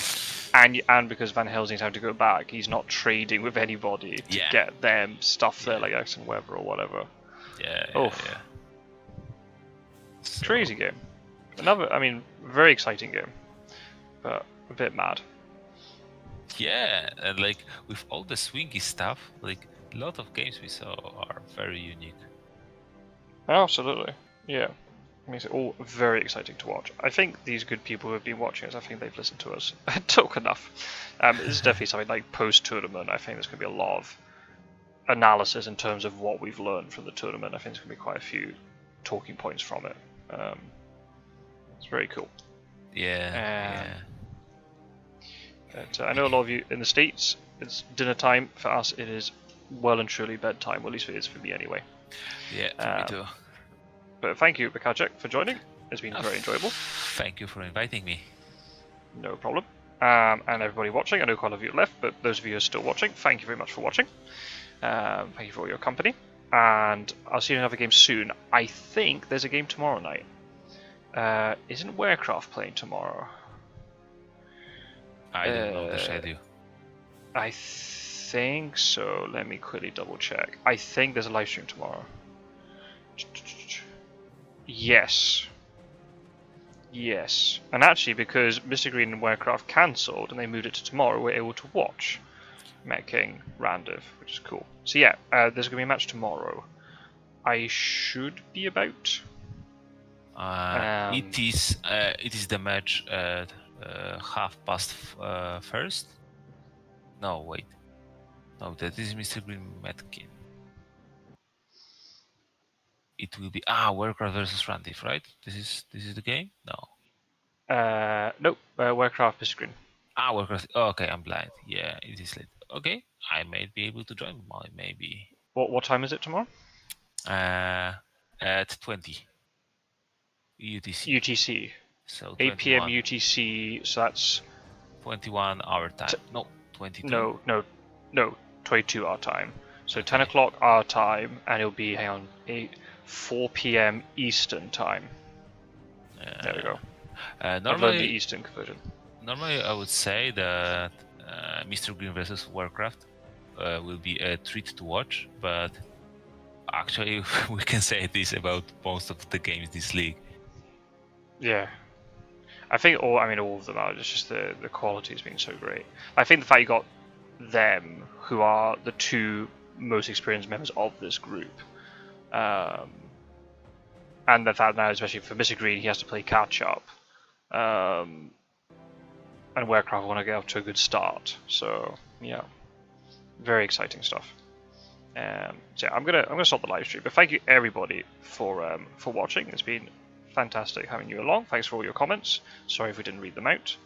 And because Van Helsing's having to go back, he's not trading with anybody to get them stuff there like X and Weber or whatever. Yeah. So, crazy game. Very exciting game, but a bit mad. Yeah, and like with all the swingy stuff, like a lot of games we saw are very unique. Absolutely, yeah. It makes it all very exciting to watch. I think these good people who have been watching us, I think they've listened to us talk enough. This is definitely something like post-tournament. I think there's going to be a lot of analysis in terms of what we've learned from the tournament. I think there's going to be quite a few talking points from it. It's very cool. Yeah. But I know a lot of you in the States, it's dinner time. For us, it is well and truly bedtime. Well, at least it is for me anyway. Yeah, for me too. But thank you, Mikacek, for joining. It's been very enjoyable. Thank you for inviting me. No problem. And everybody watching, I know quite a few left, but those of you who are still watching, thank you very much for watching. Thank you for all your company. And I'll see you in another game soon. I think there's a game tomorrow night. Isn't Warecraft playing tomorrow? I don't know the schedule. I think so. Let me quickly double check. I think there's a live stream tomorrow. Yes. And actually, because Mr. Green and Warecraft cancelled and they moved it to tomorrow, we're able to watch Mettking, Randiv, which is cool. So yeah, there's going to be a match tomorrow. I should be about. It is the match at 1:30. No, wait. No, that is Mr. Green Mettking. It will be Warecraft versus Randiv, right? This is the game? No. Nope. Warecraft Mr. Green. Warecraft. Oh, okay, I'm blind. Yeah, it is late. Okay, I might be able to join. Maybe. What time is it tomorrow? At 20 UTC. UTC. So 8 p.m. UTC. So that's 21 our time. No, 22. No. 22 our time. So 10 o'clock our time, and it'll be 4 p.m. Eastern time. There we go. Normally, the Eastern conversion. Normally, I would say that Mr. Green versus Warcraft will be a treat to watch, but actually, we can say this about most of the games this league. Yeah, I think all of them are. It's just the quality has been so great. I think the fact you got them, who are the two most experienced members of this group, and the fact now, especially for Mr. Green, he has to play catch up. And Warecraft want to get off to a good start. So yeah, very exciting stuff. So yeah, I'm gonna stop the live stream. But thank you everybody for watching. It's been fantastic having you along. Thanks for all your comments. Sorry if we didn't read them out.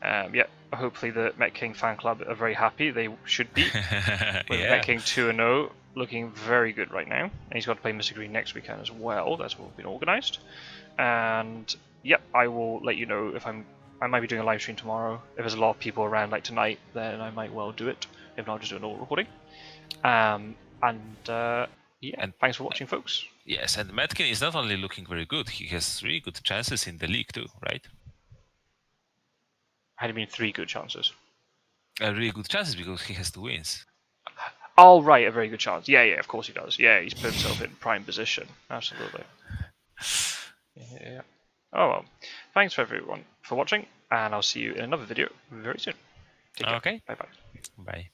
Yeah, hopefully the Mettking fan club are very happy. They should be. With Mettking 2-0, looking very good right now. And he's got to play Mr. Green next weekend as well. That's what been organised. And yeah, I will let you know if I might be doing a live stream tomorrow. If there's a lot of people around like tonight, then I might well do it. If not, just do a normal recording. Yeah, yeah, And thanks for watching, folks. yes, and Mettking is not only looking very good, he has really good chances in the league too, right? How do you mean 3 good chances? Really good chances because he has 2 wins. Oh, right, a very good chance. Yeah, of course he does. Yeah, he's put himself in prime position. Absolutely. Yeah. Oh well. Thanks for everyone for watching, and I'll see you in another video very soon. Take care. Okay. Bye bye. Bye.